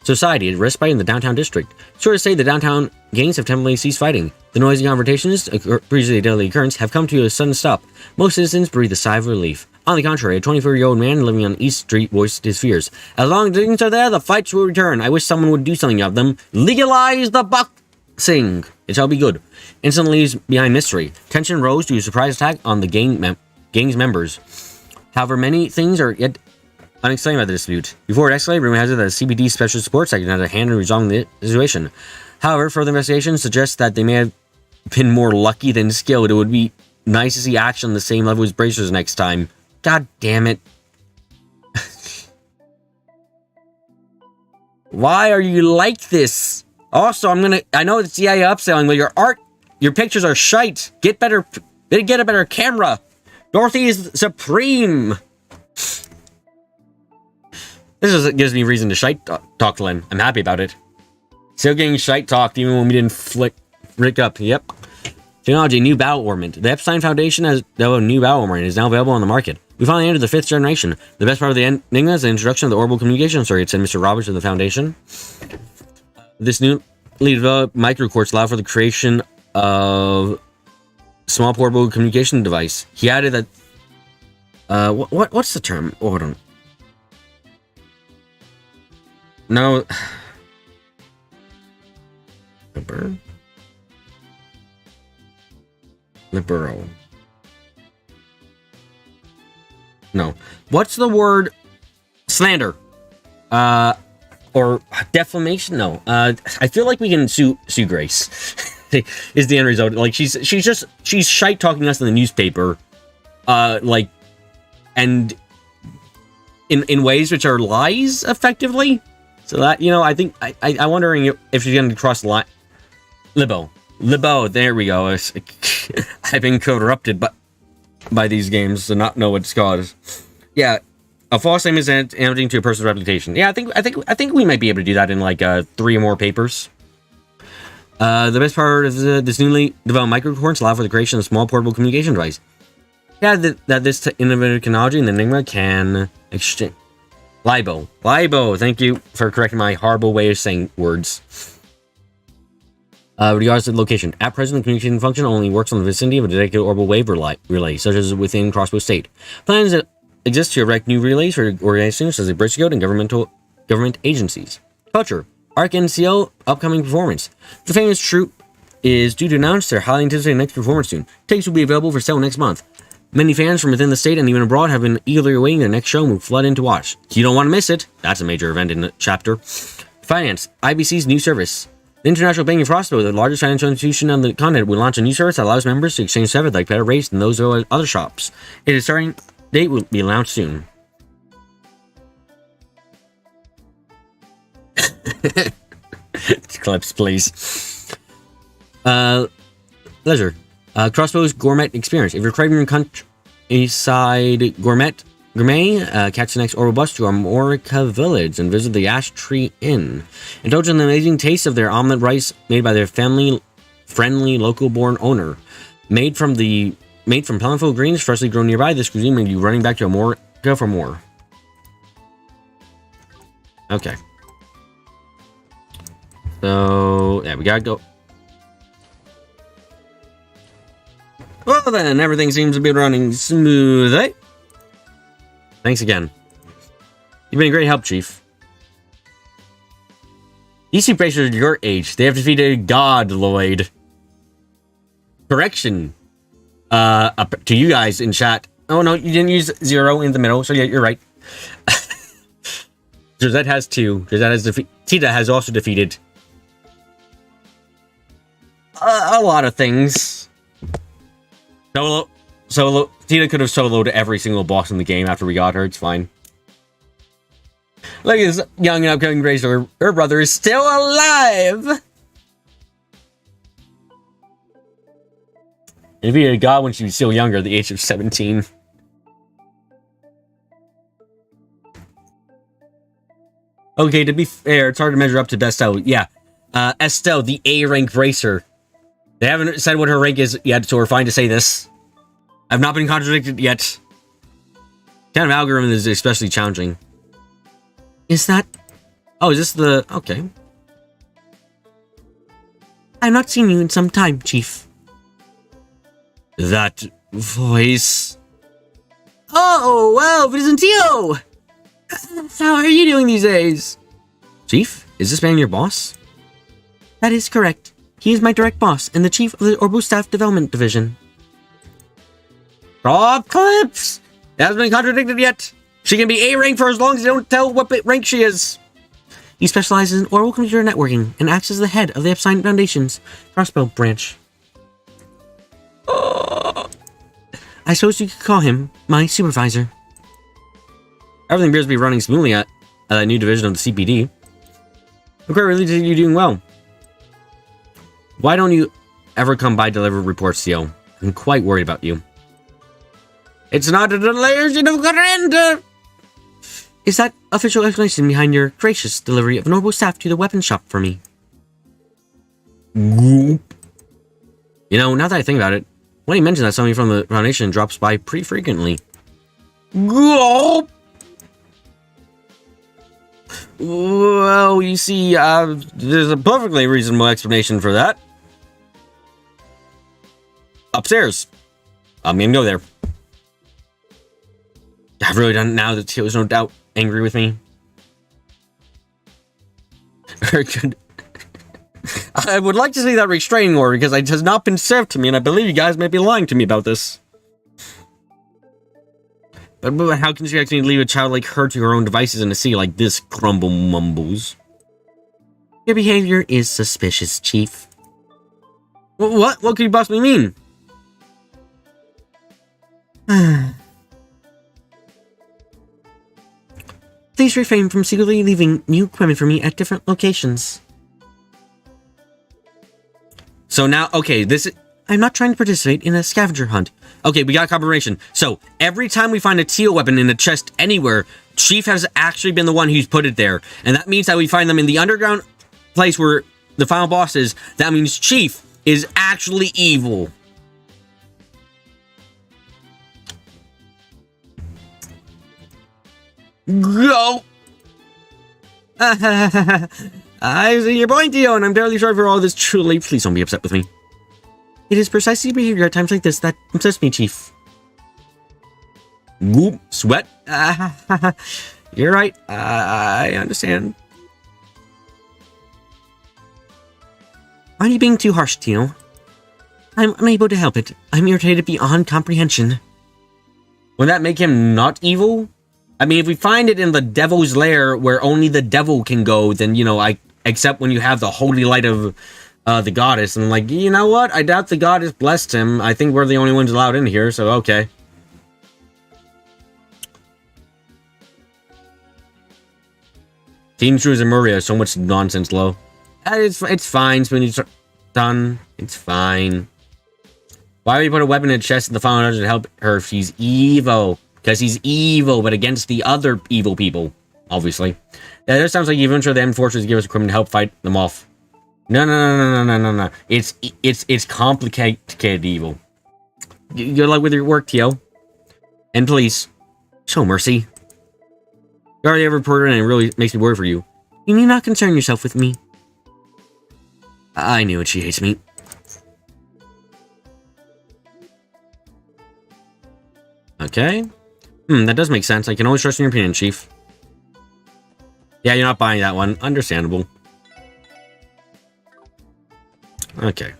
Society at respite in the downtown district. Sure to say, the downtown gangs have temporarily ceased fighting. The noisy confrontations, previously a daily occurrence, have come to a sudden stop. Most citizens breathe a sigh of relief. On the contrary, a 24-year-old man living on East Street voiced his fears. As long as things are there, the fights will return. I wish someone would do something of them. Legalize the boxing. It shall be good. Instantly leaves behind mystery. Tension rose due to a surprise attack on the gang's members. However, many things are yet unexplained by the dispute. Before it escalated, rumor has it that the CBD Special Support Section had a hand in resolving the situation. However, further investigation suggests that they may have been more lucky than skilled. It would be nice to see action on the same level as Bracers next time. God damn it. Why are you like this? Also, I know it's CIA upselling, but your pictures are shite. Get a better camera. Dorothy is supreme. This gives me reason to shite talk to Lynn. I'm happy about it. Still getting shite talked even when we didn't frick up. Yep. Technology, new battle ornament. The Epstein Foundation has developed a new battle ornament. It is now available on the market. We finally entered the 5th generation. The best part of the Enigma is the introduction of the orbital communication circuit, said Mr. Roberts of the Foundation. This newly developed microquartz allow for the creation of small portable communication device. He added that what's the term? Oh, hold on. No. Liberal. No. What's the word? Slander. Or defamation? No. I feel like we can sue Grace. Is the end result. Like she's shite talking us in the newspaper. Like, and in ways which are lies effectively. So that, you know, I think I'm wondering if she's gonna cross the line. Libo, there we go. I've been corrupted by these games to not know what it's called. Yeah, a false name is damaging to a person's reputation. Yeah, I think we might be able to do that in like 3 or more papers. The best part of this newly developed microquartz allow for the creation of a small portable communication device. Yeah, that this innovative technology in the Enigma can exchange. Libo, thank you for correcting my horrible way of saying words. Regards to the location. At present, the communication function only works on the vicinity of a dedicated orbital wave relay, such as within Crossbow State. Plans that exist to erect new relays for organizations such as the British Code and government agencies. Culture. ARC NCO upcoming performance. The famous troupe is due to announce their highly anticipated next performance soon. Tickets will be available for sale next month. Many fans from within the state and even abroad have been eagerly awaiting their next show and will flood in to watch. You don't want to miss it. That's a major event in the chapter. Finance. IBC's new service. The International Bank of Frostbow, the largest financial institution on the continent, will launch a new service that allows members to exchange Severed like better rates than those of other shops. Its starting date will be announced soon. Clips, please. Leisure. Crossbow's Gourmet Experience. If you're craving countryside gourmet, catch the next orbital bus to Armorica Village and visit the Ash Tree Inn. Indulge in the amazing taste of their omelet rice made by their family-friendly, local-born owner. Made from plentiful greens freshly grown nearby, this cuisine may be running back to Armorica for more. Okay. So, yeah, we gotta go. Well then, everything seems to be running smoothly. Thanks again. You've been a great help, Chief. DC Bracers are your age. They have defeated God, Lloyd. Correction. To you guys in chat. Oh no, you didn't use 0 in the middle, so yeah, you're right. Josette has 2. Josette has Tita has also defeated a lot of things. Solo. Tina could have soloed every single boss in the game after we got her. It's fine. Look at this young and upcoming Gracer. Her brother is still alive. If he had God when she was still younger, at the age of 17. Okay, to be fair, it's hard to measure up to Estelle. Yeah, Estelle, the A rank racer. They haven't said what her rank is yet, so we're fine to say this. I've not been contradicted yet. Kind of algorithm is especially challenging. Is that... Oh, is this the... Okay. I've not seen you in some time, Chief. That voice... Oh, wow, Vincentio! How are you doing these days? Chief, is this man your boss? That is correct. He is my direct boss and the chief of the Orbu Staff Development Division. Drop clips! It hasn't been contradicted yet. She can be A rank for as long as you don't tell what rank she is. He specializes in Orbital computer networking and acts as the head of the Epsilon Foundation's crossbow branch. I suppose you could call him my supervisor. Everything appears to be running smoothly at that new division of the CPD. I'm quite relieved to see you doing well. Why don't you ever come by to deliver reports, Theo? I'm quite worried about you. It's not a delusion of grandeur! Is that official explanation behind your gracious delivery of Orbital staff to the weapons shop for me? You know, now that I think about it, when he mentioned that somebody from the Foundation drops by pretty frequently. Well, you see, there's a perfectly reasonable explanation for that. Upstairs. I'm gonna go there. I've really done it now that Theo's no doubt angry with me. Very good. I would like to see that restraining order because it has not been served to me, and I believe you guys may be lying to me about this. But how can she actually leave a child like her to her own devices in a city like this? Grumble mumbles. Your behavior is suspicious, Chief. What? What could you possibly mean? Please refrain from secretly leaving new equipment for me at different locations. So now, okay, I'm not trying to participate in a scavenger hunt. Okay, we got confirmation. So, every time we find a teal weapon in a chest anywhere, Chief has actually been the one who's put it there. And that means that we find them in the underground place where the final boss is. That means Chief is actually evil. Go! I see your point, Theo, and I'm terribly sorry for all this. Truly, please don't be upset with me. It is precisely behavior at times like this that upsets me, Chief. Whoop, sweat. You're right. I understand. Aren't you being too harsh, Theo? I'm unable to help it. I'm irritated beyond comprehension. Would that make him not evil? I mean, if we find it in the devil's lair where only the devil can go, then, you know, except when you have the holy light of the goddess. And like, you know what? I doubt the goddess blessed him. I think we're the only ones allowed in here, so okay. Team Shrews and Maria, so much nonsense, Lo. It's fine, Spoonie's done. It's fine. Why would you put a weapon in a chest in the final dungeon to help her if she's evil? Because he's evil, but against the other evil people, obviously. Yeah, that sounds like you've ensured the end forces give us equipment to help fight them off. No. It's complicated evil. Good luck with your work, Tio. And please, show mercy. You already have a reporter, and it really makes me worry for you. You need not concern yourself with me. I knew it. She hates me. Okay. That does make sense. I can always trust in your opinion, Chief. Yeah, you're not buying that one. Understandable. Okay.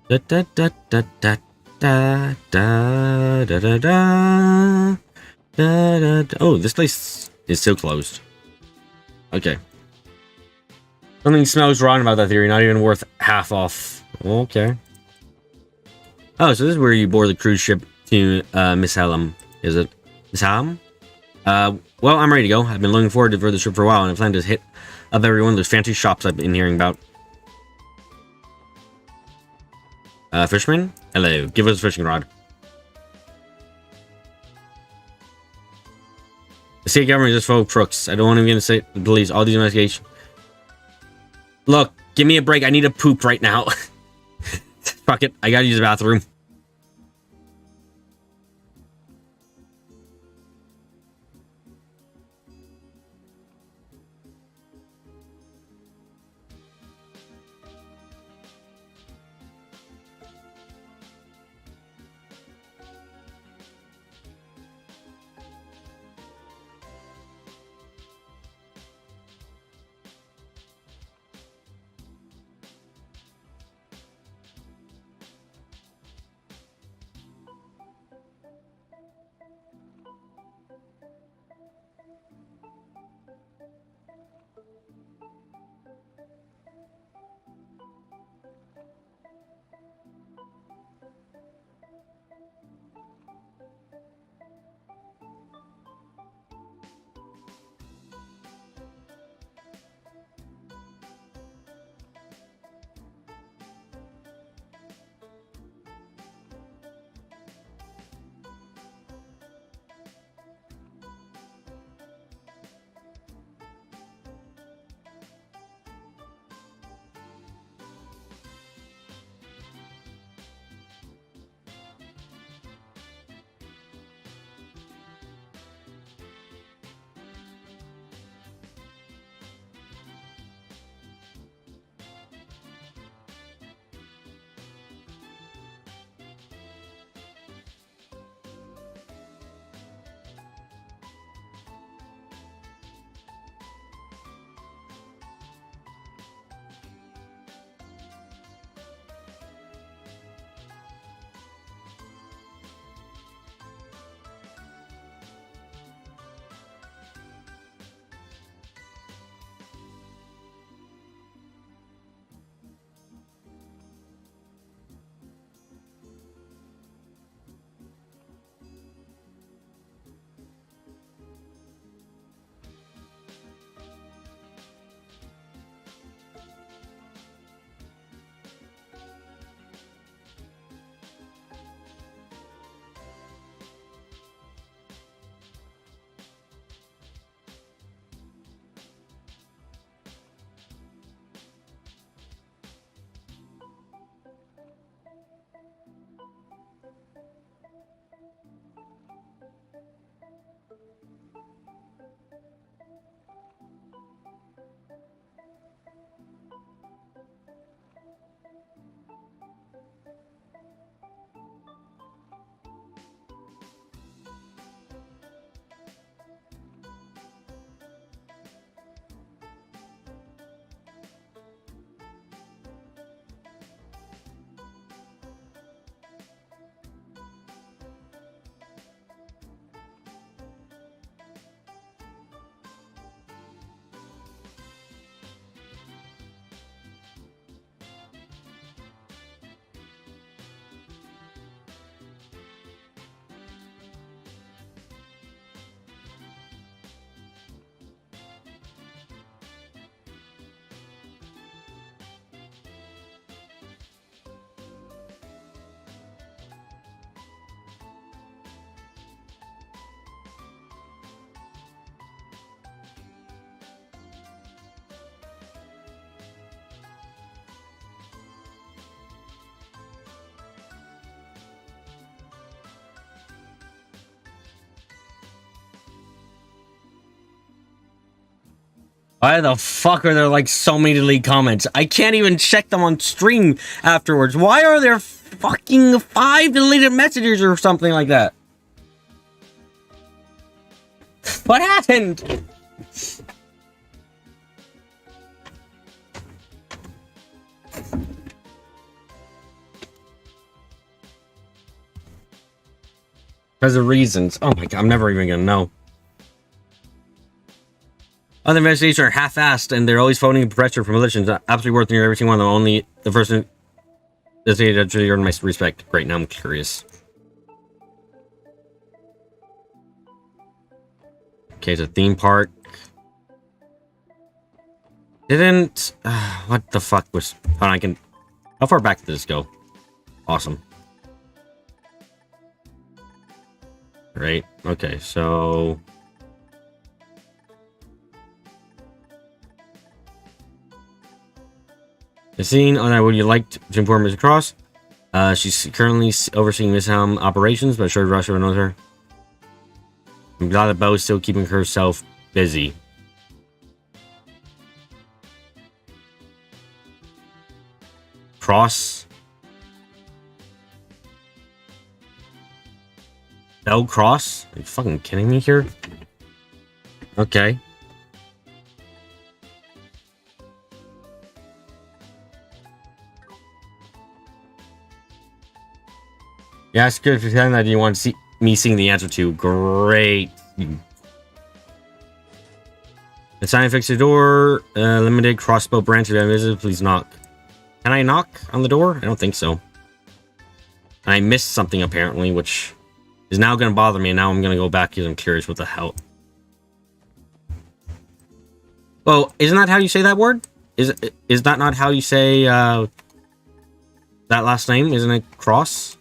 Da da da da da da da da da da da. Oh, this place is still closed. Okay. Something smells wrong about that theory. Not even worth half off. Okay. Oh, so this is where you board the cruise ship to Miss Hallam. Is it Miss Hallam? Well, I'm ready to go. I've been looking forward to this trip for a while, and I plan to hit up every one of those fancy shops I've been hearing about. Fisherman? Hello. Give us a fishing rod. The state government is just full of crooks. I don't want to get into the police. All these investigations. Look, give me a break. I need a poop right now. Fuck it. I gotta use the bathroom. Why the fuck are there like so many deleted comments? I can't even check them on stream afterwards. Why are there fucking 5 deleted messages or something like that? What happened? Because of reasons. Oh my god, I'm never even gonna know. Other investigations are half-assed, and they're always phoning pressure from militias. Absolutely worth near every single one of them. Only the first investigator actually earned my respect. Great, now I'm curious. Okay, it's a theme park. Didn't... what the fuck was... Hold on, I can... How far back did this go? Awesome. Right, okay, so... The scene on that, would you like to inform Mrs. Cross? She's currently overseeing Miss Helm operations, but sure Russia knows her. I'm glad that Bo is still keeping herself busy. Cross? Bell Cross? Are you fucking kidding me here? Okay. Yeah, it's good if you're telling that you want to see me seeing the answer to. Great. The sign fix the door. Limited crossbow branch. If I'm visible, please knock. Can I knock on the door? I don't think so. I missed something apparently, which is now going to bother me. And now I'm going to go back because I'm curious what the hell. Well, isn't that how you say that word? Is that not how you say that last name? Isn't it Cross?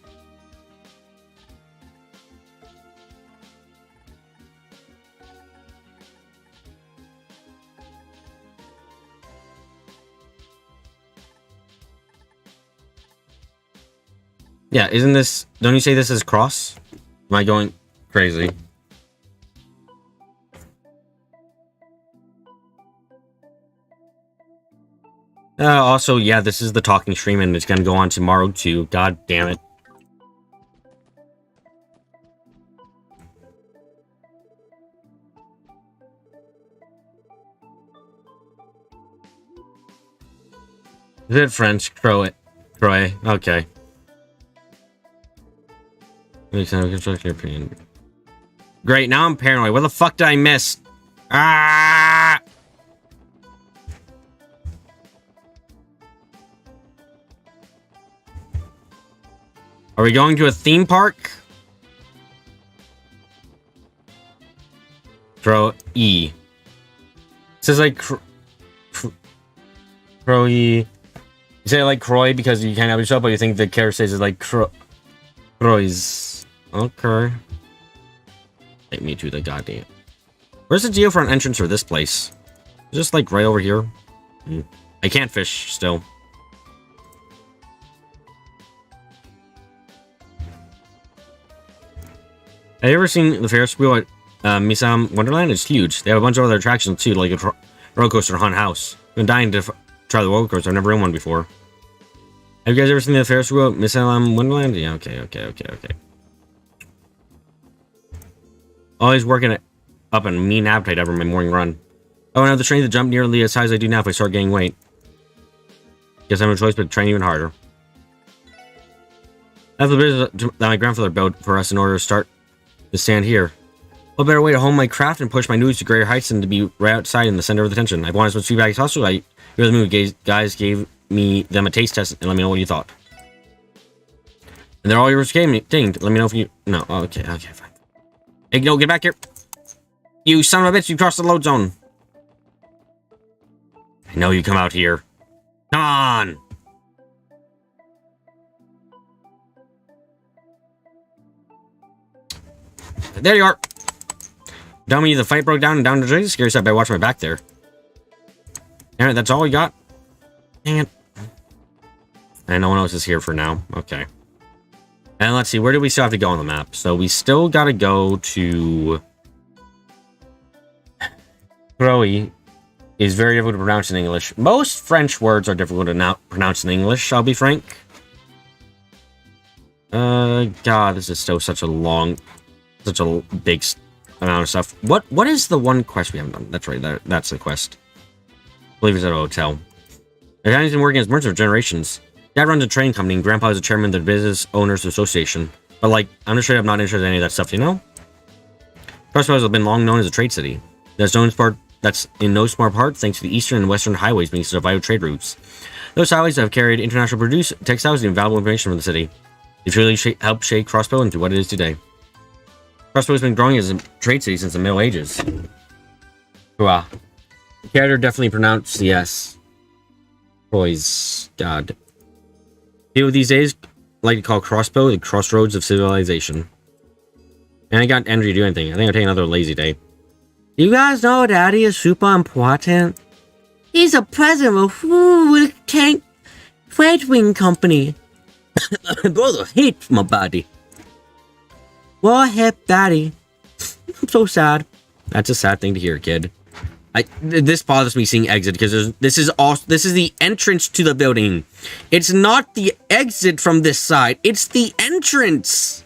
Yeah, isn't this... Don't you say this is Cross? Am I going crazy? Also, yeah, this is the talking stream, and it's gonna go on tomorrow, too. God damn it. Is it French? Croy. Okay. Construct your opinion. Great, now I'm paranoid. What the fuck did I miss? Ah! Are we going to a theme park? Throw E. It says like Croy. You say it like Croy because you can't help yourself, but you think the character says it like Croy's. Okay. Take me to the goddamn. Where's the geofront entrance for this place? Just like right over here. I can't fish still. Have you ever seen the Ferris wheel at Miss Helm Wonderland? It's huge. They have a bunch of other attractions too, like a roller coaster haunted house. I've been dying to try the roller coaster. I've never ridden one before. Have you guys ever seen the Ferris wheel at Miss Helm Wonderland? Yeah, okay. Always working up a mean appetite over my morning run. Oh, and I have the strength to jump nearly as high as I do now if I start gaining weight. Guess I have no choice but to train even harder. I have the business that my grandfather built for us in order to start to stand here. What better way to hone my craft and push my noodles to greater heights than to be right outside in the center of the tension? I've wanted as much feedback as possible. Here the movie guys gave them a taste test and let me know what you thought. And they're all yours dinged. Let me know if you... No, okay, fine. Hey, no, get back here. You son of a bitch, you crossed the load zone. I know you come out here. Come on! There you are. Tell me the fight broke down and down to the scary side by watching my back there. Alright, that's all we got? Dang it. And no one else is here for now. Okay. And let's see, where do we still have to go on the map? So we still gotta go to Croy. is very difficult to pronounce in English. Most French words are difficult to pronounce in English, I'll be frank. God, this is still such a big amount of stuff. What is the one quest we haven't done? That's right, that's the quest. I believe it's at a hotel. The family's been working as merchants for generations. Dad runs a train company, and Grandpa is the chairman of the Business Owners Association. But, like, I'm just straight up not interested in any of that stuff, you know? Crossbow has been long known as a trade city. That's in no small part thanks to the eastern and western highways being such vital trade routes. Those highways have carried international produce, textiles, and valuable information from the city. They've really helped shape Crossbow into what it is today. Crossbow has been growing as a trade city since the Middle Ages. Wow. The character definitely pronounced the S. Boys, God. People these days like to call Crossbow the crossroads of civilization. And I got energy to do anything. I think I'll take another lazy day. You guys know Daddy is super important? He's the president of a tank freight wing company. My brother hates my body. Well, hip Daddy. I'm so sad. That's a sad thing to hear, kid. This bothers me seeing exit because this is the entrance to the building. It's not the exit from this side. It's the entrance.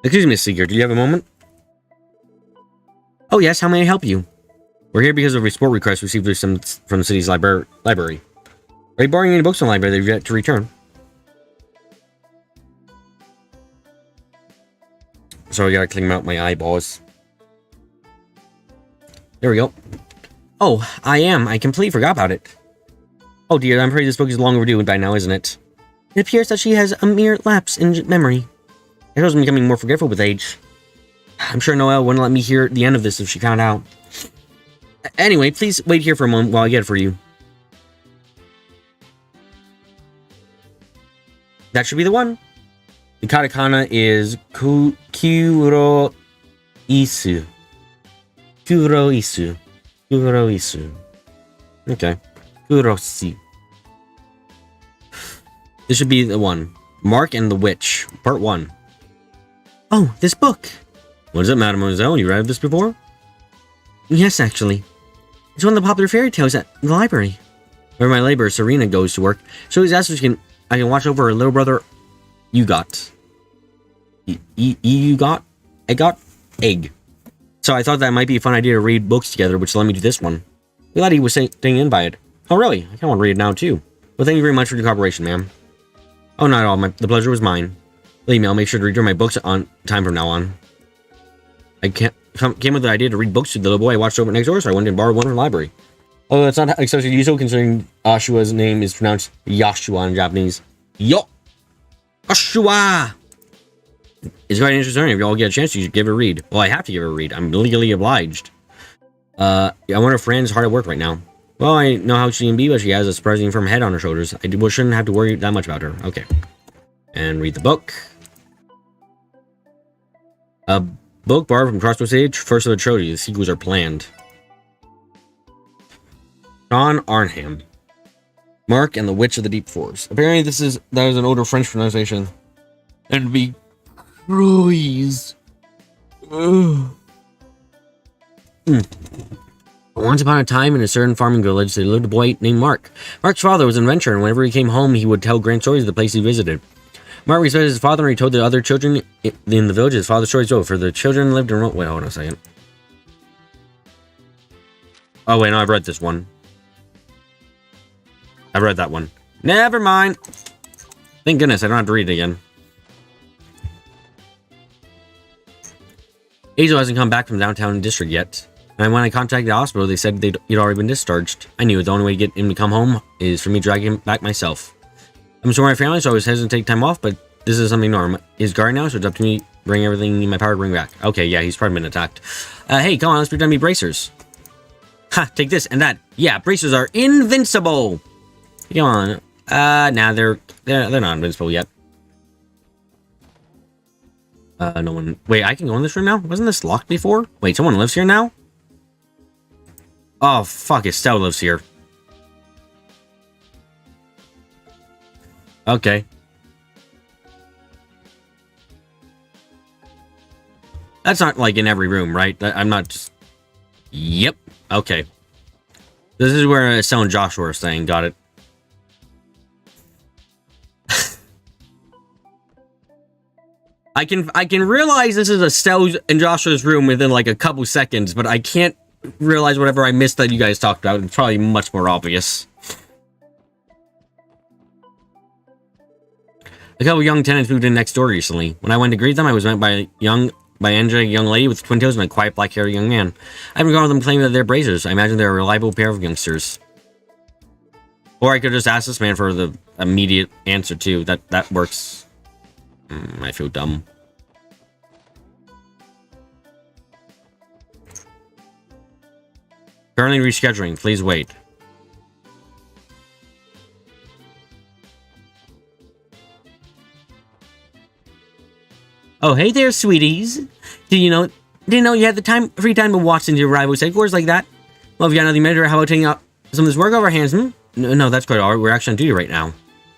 Excuse me, Seeker. Do you have a moment? Oh yes. How may I help you? We're here because of a report request received from the city's library. Are you borrowing any books from the library that you've yet to return? So I gotta clean out my eyeballs. There we go. Oh, I am. I completely forgot about it. Oh dear, I'm afraid this book is long overdue by now, isn't it? It appears that she has a mere lapse in memory. I suppose I'm becoming more forgetful with age. I'm sure Noelle wouldn't let me hear the end of this if she found out. Anyway, please wait here for a moment while I get it for you. That should be the one. The katakana is Kuroisu. Kuroisu. Kuroisu. Okay. Kurosi. This should be the one. Mark and the Witch, Part 1. Oh, this book. What is it, mademoiselle? You read this before? Yes, actually. It's one of the popular fairy tales at the library. Where my neighbor, Serena, goes to work. So he's asked if I can watch over her little brother, Ugot. Egg. So I thought that might be a fun idea to read books together, which led me to this one. Glad he was staying in by it. Oh, really? I kind of want to read it now, too. Well, thank you very much for your cooperation, ma'am. Oh, not at all. The pleasure was mine. Believe me, I'll make sure to return my books on time from now on. I came with the idea to read books to the little boy I watched over next door, so I went and borrowed one from the library. Although it's not especially useful considering Oshua's name is pronounced Yashua in Japanese. Yo! Oshua! It's quite interesting. If you all get a chance, you should give it a read. Well, I have to give it a read. I'm legally obliged. I wonder if Fran's hard at work right now. Well, I know how she can be, but she has a surprisingly firm head on her shoulders. I shouldn't have to worry that much about her. Okay. And read the book. A book borrowed from Crossbow Sage, first of a trilogy. The sequels are planned. John Arnhem. Mark and the Witch of the Deep Forest. Apparently that is an older French pronunciation. And it'd be Ruiz. Once upon a time, in a certain farming village, there lived a boy named Mark. Mark's father was an adventurer, and whenever he came home, he would tell grand stories of the place he visited. Mark respected his father, and he told the other children in the village his father's stories too. For the children lived in... Wait, hold on a second. Oh, wait, no, I've read this one. I've read that one. Never mind. Thank goodness, I don't have to read it again. Hazel hasn't come back from downtown district yet. And when I contacted the hospital, they said he'd already been discharged. I knew the only way to get him to come home is for me to drag him back myself. I'm sorry my family, so I was hesitant to take time off, but this is something normal. He's guard now, so it's up to me to bring everything in my power to bring back. Okay, yeah, he's probably been attacked. Hey, come on, let's pretend to be bracers. Ha, take this and that. Yeah, bracers are invincible. Come on. Nah, they're not invincible yet. No one... Wait, I can go in this room now? Wasn't this locked before? Wait, someone lives here now? Oh, fuck, Estelle lives here. Okay. That's not like in every room, right? I'm not just... Yep. Okay. This is where Estelle and Joshua are staying. Got it. I can realize this is Estelle's and Joshua's room within like a couple seconds, but I can't realize whatever I missed that you guys talked about. It's probably much more obvious. A couple young tenants moved in next door recently. When I went to greet them, I was met by Andrea, a young lady with twin tails and a quiet black-haired young man. I've been going with them claiming that they're brazers. I imagine they're a reliable pair of youngsters. Or I could just ask this man for the immediate answer too. That works. I feel dumb. Currently rescheduling. Please wait. Oh, hey there, sweeties. Didn't know you had the free time to watch into your rival's headquarters like that? Well, if you got nothing better, how about taking up some of this work off our hands, No, that's quite alright. We're actually on duty right now.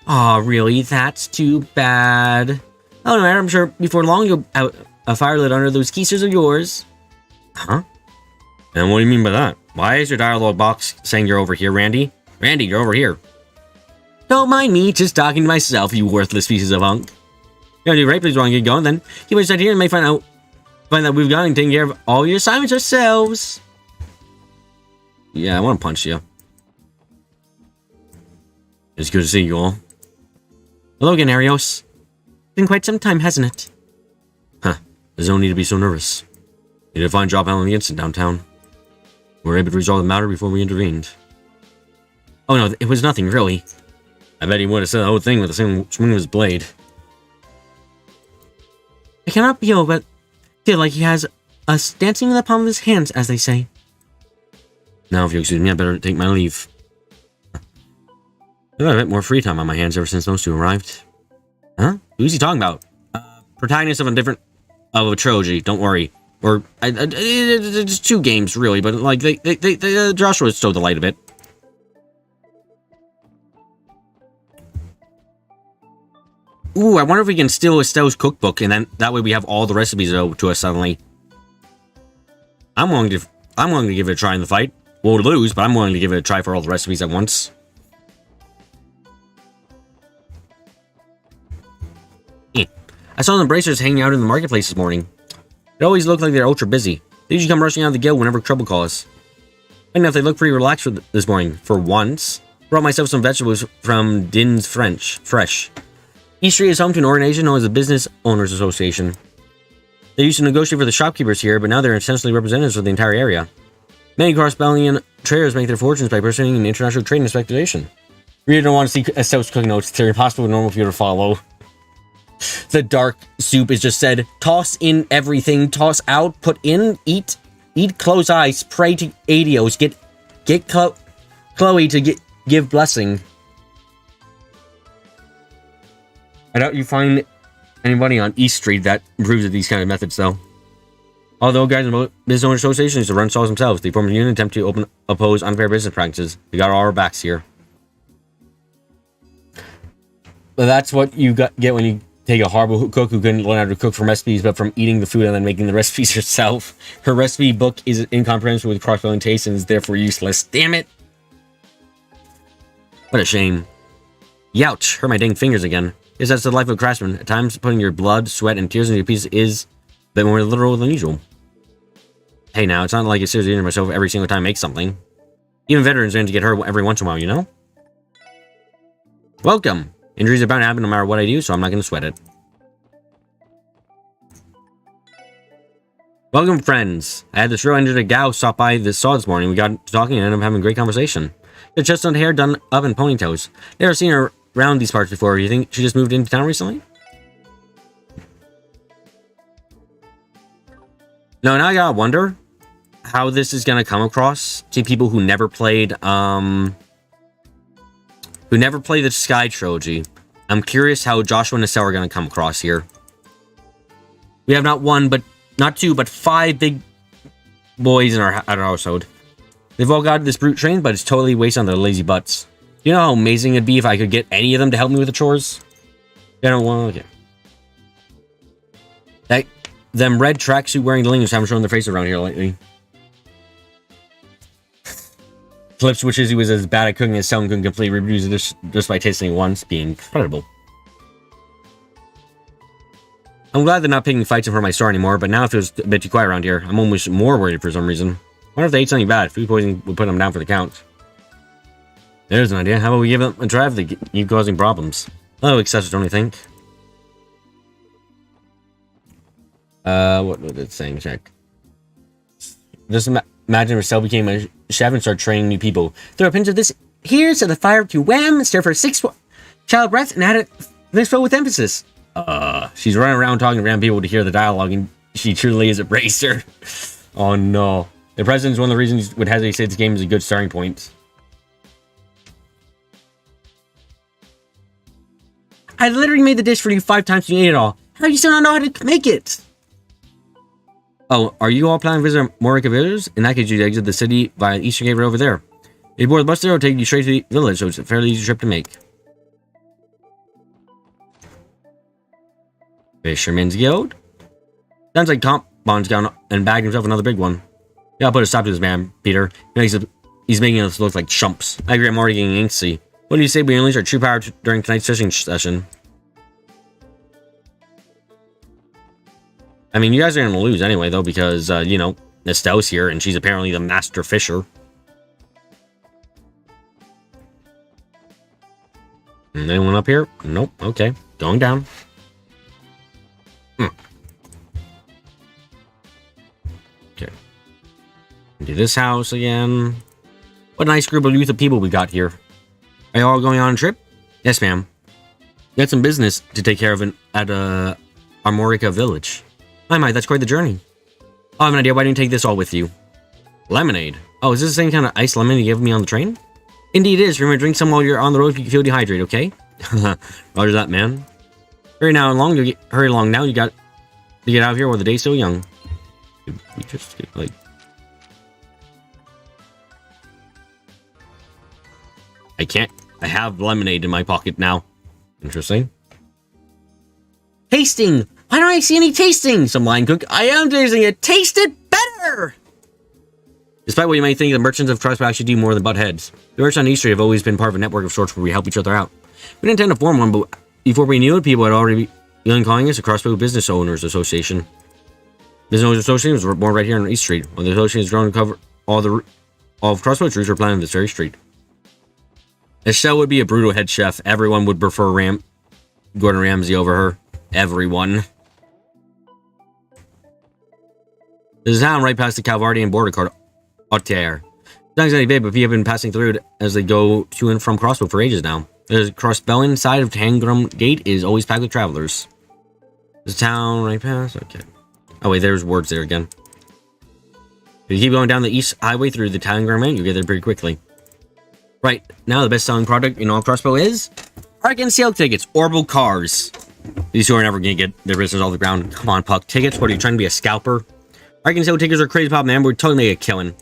Aw, really? That's too bad. Oh, no matter. I'm sure before long you'll have a fire lit under those keisters of yours. Huh? And what do you mean by that? Why is your dialogue box saying you're over here, Randy? Randy, you're over here. Don't mind me, just talking to myself, you worthless pieces of hunk. You're gonna do right, please want to get going, then keep us right here and may find that we've got and taken care of all your assignments ourselves. Yeah, I want to punch you. It's good to see you all. Hello again, Arios. Been quite some time, hasn't it? Huh. There's no need to be so nervous. You did a fine job handling the incident downtown. We were able to resolve the matter before we intervened. Oh no, it was nothing, really. I bet he would have said the whole thing with the same swing of his blade. I cannot but feel like he has us dancing in the palm of his hands, as they say. Now, if you excuse me, I better take my leave. I've got a bit more free time on my hands ever since those two arrived. Huh? Who's he talking about? Protagonist of a trilogy, don't worry. Or, it's two games, really, but, like, Joshua stole the light a bit. Ooh, I wonder if we can steal Estelle's cookbook, and then that way we have all the recipes to us suddenly. I'm willing to give it a try in the fight. We'll lose, but I'm willing to give it a try for all the recipes at once. I saw the bracers hanging out in the marketplace this morning. It always looked like they're ultra busy. They usually come rushing out of the guild whenever trouble calls. I know if they look pretty relaxed this morning, for once. Brought myself some vegetables from Din's Fresh. East Street is home to an organization known as the Business Owners Association. They used to negotiate for the shopkeepers here, but now they're essentially representatives for the entire area. Many cross-Bellian traders make their fortunes by pursuing an international trade and speculation. Really don't want to see Estelle's cooking notes. They're impossible for normal people to follow. The dark soup is just said, toss in everything, toss out, put in, eat, close eyes, pray to Adios, get Chloe to give blessing. I doubt you find anybody on East Street that approves of these kind of methods, though. Although guys in the Business Owner Association used to run stalls themselves, they formed a union attempt to oppose unfair business practices. We got all our backs here. But that's what you get when you take a horrible cook who couldn't learn how to cook from recipes, but from eating the food and then making the recipes yourself. Her recipe book is incomprehensible with cross-bellion taste and is therefore useless. Damn it! What a shame. Youch! Hurt my dang fingers again. Yes, that's the life of a craftsman. At times, putting your blood, sweat, and tears into your piece is a bit more literal than usual. Hey now, it's not like I seriously injure myself every single time I make something. Even veterans manage to get hurt every once in a while, you know? Welcome! Injuries are bound to happen no matter what I do, so I'm not going to sweat it. Welcome, friends. I had this real energetic gal stop by this morning. We got talking and ended up having a great conversation. Her chestnut hair done up in ponytails. Never seen her around these parts before. You think she just moved into town recently? No, now I gotta wonder how this is gonna come across to people who never played the Sky Trilogy. I'm curious how Joshua and Estelle are gonna come across here. We have not two, but 5 big boys in our household. They've all got this brute trained, but it's totally wasted on their lazy butts. You know how amazing it'd be if I could get any of them to help me with the chores? Yeah, well, okay. them red tracksuit wearing delinquents haven't shown their face around here lately. Flip wishes he was as bad at cooking as someone could completely reproduce it just by tasting it once, being incredible. I'm glad they're not picking fights in front of my store anymore, but now it feels a bit too quiet around here. I'm almost more worried for some reason. I wonder if they ate something bad. Food poisoning would put them down for the count. There's an idea. How about we give them a try if they keep causing problems? Oh, excessive, don't you think? What was it saying? Check. Just imagine if Cell became a chef and started training new people. Throw a pinch of this here, set the fire to wham, stir for 6 child breaths, and add it this flow with emphasis. She's running around talking to random people to hear the dialogue, and she truly is a bracer. Oh no. The president is one of the reasons would hesitate to say this game is a good starting point. I literally made the dish for you 5 times and you ate it all. How do you still not know how to make it? Oh, are you all planning to visit Morica Village? In that case, you exit the city via the Eastern Gate right over there. If you board the bus there, it'll take you straight to the village, so it's a fairly easy trip to make. Fisherman's Guild? Sounds like Tom Bond's gone and bagged himself another big one. Yeah, I'll put a stop to this man, Peter. He's making us look like chumps. I agree, I'm already getting antsy. What do you say we unleash our true power during tonight's fishing session? I mean, you guys are going to lose anyway, though, because, you know, Estelle's here, and she's apparently the master fisher. Anyone up here? Nope. Okay. Going down. Okay. Do this house again. What a nice group of youth of people we got here. Are you all going on a trip? Yes, ma'am. We got some business to take care of at Armorica Village. My, that's quite the journey. Oh, I have an idea. Why didn't you take this all with you? Lemonade. Oh, is this the same kind of iced lemon you gave me on the train? Indeed it is. Remember, drink some while you're on the road if you feel dehydrated, okay? Roger that, man. Hurry along now. You got to get out of here while the day's still young. We just get, like... I can't. I have lemonade in my pocket now. Interesting. Tasting! Why don't I see any tasting? Some line cook. I am tasting it. Taste it better! Despite what you might think, the merchants of Crossbow actually do more than butt heads. The merchants on East Street have always been part of a network of sorts where we help each other out. We didn't intend to form one, but before we knew it, people had already begun calling us a Crossbow Business Owners Association. Business Owners Association was born right here on East Street. When the association has grown to cover all of Crossbow trees were planted on this very street. Estelle would be a brutal head chef. Everyone would prefer Gordon Ramsay over her. Everyone. There's a town right past the Calvardian border called Authier. It's not exactly big, but people have been passing through it as they go to and from Crossbow for ages now. The Crossbellion side of Tangram Gate is always packed with travelers. There's a town right past. Okay. Oh wait, there's words there again. If you keep going down the east highway through the Tangram Gate, you'll get there pretty quickly. Right, now the best-selling product in all Crossbow is Arcan sale tickets, Orbital cars. These two are never going to get their business off the ground. Come on, Puck. Tickets? What, are you trying to be a scalper? Arcan sale tickets are crazy pop, man. We're totally make a killing.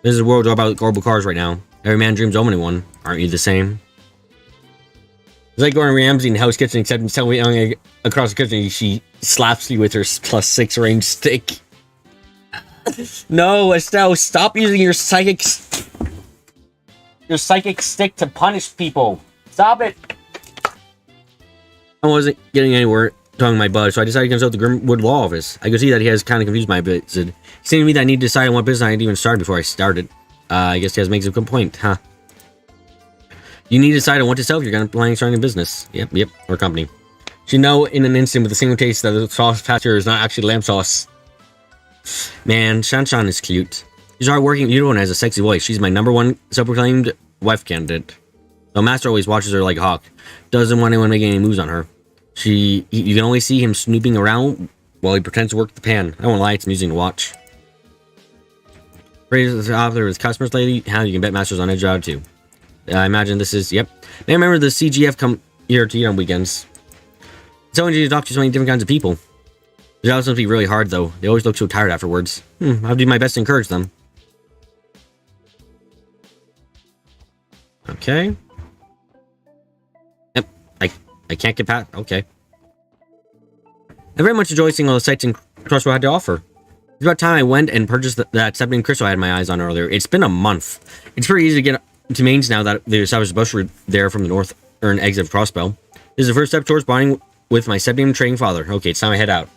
This is a world all about Orbital cars right now. Every man dreams owning one. Aren't you the same? It's like Gordon Ramsay in Hell's Kitchen, except instead of yelling across the kitchen, she slaps you with her +6 range stick. No, Estelle, stop using your psychic stick to punish people. Stop it. I wasn't getting anywhere talking my bud, so I decided to consult the Grimwood Law Office. I could see that he has kind of confused my bit. He said to me that I need to decide on what business I had even started before I started. I guess he has makes a good point, huh? You need to decide on what to sell if you're going to plan starting a business. Yep, or company. You know in an instant with a single taste that the sauce patcher is not actually lamb sauce. Man, Shanshan is cute. She's a hard-working, beautiful, and has a sexy voice. She's my #1 self-proclaimed wife candidate. The master always watches her like a hawk. Doesn't want anyone making any moves on her. You can only see him snooping around while he pretends to work the pan. I won't lie, it's amusing to watch. Praise the author with customers lately. How you can bet masters on edge out too. I imagine this is, yep. I remember the CGF come here to eat on weekends. It's so easy to talk to so many different kinds of people. The jobs must be really hard though. They always look so tired afterwards. I'll do my best to encourage them. Okay. Yep, I can't get past. Okay. I very much enjoy seeing all the sights and Crossbow had to offer. It's about time I went and purchased that septim crystal I had my eyes on earlier. It's been a month. It's pretty easy to get to mains now that the established bush route there from the north or an exit of Crossbow. This is the first step towards bonding with my septim trading father. Okay, it's time I head out.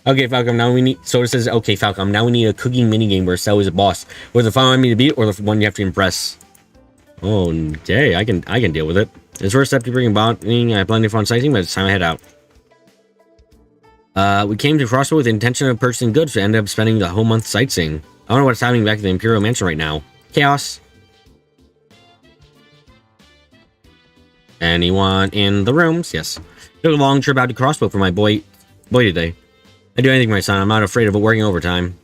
Okay, Falcom, now we need... So it says, okay, Falcom, now we need a cooking minigame where Cell is a boss. Whether the final enemy to beat or the one you have to impress. Oh, okay, I can deal with it. This first step to bring bonding, I have plenty of fun sightseeing, but it's time I head out. We came to Crossbow with the intention of purchasing goods to end up spending the whole month sightseeing. I wonder what's happening back at the Imperial Mansion right now. Chaos. Anyone in the rooms? Yes. Took a long trip out to Crossbow for my boy today. I do anything for my son. I'm not afraid of it working overtime.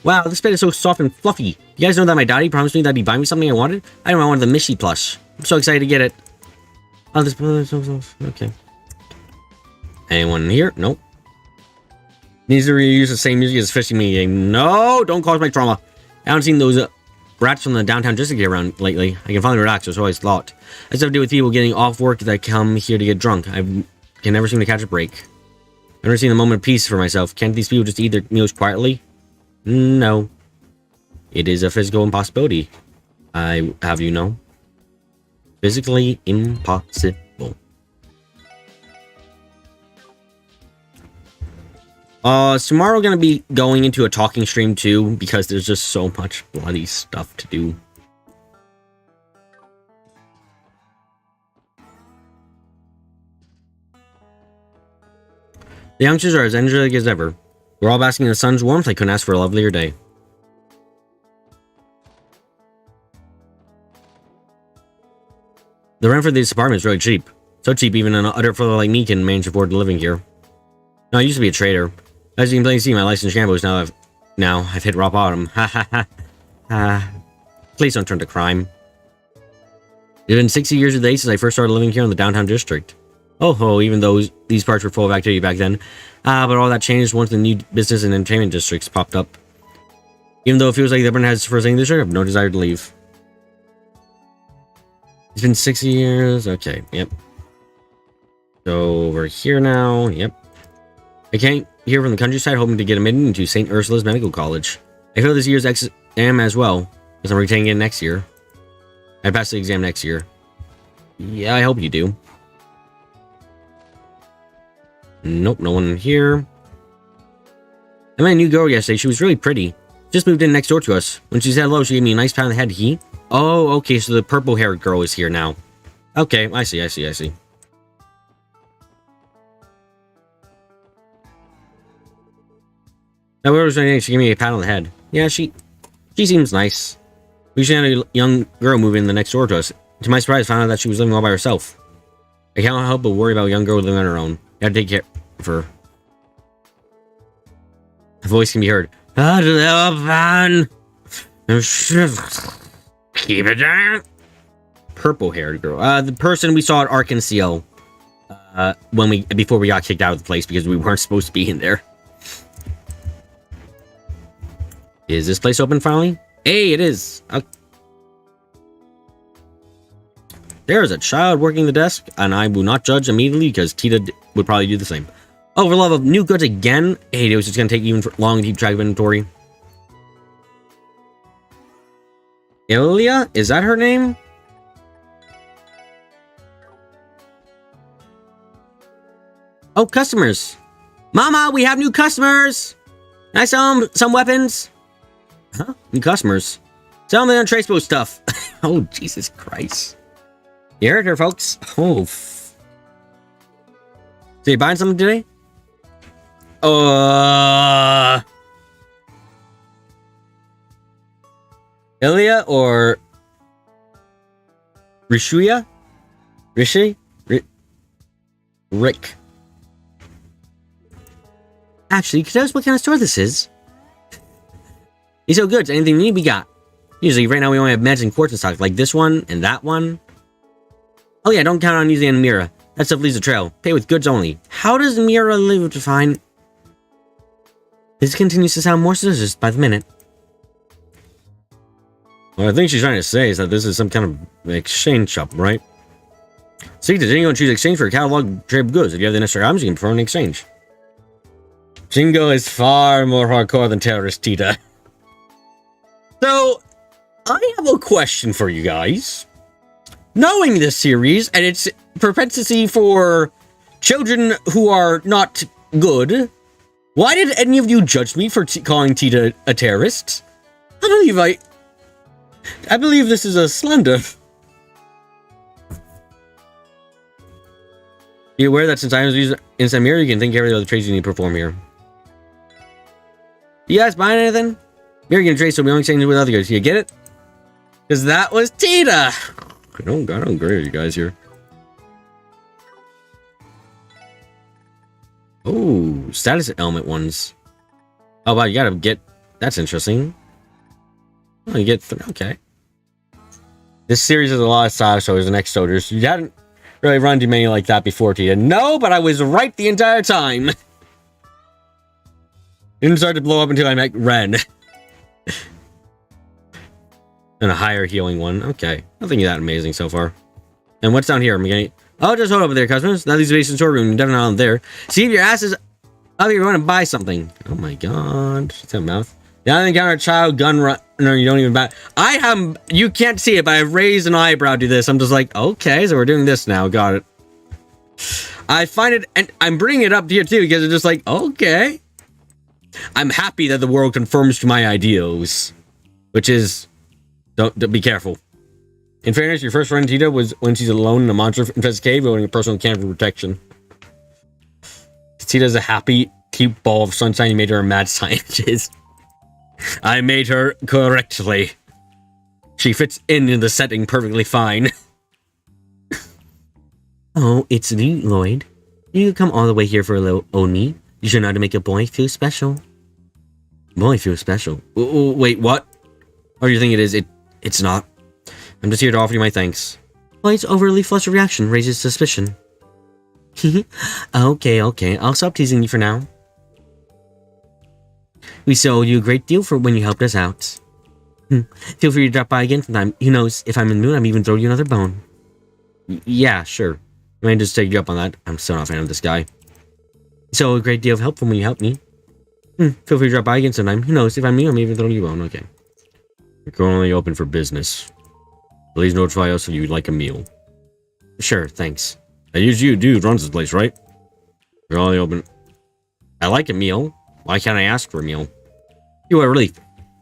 Wow, this bed is so soft and fluffy. You guys know that my daddy promised me that he'd buy me something I wanted? I know I wanted the Mishy plush. I'm so excited to get it. Oh, this... Okay. Anyone in here? Nope. Needs to reuse the same music as fishing me game. No, don't cause my trauma. I haven't seen those rats from the downtown district get around lately. I can finally relax, so always thought. I just have to deal with people getting off work that come here to get drunk. I can never seem to catch a break. I've never seen a moment of peace for myself. Can't these people just eat their meals quietly? No. It is a physical impossibility. I have you know. Physically impossible. Tomorrow gonna be going into a talking stream too, because there's just so much bloody stuff to do. The youngsters are as energetic as ever. We're all basking in the sun's warmth. I couldn't ask for a lovelier day. The rent for this apartment is really cheap. So cheap even an utter fella like me can manage to afford living here. No, I used to be a trader. As you can plainly see, my license shambles now I've hit rock bottom. Ha ha ha. Ha. Please don't turn to crime. It's been 60 years today since I first started living here in the downtown district. Oh ho, even though these parts were full of activity back then. But all that changed once the new business and entertainment districts popped up. Even though it feels like everyone has first thing district, I have no desire to leave. It's been 60 years. Okay, yep. So over here now, yep. I came here from the countryside hoping to get admitted into St. Ursula's Medical College. I failed this year's exam as well, because I'm retaking it next year. I passed the exam next year. Yeah, I hope you do. Nope, no one in here. I met a new girl yesterday. She was really pretty. Just moved in next door to us. When she said hello, she gave me a nice pat on the head. Oh, okay, so the purple-haired girl is here now. Okay, I see. Now, where was her name? She gave me a pat on the head. Yeah, she seems nice. We should have a young girl move in the next door to us. To my surprise, I found out that she was living all by herself. I can't help but worry about a young girl living on her own. I gotta take care of her. Her voice can be heard. Keep it down. Purple-haired girl. The person we saw at Arkansas. Before we got kicked out of the place because we weren't supposed to be in there. Is this place open finally? Hey, it is. There is a child working the desk, and I will not judge immediately because Tita would probably do the same. Oh, for love of new goods again? Hey, it was just going to take even long to keep track of inventory. Ilya? Is that her name? Oh, customers. Mama, we have new customers. Can I sell them some weapons? Huh? New customers. Sell them the untraceable stuff. Oh, Jesus Christ. You heard her, folks. Oh. So you buying something today? Ilya or Rishuya? Rick. Actually, could you tell us what kind of store this is? He's so good. Anything you need, we got. Usually, right now, we only have meds and quartz in stock, like this one and that one. Oh yeah, don't count on using Mira. That stuff leaves a trail. Pay with goods only. How does Mira live to find? This continues to sound more suspicious by the minute. What I think she's trying to say is that this is some kind of exchange shop, right? See, the Jingo and choose exchange for a catalog trade goods. If you have the necessary items, you can perform an exchange. Jingo is far more hardcore than Terrorist Tita. So, I have a question for you guys. Knowing this series and its propensity for children who are not good, why did any of you judge me for calling Tita a terrorist? I believe this is a slander. Be aware that since I was using Instant Mirror, you can think every other trades you need to perform here. You guys buying anything? Mirror can trade, so we only exchange with other guys. You get it? Because that was Tita. I don't agree with you guys here. Oh, status element ones. Oh wow, you gotta get. That's interesting. Oh, you get okay. This series has a lot of side shows and next soldiers. You hadn't really run too many like that before, Tita. No, but I was right the entire time. Didn't start to blow up until I met Ren. And a higher healing one. Okay. Nothing that amazing so far. And what's down here? I'm getting. Oh, just hold over there, customers. Now these base in storeroom. You're definitely not there. See if your ass is up if you want to buy something. Oh my god. Shut that mouth. Now you encounter a child gun runner. You don't even buy. I have. You can't see it, but I've raised an eyebrow to this. I'm just like, okay, so we're doing this now. Got it. I find it, and I'm bringing it up here too because it's just like, okay. I'm happy that the world conforms to my ideals, which is, don't be careful. In fairness, your first friend Tita was when she's alone in a monster-infested cave owning a personal camp for protection. Tita's a happy, cute ball of sunshine. You made her a mad scientist. I made her correctly. She fits in the setting perfectly fine. Oh, it's me, Lloyd. You come all the way here for a little Oni. You should know how to make a boy feel special. Boy feel special? Wait, what? Oh, you think it is? It's not. I'm just here to offer you my thanks. Lloyd's overly flustered reaction raises suspicion. Okay. I'll stop teasing you for now. We owe you a great deal for when you helped us out. Feel free to drop by again sometime. Who knows, if I'm in the mood, I'm even throw you another bone. Yeah, sure. I might just take you up on that. I'm still not a fan of this guy. So a great deal of help from when you helped me. Feel free to drop by again sometime. Who knows, if I'm new, I'm even throwing you on. Okay. You're currently open for business. Please notify us if you'd like a meal. Sure, thanks. I use you, dude runs this place, right? You're only open. I like a meal. Why can't I ask for a meal? You are a relief.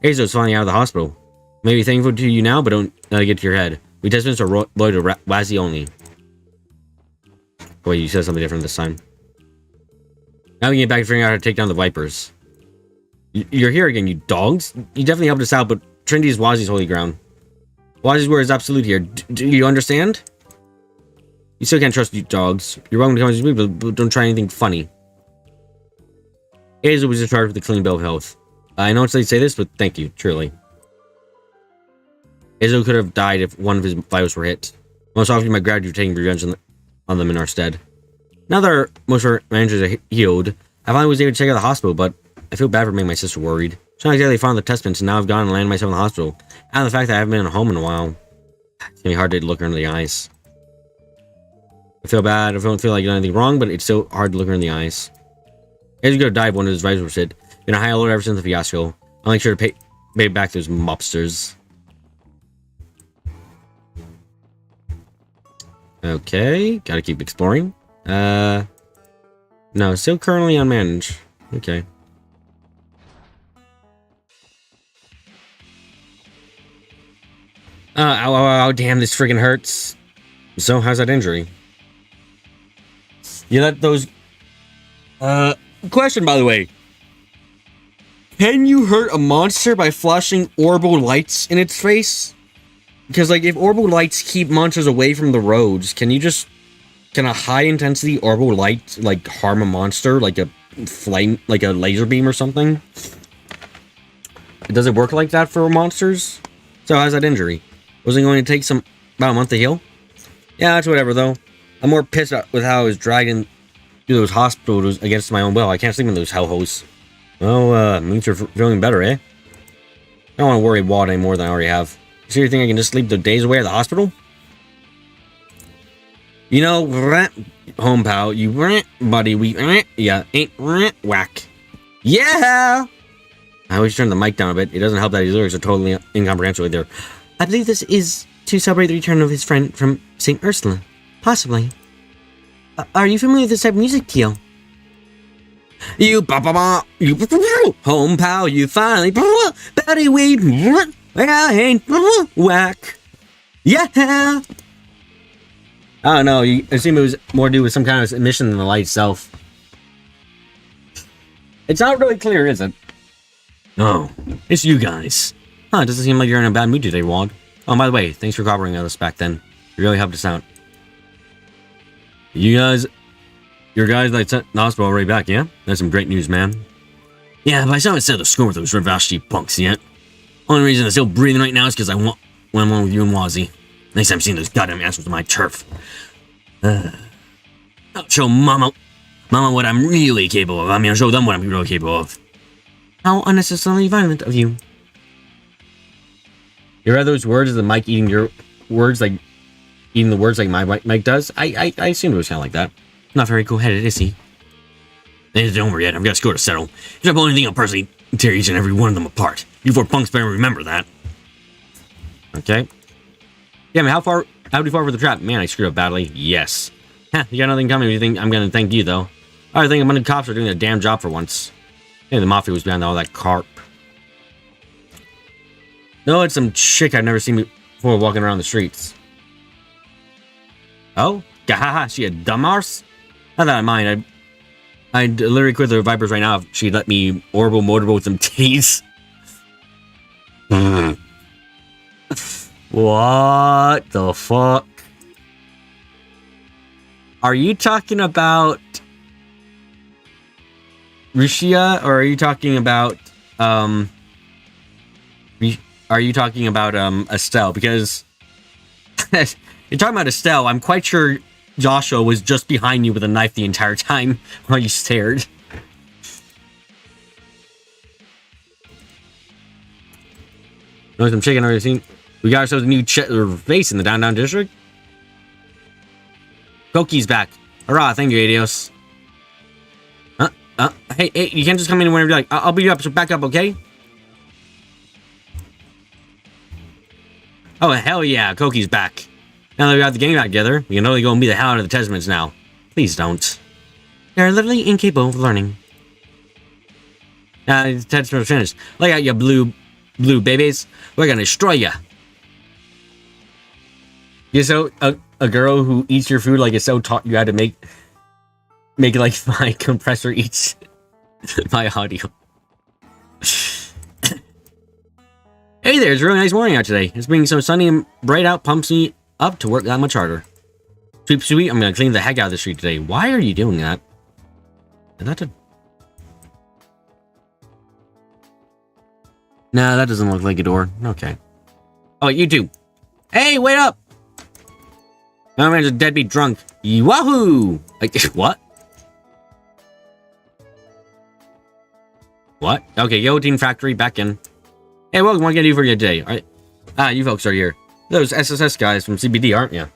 Azo's finally out of the hospital. Maybe thankful to you now, but don't let it get to your head. We testments are loyal to Wazzy only. Wait, you said something different this time. Now we get back to figuring out how to take down the Vipers. You're here again, you dogs. You definitely helped us out, but Trinity is Wazzy's holy ground. Wazzy's word is absolute here. Do you understand? You still can't trust you dogs. You're welcome to come with me, but don't try anything funny. Azo was in charge of the clean bill of health. I know it's late to say this, but thank you, truly. Azo could have died if one of his vitals were hit. Most often, my gratitude for taking revenge on them in our stead. Now that most of our managers are healed, I finally was able to check out the hospital, but I feel bad for making my sister worried. She's not exactly fond of the testments, and now I've gone and landed myself in the hospital. And the fact that I haven't been at home in a while. It's gonna be hard to look her in the eyes. I feel bad. I don't feel like I've done anything wrong, but it's still hard to look her in the eyes. As you go to die, one of his visors was hit. Been a high alert ever since the fiasco. I'll make sure to pay back those mobsters. Okay, gotta keep exploring. No, still currently unmanaged. Okay. Ow, damn, this freaking hurts. So, how's that injury? You let those... question, by the way. Can you hurt a monster by flashing orbital lights in its face? Because, like, if orbital lights keep monsters away from the roads, can a high-intensity orbital light, like, harm a monster? Like a flame, like a laser beam or something? Does it work like that for monsters? So, how's that injury? Was it going to take about a month to heal? Yeah, that's whatever, though. I'm more pissed with how I was dragged through those hospitals against my own will. I can't sleep in those hellholes. Well, means you're feeling better, eh? I don't want to worry about any more than I already have. So you think I can just sleep the days away at the hospital? You know, home pal, you buddy, we yeah, ain't whack. Yeah! I always turn the mic down a bit. It doesn't help that his lyrics are totally incomprehensible there. I believe this is to celebrate the return of his friend from St. Ursula. Possibly. Are you familiar with this type of music, Teal? You home pal, you finally buddy, we ain't whack. Yeah! I don't know, you assume it was more to do with some kind of mission than the light itself. It's not really clear, is it? No, it's you guys. Huh, it doesn't seem like you're in a bad mood today, Wad. Oh, by the way, thanks for cooperating with us back then. You really helped us out. Your guys that sent the hospital right back, yeah? That's some great news, man. Yeah, but I still haven't settled the score with those Ravashi punks yet. Only reason I'm still breathing right now is because I'm alone with you and Wazzy. Next time seeing those goddamn assholes on my turf. I'll show Mama what I'm really capable of. I mean, I'll show them what I'm really capable of. How unnecessarily violent of you. You read those words of the Mike eating your words like eating the words like my Mike does? I assumed it was kind of like that. Not very cool-headed, is he? Don't worry yet. I've got a score to settle. If I pull anything, I'll personally tear each and every one of them apart. You four punks better remember that. Okay. Yeah, man, how far for the trap? Man, I screwed up badly. Yes. You got nothing coming. You think I'm gonna thank you, though? I think a bunch of cops are doing their damn job for once. Hey, the mafia was behind all that carp. No, it's some chick I've never seen before walking around the streets. Oh? Gahaha, she a dumbass? Not that I mind. I'd literally quit the Vipers right now if she'd let me orbital motorboat with some teas. What the fuck? Are you talking about Rushia, or are you talking about Estelle? Because you're talking about Estelle, I'm quite sure Joshua was just behind you with a knife the entire time while you stared. Know some chicken already seen? We got ourselves a new face in the downtown district. Koki's back. Hurrah, thank you, Adios. Hey, you can't just come in whenever you like. I'll beat you up, so back up, okay? Oh, hell yeah, Koki's back. Now that we got the gang back together, we can totally go and beat the hell out of the Testaments now. Please don't. They're literally incapable of learning. Testament finished. Look out, you blue babies. We're gonna destroy ya. You're so a girl who eats your food like it's so taught you how to make it like my compressor eats my audio. Hey there, it's a really nice morning out today. It's being so sunny and bright out pumps me up to work that much harder. Sweet, I'm gonna clean the heck out of the street today. Why are you doing that? Is that a... Nah, that doesn't look like a door. Okay. Oh, you too. Hey, wait up! My man's a deadbeat drunk. Wahoo! What? What? Okay, Guillotine Factory, back in. Hey, welcome. What can I do for you today? All right. Ah, you folks are here. Those SSS guys from CBD, aren't you?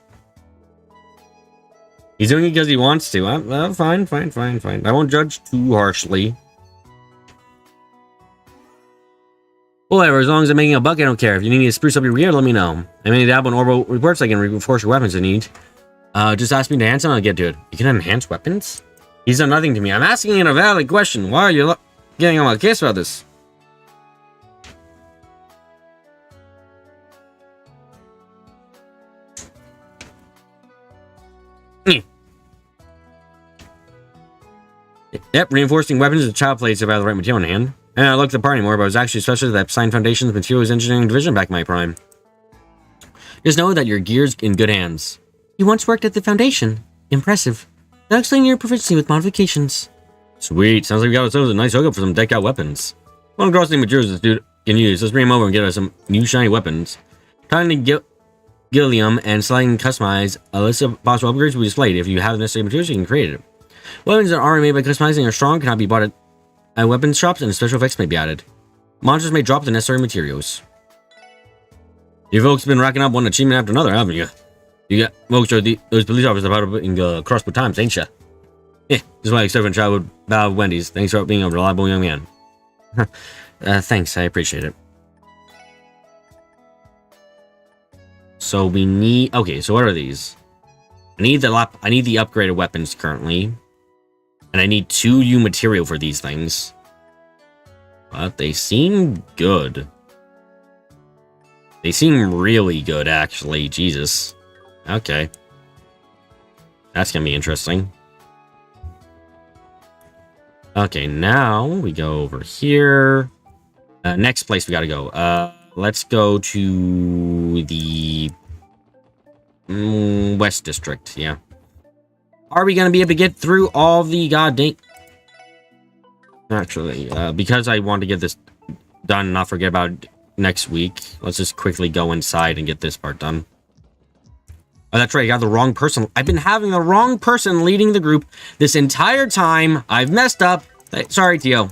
He's doing it because he wants to. Well, fine. I won't judge too harshly. Whatever, as long as I'm making a buck, I don't care. If you need me to spruce up your gear, let me know. I may dabble in orbital reports I can reinforce your weapons in need. Just ask me to enhance them, I'll get to it. You can enhance weapons? He's done nothing to me. I'm asking a valid question. Why are you getting on my case about this? Yep, reinforcing weapons and child plates if I have the right material in hand. And I looked at the party more, but I was actually specialist at Sign Foundation's Materials Engineering Division back in my prime. Just know that your gear's in good hands. You once worked at the Foundation. Impressive. Now explain your proficiency with modifications. Sweet. Sounds like we got ourselves a nice hookup for some decked out weapons. One cross any materials this dude can use. Let's bring him over and get us some new shiny weapons. Time to Gilliam and select and customize a list of possible upgrades will be displayed. If you have the necessary materials, you can create it. Weapons that are made by customizing are strong, cannot be bought at weapons shops, and special effects may be added. Monsters may drop the necessary materials. You folks been racking up one achievement after another, haven't you? You got most of those police officers about in crossbow times, ain't ya? Yeah, this is why I serve in childhood Bow Wendy's. Thanks for being a reliable young man. Thanks, I appreciate it. So we need... Okay, so what are these? I need the upgraded weapons currently. And I need 2U material for these things. But they seem good. They seem really good, actually. Jesus. Okay. That's gonna be interesting. Okay, now we go over here. Next place we gotta go. Let's go to the West District. Yeah. Are we gonna be able to get through all the goddamn... Actually, because I want to get this done and not forget about next week, let's just quickly go inside and get this part done. Oh, that's right, I got the wrong person. I've been having the wrong person leading the group this entire time. I've messed up. Sorry, Tio.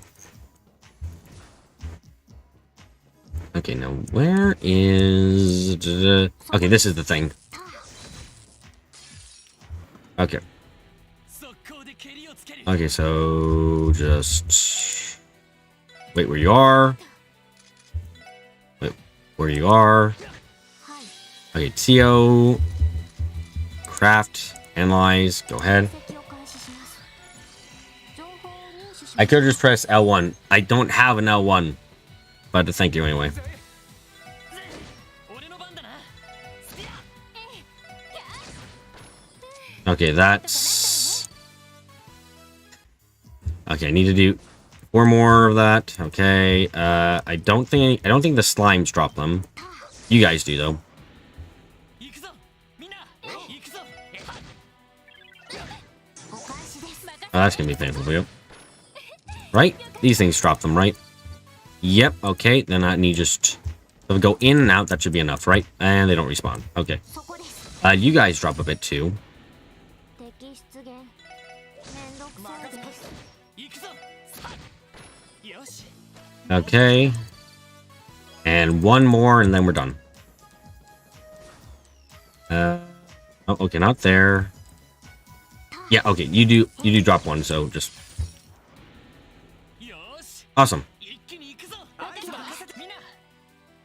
Okay, now where is... Okay, this is the thing. Okay. Okay, so just... Wait where you are. Wait where you are. Okay, Tio. Craft. Analyze. Go ahead. I could just press L1. I don't have an L1. But thank you anyway. Okay, that's... Okay, I need to do 4 more of that. Okay, I don't think the slimes drop them. You guys do though. Oh, that's gonna be painful for you. Right? These things drop them, right? Yep, okay, then I need just... So we go in and out, that should be enough, right? And they don't respawn. Okay. You guys drop a bit too. Okay. And 1 more and then we're done. Oh, okay, not there. Yeah, okay, you do drop 1, so just... Awesome.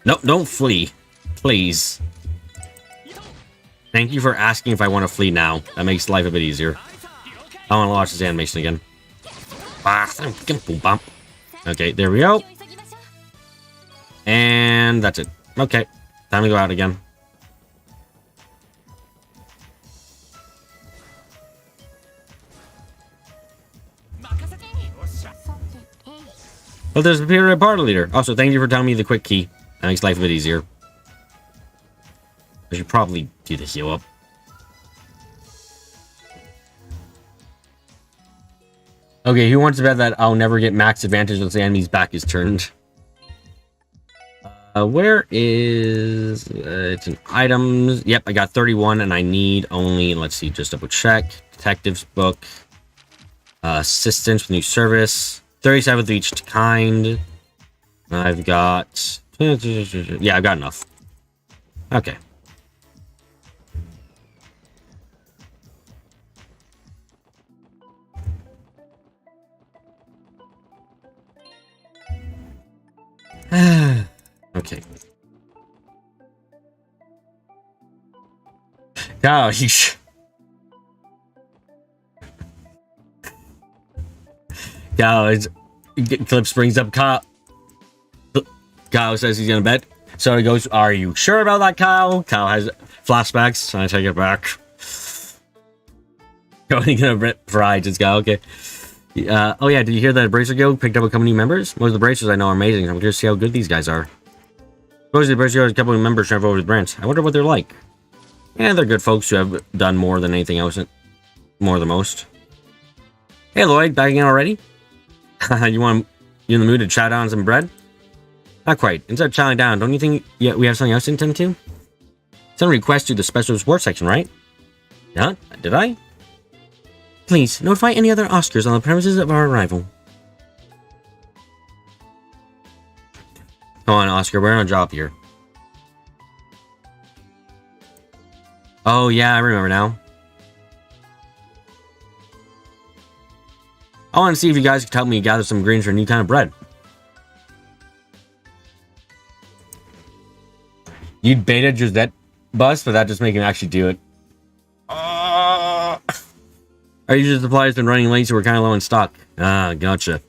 No, don't flee. Please. Thank you for asking if I want to flee now. That makes life a bit easier. I want to watch this animation again. Okay, there we go. And that's it. Okay, time to go out again. Well, there's a period party leader. Also, thank you for telling me the quick key. That makes life a bit easier. I should probably do the heal up. Okay, who wants to bet that I'll never get max advantage once the enemy's back is turned? Where is... it's in items. Yep, I got 31 and I need only... Let's see, just double check. Detective's book. Assistance with new service. 37 of each kind. I've got... Yeah, I've got enough. Okay. Okay. Gosh. Guys, Clips brings up Kyle. Kyle says he's gonna bet. So he goes, "Are you sure about that, Kyle?" Kyle has flashbacks. I take it back. Going gonna bet fried just Kyle. Okay. Oh yeah, did you hear that Bracer Guild picked up a couple new members? Most of the Bracers I know are amazing. I'm curious to see how good these guys are. Supposedly the Bracer Guild has a couple of members transfer over to the branch. I wonder what they're like. Yeah, they're good folks who have done more than anything else. More than most. Hey Lloyd, back again already? You in the mood to chow down some bread? Not quite. Instead of chowing down, don't you think we have something else to attend to? Send a request to the special sports section, right? Yeah, did I? Please, notify any other Oscars on the premises of our arrival. Come on, Oscar, we're on a job here. Oh, yeah, I remember now. I want to see if you guys could help me gather some greens for a new kind of bread. You'd beta Josette bus, but that just make him actually do it. Our usual supply has been running late, so we're kind of low in stock. Ah, gotcha.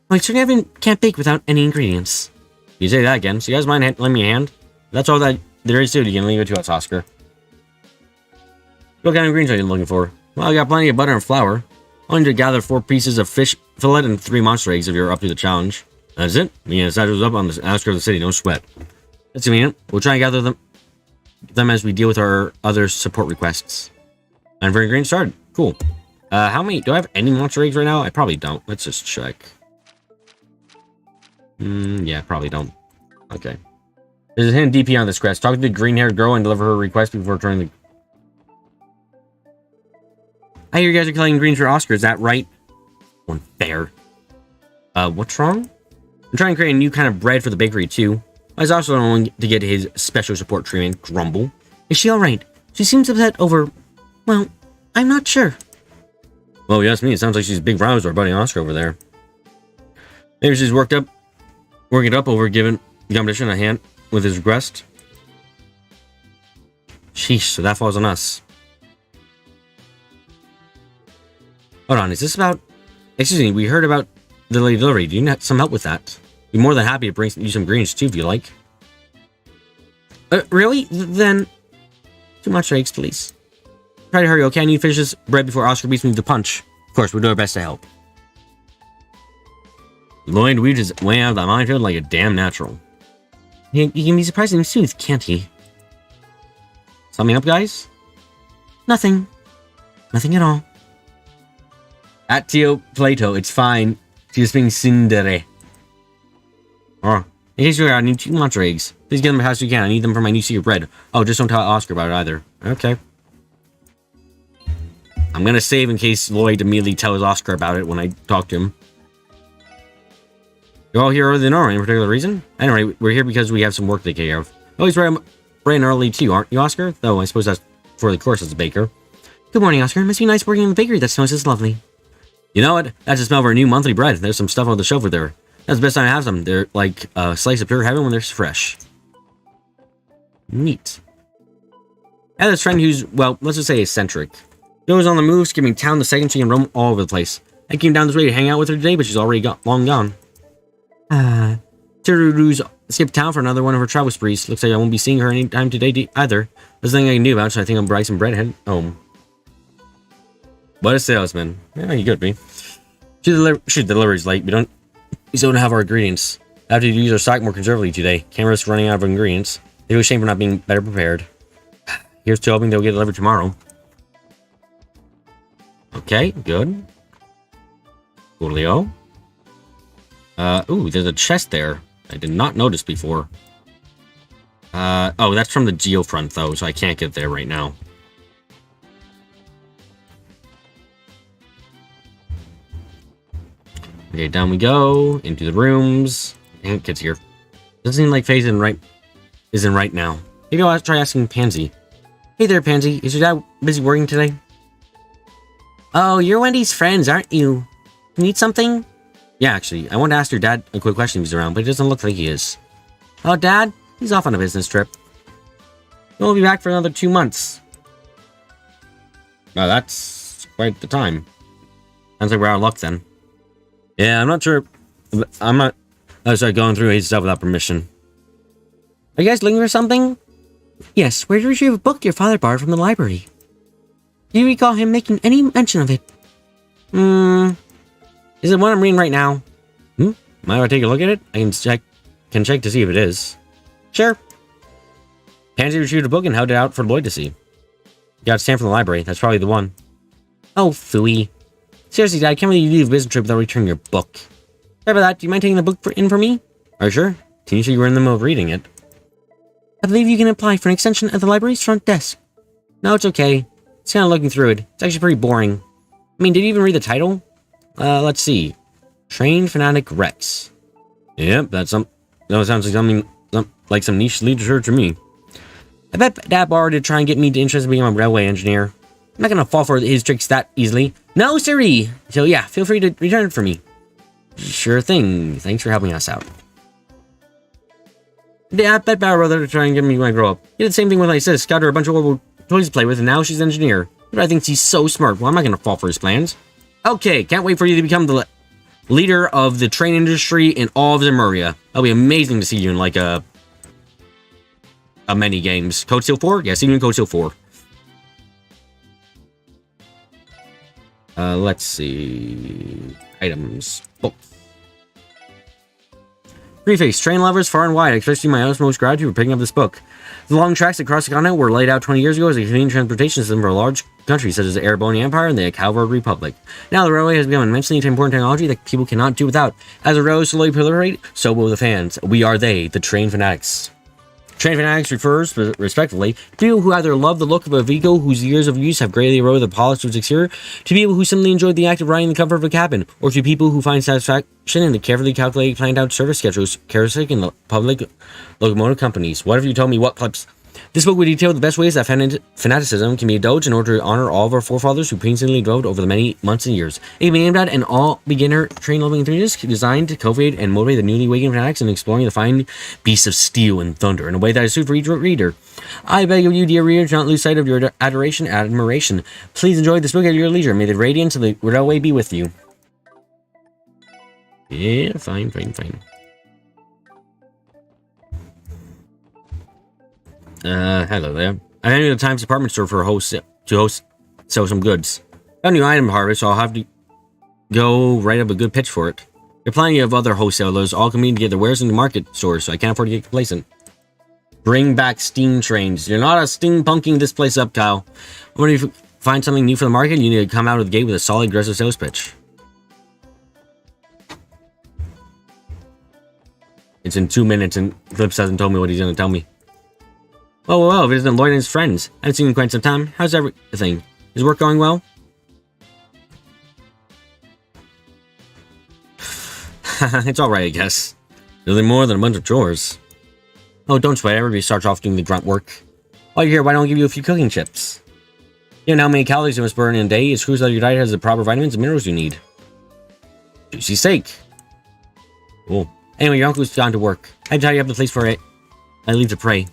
Well, I certainly can't bake without any ingredients. You say that again, so you guys mind lending me a hand? That's all that there is to it. You can leave it to us, Oscar. What kind of greens are you looking for? Well, I got plenty of butter and flour. I need to gather 4 pieces of fish fillet and 3 monster eggs if you're up to the challenge. That's it? Yeah, that was up on the outskirts of the city, no sweat. That's convenient. We'll try and gather them as we deal with our other support requests. And for green started. Cool. How many? Do I have any monster eggs right now? I probably don't. Let's just check. Yeah, probably don't. Okay. There's a hidden DP on this quest. Talk to the green-haired girl and deliver her request before returning the... I hear you guys are killing greens for Oscar. Is that right? Unfair. What's wrong? I'm trying to create a new kind of bread for the bakery, too. I was also going to get his special support treatment, Grumble. Is she alright? She seems upset over... Well, I'm not sure. Well, you ask me, it sounds like she's a big rouse to our buddy Oscar over there. Maybe she's working it up over giving the competition a hand with his request. Sheesh, so that falls on us. Hold on, is this about... Excuse me, we heard about the lady delivery. Do you need some help with that? Be more than happy to bring you some greens too if you like. Really? Then... 2 monster eggs, please. Try to hurry, okay? I need to finish this bread before Oscar beats me to the punch. Of course, we'll do our best to help. Lloyd Weed is way out of that minefield like a damn natural. He can be surprisingly smooth, can't he? Something up, guys? Nothing. Nothing at all. At Tio Plato, it's fine. She's being Cinderella. Oh, in case you're out, I need 2 monster eggs. Please get them as fast as you can. I need them for my new secret bread. Oh, just don't tell Oscar about it either. Okay. I'm gonna save in case Lloyd immediately tells Oscar about it when I talk to him. You're all here earlier than normal, any particular reason? Anyway, we're here because we have some work to take care of. Oh, he's right and early too, aren't you, Oscar? Though I suppose that's for the course as a baker. Good morning, Oscar. It must be nice working in the bakery. That smells just lovely. You know what? That's the smell of our new monthly bread. There's some stuff on the shelf over there. That's the best time to have them. They're like a slice of pure heaven when they're fresh. Neat. I have this friend who's, well, let's just say eccentric. She was on the move, skipping town the second she can roam all over the place. I came down this way to hang out with her today, but she's already long gone. Tiruru's skipped town for another one of her travel sprees. Looks like I won't be seeing her anytime today either. There's nothing I can do about it, so I think I'll buy some bread and head home. What a salesman. Yeah, he could be. Shoot, the delivery's late. We still don't have our ingredients. I have to use our stock more conservatively today. Can't risk running out of ingredients. They feel shame for not being better prepared. Here's to hoping they'll get delivered tomorrow. Okay, good. Coolio. Ooh, there's a chest there. I did not notice before. Oh, that's from the geofront though, so I can't get there right now. Okay, down we go into the rooms. And kids here. Doesn't seem like Faye isn't right now. Maybe I'll try asking Pansy. Hey there, Pansy. Is your dad busy working today? Oh, you're Wendy's friends, aren't you? You need something? Yeah, actually, I want to ask your dad a quick question if he's around, but it doesn't look like he is. Oh, Dad? He's off on a business trip. He won't be back for another 2 months. Well, that's quite the time. Sounds like we're out of luck then. Yeah, I'm not sure. I'm not... I started going through his stuff without permission. Are you guys looking for something? Yes, where did you retrieve a book your father borrowed from the library? Do you recall him making any mention of it? Is it one I'm reading right now? Might I take a look at it? I can check to see if it is. Sure. Pansy retrieved a book and held it out for Lloyd to see. Got a stamp from the library. That's probably the one. Oh, phooey. Seriously, Dad, I can't believe you leave a business trip without returning your book. Sorry about that. Do you mind taking the book in for me? Are you sure? Can you sure you were in the middle of reading it? I believe you can apply for an extension at the library's front desk. No, it's okay. It's kind of looking through it. It's actually pretty boring. I mean, did you even read the title? Let's see. Trained Fanatic Rex. Yep, that sounds like something like some niche literature to me. I bet Dad borrowed to try and get me interested in being a railway engineer. I'm not gonna fall for his tricks that easily. No, siree! So yeah, feel free to return it for me. Sure thing. Thanks for helping us out. Yeah, I bet Dad borrowed to try and get me when I grow up. He did the same thing with my sis. Got her a bunch of old toys to play with, and now she's an engineer. But I think she's so smart. Well, I'm not gonna fall for his plans. Okay, can't wait for you to become the leader of the train industry in all of Zemuria. That'll be amazing to see you in like a many games. Code Steel 4? Yeah, see you in Code Steel 4. Let's see. Items. Books. Preface. Train lovers far and wide, I express to you my utmost gratitude for picking up this book. The long tracks across the continent were laid out 20 years ago as a convenient transportation system for large countries such as the Erebonian Empire and the Calvard Republic. Now the railway has become an immensely important technology that people cannot do without. As the railroads slowly proliferate, so will the fans. We are they, the train fanatics. Train fanatics refers, respectively, to people who either love the look of a vehicle whose years of use have greatly eroded the polish of its exterior, to people who simply enjoy the act of riding in the comfort of a cabin, or to people who find satisfaction in the carefully calculated, planned-out service schedules characteristic in the public locomotive companies. What if you told me what clubs? This book would detail the best ways that fanaticism can be indulged in order to honor all of our forefathers who painstakingly devoted over the many months and years. It can be aimed at an all-beginner train-loving enthusiast designed to cultivate and motivate the newly awakened fanatics in exploring the fine beasts of steel and thunder in a way that is suited for each reader. I beg of you, dear reader, to not lose sight of your adoration and admiration. Please enjoy this book at your leisure. May the radiance of the railway be with you. Yeah, fine. Hello there. I'm heading to the Times department store for sell some goods. Got a new item harvest, so I'll have to go write up a good pitch for it. There are plenty of other wholesalers all competing to get their wares into market stores, so I can't afford to get complacent. Bring back steam trains. You're not a steampunking this place up, Kyle. When you find something new for the market, you need to come out of the gate with a solid, aggressive sales pitch. It's in 2 minutes, and Clips hasn't told me what he's going to tell me. Well, if it isn't Lloyd and his friends. I haven't seen him in quite some time. How's everything? Is work going well? It's alright, I guess. Nothing more than a bunch of chores. Oh, don't sweat. Everybody starts off doing the grunt work. While you're here, why don't I give you a few cooking tips? You know how many calories you must burn in a day? It's crucial that your diet has the proper vitamins and minerals you need. Juicy steak. Cool. Anyway, your uncle's gone to work. I tidy up the place for it. I leave to pray.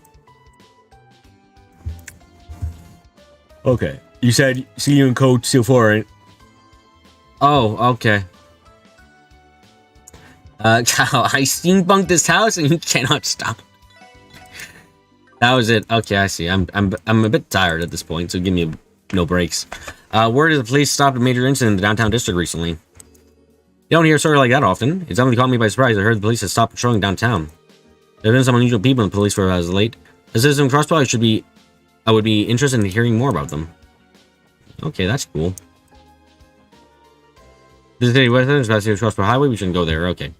Okay. You said see you in Code Steel 4, right? Oh, okay. Kyle, I steampunked this house and you cannot stop. That was it. Okay, I see. I'm a bit tired at this point, so give me no breaks. Word is the police stopped a major incident in the downtown district recently. You don't hear a story like that often. It definitely caught me by surprise. I heard the police had stopped patrolling downtown. There have been some unusual people in the police force as of late. As a citizen crossbow, I would be interested in hearing more about them. Okay, that's cool. This is the West End, it's Crossbow Highway. We shouldn't go there. Okay.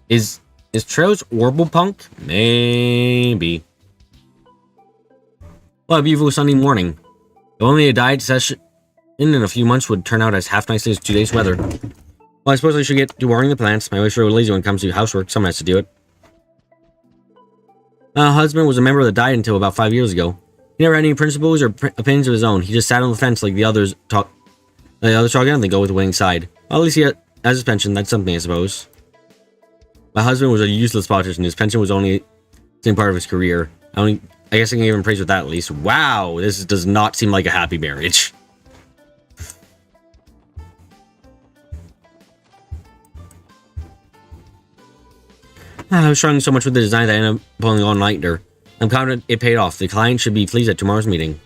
Is Trails Orbopunk? Maybe. Well, a beautiful sunny morning. If only a diet session in a few months would turn out as half nice as today's weather. Well, I suppose I should get to watering the plants. My wife's really lazy when it comes to housework. Someone has to do it. My husband was a member of the Diet until about 5 years ago. He never had any principles or opinions of his own. He just sat on the fence like the others talk and they go with the winning side. Well, at least he has his pension. That's something, I suppose. My husband was a useless politician. His pension was only the same part of his career. I guess I can give him praise with that at least. Wow, this does not seem like a happy marriage. I was struggling so much with the design that I ended up pulling on Lightner. I'm confident it paid off. The client should be pleased at tomorrow's meeting.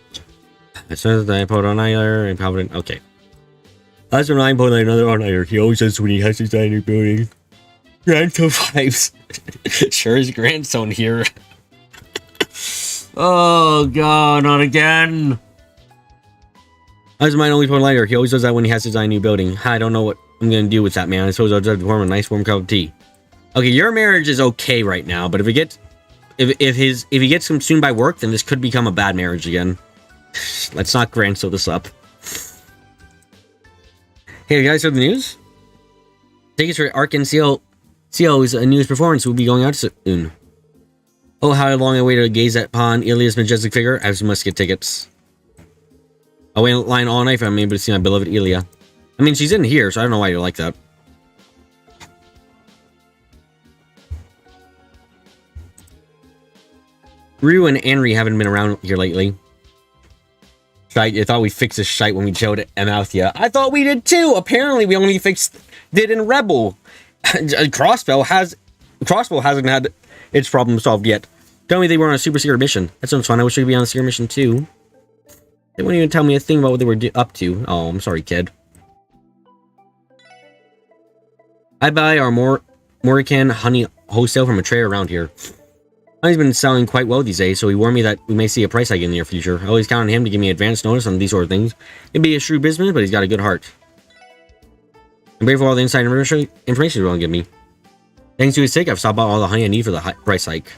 As soon as I pulled on Lightner, I'm confident. Okay. As for Ryan pulling another on Lightner, he always says when he has to design a new building. Grandson vibes. Sure is grandson here. Oh god, not again. As my only point Lightner, he always does that when he has to design a new building. I don't know what I'm gonna do with that, man. I suppose I'll just have to pour him a nice warm cup of tea. Okay, your marriage is okay right now, but if he gets consumed by work, then this could become a bad marriage again. Let's not grandso this up. Hey, you guys heard the news? Tickets for Ark and CL's newest performance will be going out soon. Oh, how long I waited to gaze upon Ilia's majestic figure. I must get tickets. I'll wait in line all night if I'm able to see my beloved Ilia. I mean, she's in here, so I don't know why you like that. Ryu and Anri haven't been around here lately. I thought we fixed this shite when we showed Amalthea. I thought we did too! Apparently we only fixed it in Rebel. Crossbow hasn't had its problem solved yet. Tell me they were on a super secret mission. That sounds fun. I wish I could be on a secret mission too. They wouldn't even tell me a thing about what they were up to. Oh, I'm sorry, kid. I buy our Morican honey wholesale from a trader around here. Honey's been selling quite well these days, so he warned me that we may see a price hike in the near future. I always count on him to give me advance notice on these sort of things. It'd be a shrewd business, but he's got a good heart. I'm grateful for all the inside information he's willing to give me. Thanks to his sake, I've stopped out all the honey I need for the price hike.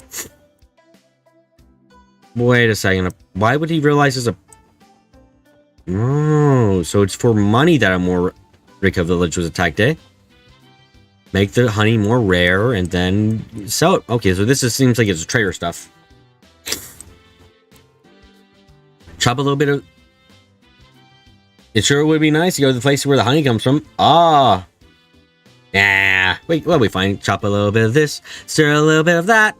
Wait a second. Why would he realize there's a... Oh, so it's for money that a Morica village was attacked, eh? Make the honey more rare and then sell it. Okay, so this just seems like it's trader stuff. Chop a little bit of... It sure would be nice to go to the place where the honey comes from. Ah. Yeah. Wait, what we find? Chop a little bit of this, stir a little bit of that.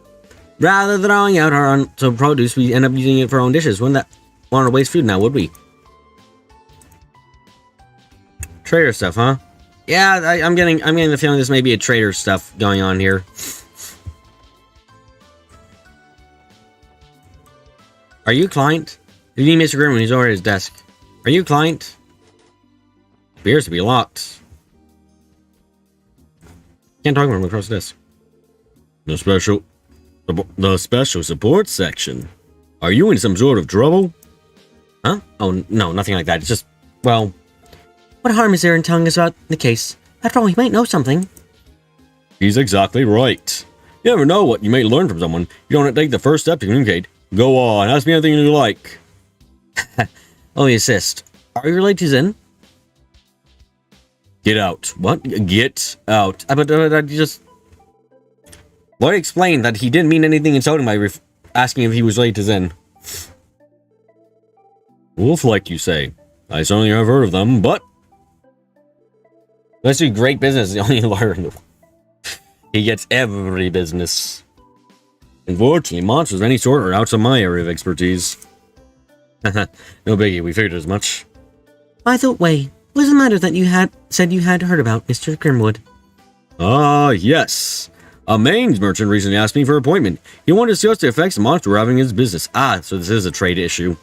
Rather than throwing out our own produce, we end up using it for our own dishes. Wouldn't that want to waste food now, would we? Trader stuff, huh? Yeah, I'm getting the feeling this may be a trader stuff going on here. Are you a client? You need Mr. Grimm when he's over at his desk. Are you a client? Appears to be locked. Can't talk to him across the desk. The special support section. Are you in some sort of trouble? Huh? Oh, no, nothing like that. It's just, well... What harm is there in telling us about the case? After all, we might know something. He's exactly right. You never know what you may learn from someone. You don't take the first step to communicate. Go on, ask me anything you like. Only assist. Are you related to Zen? Get out. What? Get out. But I just... Lloyd explained that he didn't mean anything insulting by asking if he was related to Zen. Wolf-like, you say? I certainly have heard of them, but... Let's do great business. The only lawyer in the world. He gets every business. Unfortunately, monsters of any sort are outside my area of expertise. No biggie, we figured as much. By the way, what was the matter that you had said you had heard about, Mr. Grimwood? Ah, yes. A Mainz merchant recently asked me for an appointment. He wanted to discuss the effects the monster were having in his business. Ah, so this is a trade issue.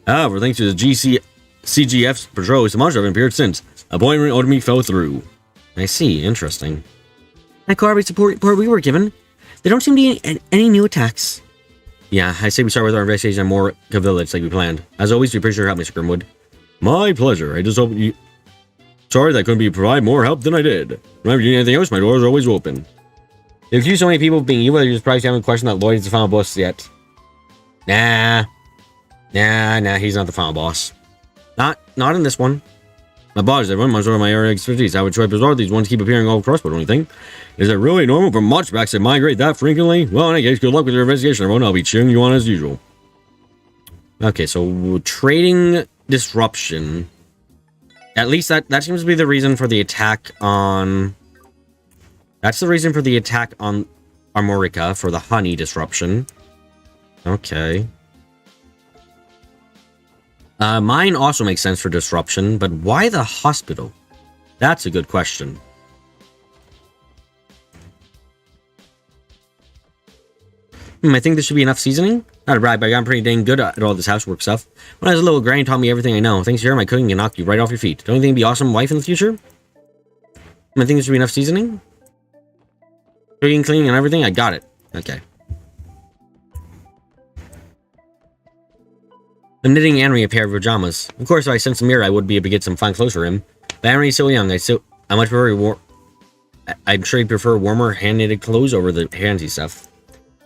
However, thanks to the CGF's patrols, the monster haven't appeared since. Appointment order me fell through. I see, interesting. At Corby's support report we were given, there don't seem to be any new attacks. Yeah, I say we start with our investigation on Morica Village like we planned. As always, we appreciate your help, Mr. Grimwood. My pleasure. I just hope you... Sorry that I couldn't provide more help than I did. Remember, if you need anything else, my doors are always open. You accuse so many people of being evil that you're surprised you haven't questioned that Lloyd is the final boss yet. Nah, he's not the final boss. Not in this one. My boss, everyone must over my area of expertise. How would try bizarre these ones keep appearing all across, but don't you think? Is it really normal for Munchbacks to migrate that frequently? Well, in any case, good luck with your investigation, everyone. I'll be cheering you on as usual. Okay, so trading disruption. At least that seems to be the reason for the attack on... That's the reason for the attack on Armorica, for the honey disruption. Okay. Mine also makes sense for disruption, but why the hospital? That's a good question. I think this should be enough seasoning. Not a brag, but I'm pretty dang good at all this housework stuff. When I was a little, Granny taught me everything I know. Thanks to her, my cooking can knock you right off your feet. Don't you think it'd be awesome wife in the future? I think this should be enough seasoning. Cooking, cleaning, and everything. I got it. Okay. I'm knitting Henry a pair of pajamas. Of course, if I sent some mirror, I would be able to get some fine clothes for him. But Henry's so young. I much prefer I'm sure he'd prefer warmer hand-knitted clothes over the handsy stuff.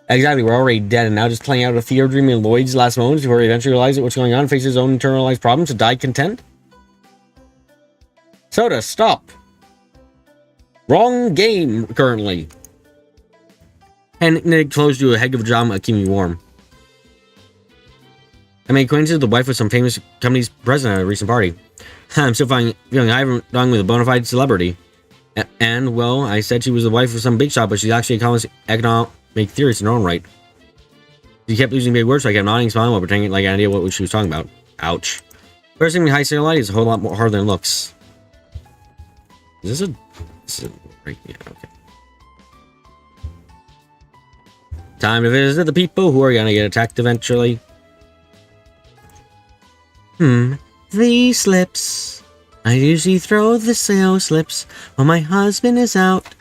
Exactly, we're already dead, and now just playing out a Theo dream in Lloyd's last moments before he eventually realizes what's going on and faces his own internalized problems to die content? Soda, stop! Wrong game, currently. And knitted clothes do a heck of a job of keeping me warm. I made acquaintances with the wife of some famous company's president at a recent party. I'm still feeling I haven't done with a bona fide celebrity. And, well, I said she was the wife of some big shot, but she's actually a economic theorist in her own right. She kept using big words, so I kept nodding, smiling while pretending like I had no idea what she was talking about. Ouch. First thing, high cellulite is a whole lot more harder than it looks. Is this a right? Yeah, okay. Time to visit the people who are gonna get attacked eventually. These slips. I usually throw the sales slips when my husband is out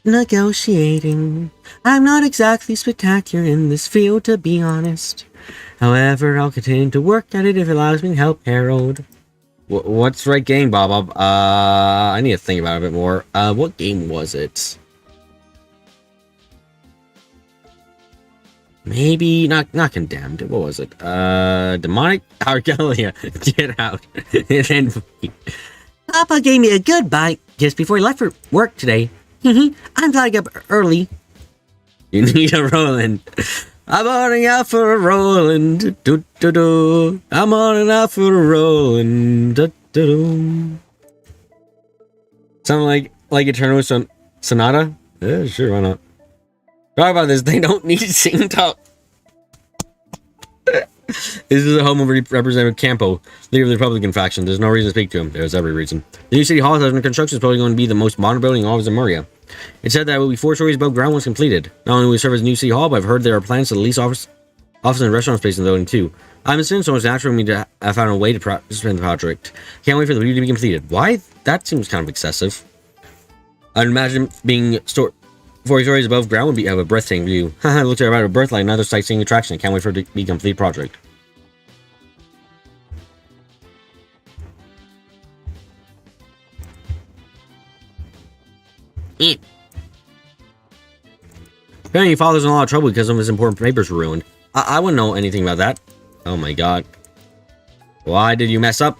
negotiating. I'm not exactly spectacular in this field, to be honest. However, I'll continue to work at it if it allows me to help Harold. What's right game, Bob? I need to think about it a bit more. What game was it? Maybe not Condemned. What was it? Demonic Argelia. Get out. And then Papa gave me a good bite just before he left for work today. I'm glad I got up early. you need a Roland. I'm on out for a Roland. Do. I'm on out for a Roland. Do. Sound like Eternal Sonata? Yeah, sure, why not? Sorry about this. They don't need to sing talk. This is the home of Representative Campo, leader of the Republican faction. There's no reason to speak to him. There's every reason. The new city hall that's under construction is probably going to be the most modern building in all of Zamuria. It said that it will be 4 stories above ground once completed. Not only will it serve as a new city hall, but I've heard there are plans to lease office and restaurant space in the building too. I'm assuming so much natural for me to have found a way to participate in the project. Can't wait for the review to be completed. Why? That seems kind of excessive. I'd imagine being 4 stories above ground would have a breathtaking view. Haha, it looks like a birth like another sightseeing attraction. I can't wait for it to be a complete project. Apparently, your father's in a lot of trouble because some of his important papers were ruined. I wouldn't know anything about that. Oh my god. Why did you mess up?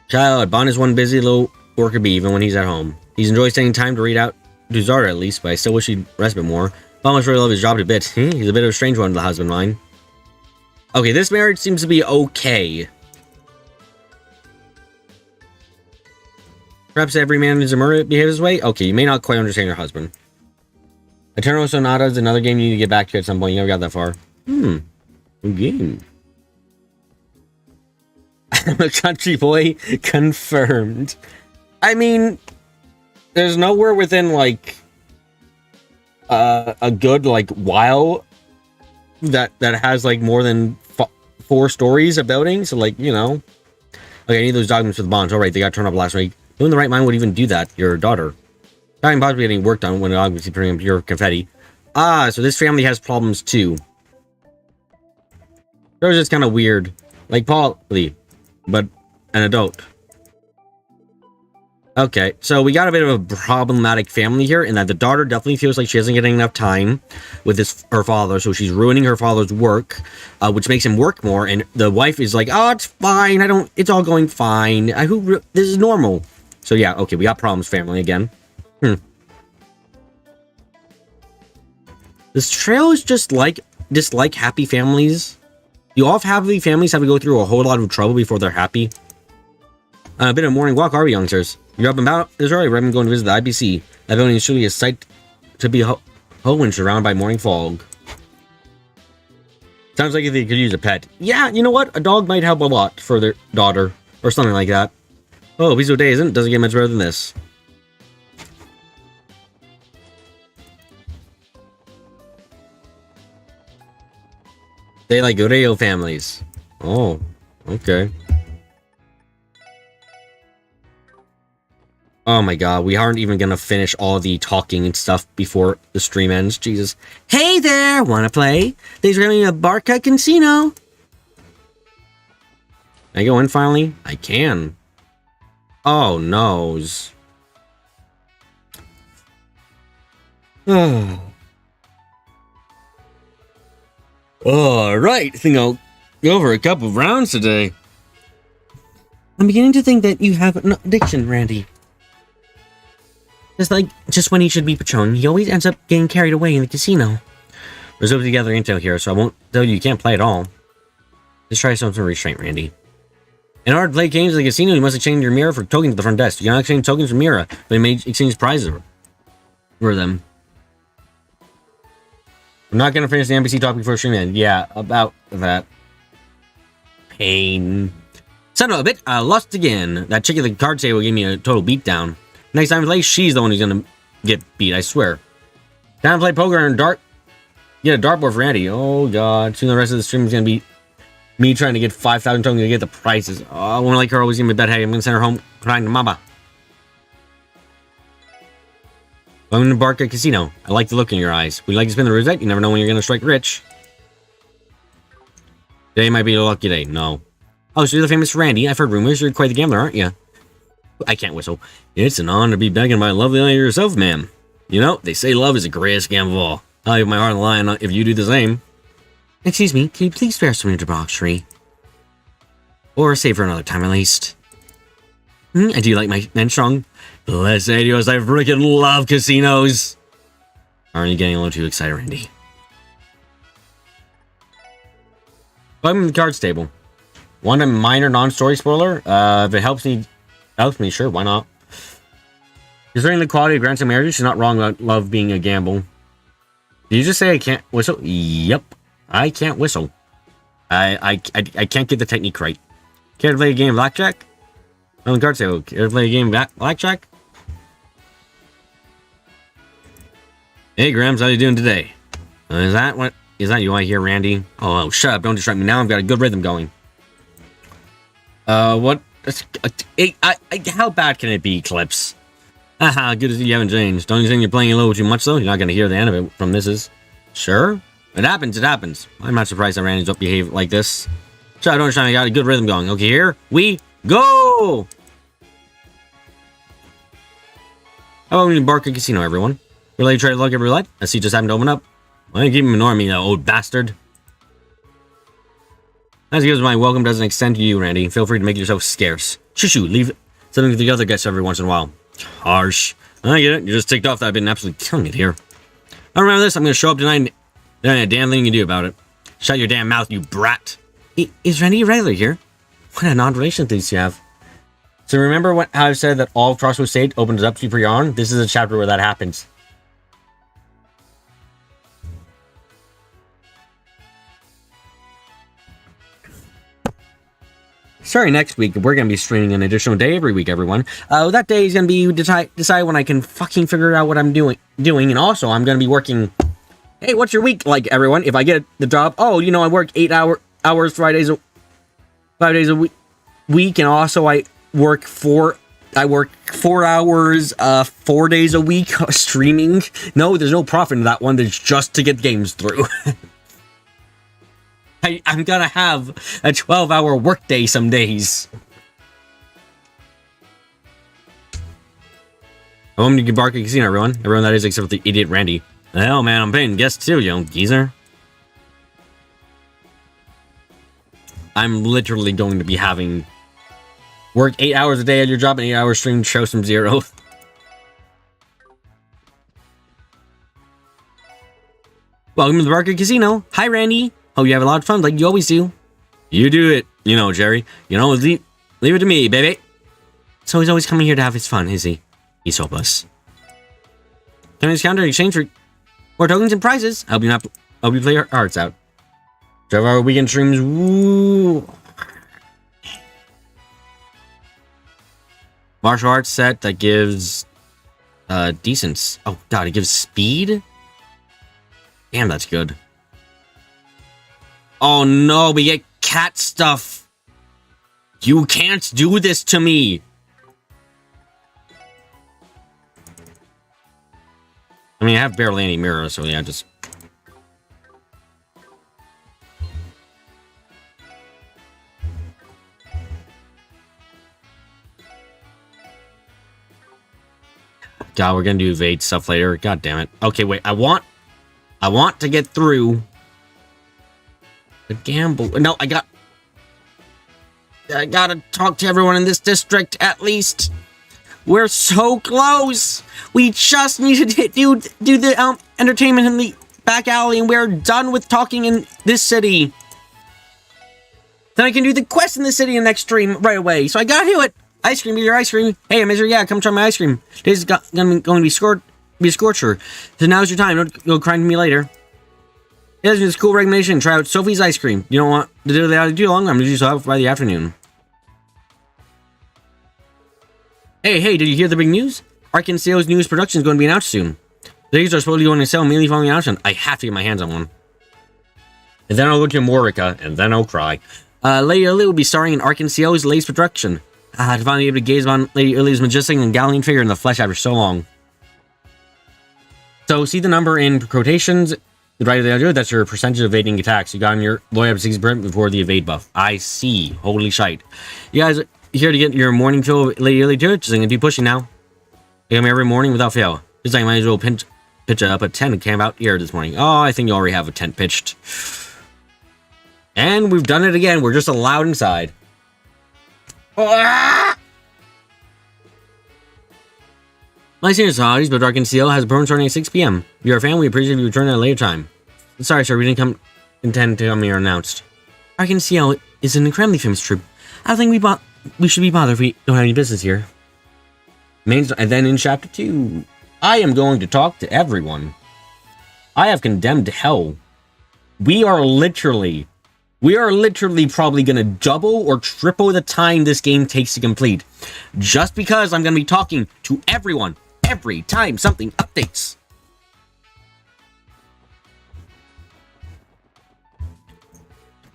Child, Bond is one busy little worker bee even when he's at home. He's enjoyed taking time to read out to Zara at least, but I still wish he'd rest a bit more. Bond must really love his job a bit. He's a bit of a strange one to the husband of mine. Okay, this marriage seems to be okay. Perhaps every man in Zamuria behaves this way? Okay, you may not quite understand your husband. Eternal Sonata is another game you need to get back to at some point. You never got that far. Good game. I'm a country boy. Confirmed. I mean, there's nowhere within, like, a good, like, WoW that has, like, more than 4 stories of building. So, like, you know. Okay, I need those documents for the bonds. Alright, they got turned up last week. Who in the right mind would even do that? Your daughter. Not impossible getting work done when obviously turning up pure confetti. Ah, so this family has problems too. That was just kind of weird. Like Polly, but an adult. Okay, so we got a bit of a problematic family here in that the daughter definitely feels like she isn't getting enough time with her father, so she's ruining her father's work, which makes him work more, and the wife is like, oh, it's fine, it's all going fine, this is normal. So yeah, okay, we got problems, family, again. This trail is just dislike happy families. Do all happy families have to go through a whole lot of trouble before they're happy? A bit of a morning walk, are we, youngsters? You're up and about this early, rather than going to visit the IBC. That building is surely a sight to be when surrounded by morning fog. Sounds like if they could use a pet. Yeah, you know what? A dog might help a lot for their daughter, or something like that. Oh, Weasel Day doesn't get much better than this. They like Goreo families. Oh, okay. Oh my god, we aren't even gonna finish all the talking and stuff before the stream ends. Jesus. Hey there, wanna play? There's gonna be a Barca Casino. Can I go in finally? I can. Oh, noes. Oh. Alright, I think I'll go over a couple of rounds today. I'm beginning to think that you have an addiction, Randy. Just when he should be patrolling, he always ends up getting carried away in the casino. We're still together intel here, so I won't tell you can't play at all. Just try some restraint, Randy. In order to play games at the casino, you must exchange your mirror for tokens at the front desk. You cannot exchange tokens for mirror, but you may exchange prizes for them. I'm not gonna finish the NPC talk before stream end. Yeah, about that. Pain. Son of a bit, I lost again. That chick at the card table gave me a total beatdown. Next time we play, she's the one who's gonna get beat, I swear. Time to play poker and dart. Get a dartboard for Randy. Oh god. Soon the rest of the stream is gonna be me trying to get 5,000 tokens to get the prices. Oh, I wanna like her always give me a bet. Hey, I'm gonna send her home crying to mama. Welcome to Barca Casino. I like the look in your eyes. Would you like to spin the roulette? You never know when you're gonna strike rich. Today might be a lucky day. No. Oh, so you're the famous Randy. I've heard rumors. You're quite the gambler, aren't you? I can't whistle. It's an honor to be beckoned by a lovely lady yourself, ma'am. You know, they say love is the greatest gamble of all. I'll leave my heart on the line if you do the same. Excuse me, can you please spare some of your debauchery? Or save for another time at least. I do like my men strong. Bless Dios, I freaking love casinos. Aren't you getting a little too excited, Randy? Welcome to the cards table. Want a minor non-story spoiler? If it helps me, sure, why not? Considering the quality of Grand Samaritan, she's not wrong about love being a gamble. Did you just say I can't whistle? Yep, I can't whistle. I can't get the technique right. Care to play a game of blackjack? On the cards table. Care to play a game of blackjack? Hey, Grams, how you doing today? Is that you I hear, Randy? Oh, shut up! Don't distract me now. I've got a good rhythm going. What? How bad can it be, Clips? Haha, good to see you haven't changed. Don't you think you're playing a little too much, though? You're not going to hear the end of it from this is. Sure? It happens, it happens. I'm not surprised that Randy's don't behave like this. So I don't understand, I got a good rhythm going. Okay, here we go! Hello, in Barca Casino, everyone. Really try to luck every light? I see just happened to open up. Why don't you keep ignoring me, you old bastard? As good as my welcome doesn't extend to you, Randy. Feel free to make yourself scarce. Shoo, leave something to the other guests every once in a while. Harsh. I get it. You're just ticked off that I've been absolutely killing it here. I remember this. I'm going to show up tonight. There ain't a damn thing you can do about it. Shut your damn mouth, you brat. Is Randy regular here? What an odd relation things you have. So remember how I said that all of Crossroads State opens up to you for yarn? This is a chapter where that happens. Starting next week, we're going to be streaming an additional day every week, everyone. That day is going to be decide when I can fucking figure out what I'm doing. And also, I'm going to be working... Hey, what's your week like, everyone? If I get the job... Oh, I work 8 hours 5 days a week. And also, I work 4 hours 4 days a week streaming. No, there's no profit in that one. There's just to get games through. I'm gonna have a 12-hour workday some days. Welcome to Barca Casino, everyone. Everyone that is, except for the idiot Randy. The hell, man, I'm paying guests too, geezer. I'm literally going to be having work 8 hours a day at your job and 8 hours stream show some zero. Welcome to the Barca Casino. Hi, Randy. Hope you have a lot of fun like you always do. You do it. Jerry. Leave it to me, baby. So he's always coming here to have his fun, is he? He's hopeless. Can I discount in exchange for more tokens and prizes? Help you play your hearts out. 12-hour weekend streams. Woo. Martial arts set that gives decence. Oh god, it gives speed? Damn, that's good. Oh no, we get cat stuff. You can't do this to me. I mean, I have barely any mirrors, so yeah, just... God, we're gonna do evade stuff later. God damn it. Okay, wait, I want to get through... the gamble. No, I gotta talk to everyone in this district, at least. We're so close. We just need to do the entertainment in the back alley, and we're done with talking in this city. Then I can do the quest in the city in the next stream right away. So I gotta do it. Ice cream, eat your ice cream. Hey, Misery, yeah, come try my ice cream. Today's going to be a scorcher. So now's your time. Don't go crying to me later. Here's this cool recommendation. Try out Sophie's ice cream. You don't want to do that too long. I'm going to do so by the afternoon. Hey, did you hear the big news? Arkin Seo's newest production is going to be announced soon. These are supposedly going to sell immediately following the announcement. I have to get my hands on one. And then I'll look at Morica, and then I'll cry. Lady Lily will be starring in Arkin Seo's latest production. To finally be able to gaze upon Lady Lily's majestic and gallant figure in the flesh after so long. So, see the number in quotations, right of the audio, that's your percentage of evading attacks. You got on your lawyer up 60% before the evade buff. I see. Holy shite. You guys are here to get your morning fill of Lady Lily to it? Just gonna be pushing now. You come every morning without fail. Just like I might as well pitch it up a tent and camp out here this morning. Oh, I think you already have a tent pitched. And we've done it again. We're just allowed inside. My senior holidays, but Arkin Seal has a program starting at 6 p.m. If you're a fan, we appreciate if you return at a later time. Sorry, sir, we didn't intend to come here announced. Arkin Seal is an incredibly famous troop. I don't think we should be bothered if we don't have any business here. And then in chapter 2, I am going to talk to everyone. I have condemned hell. We are literally probably going to double or triple the time this game takes to complete. Just because I'm going to be talking to everyone every time something updates.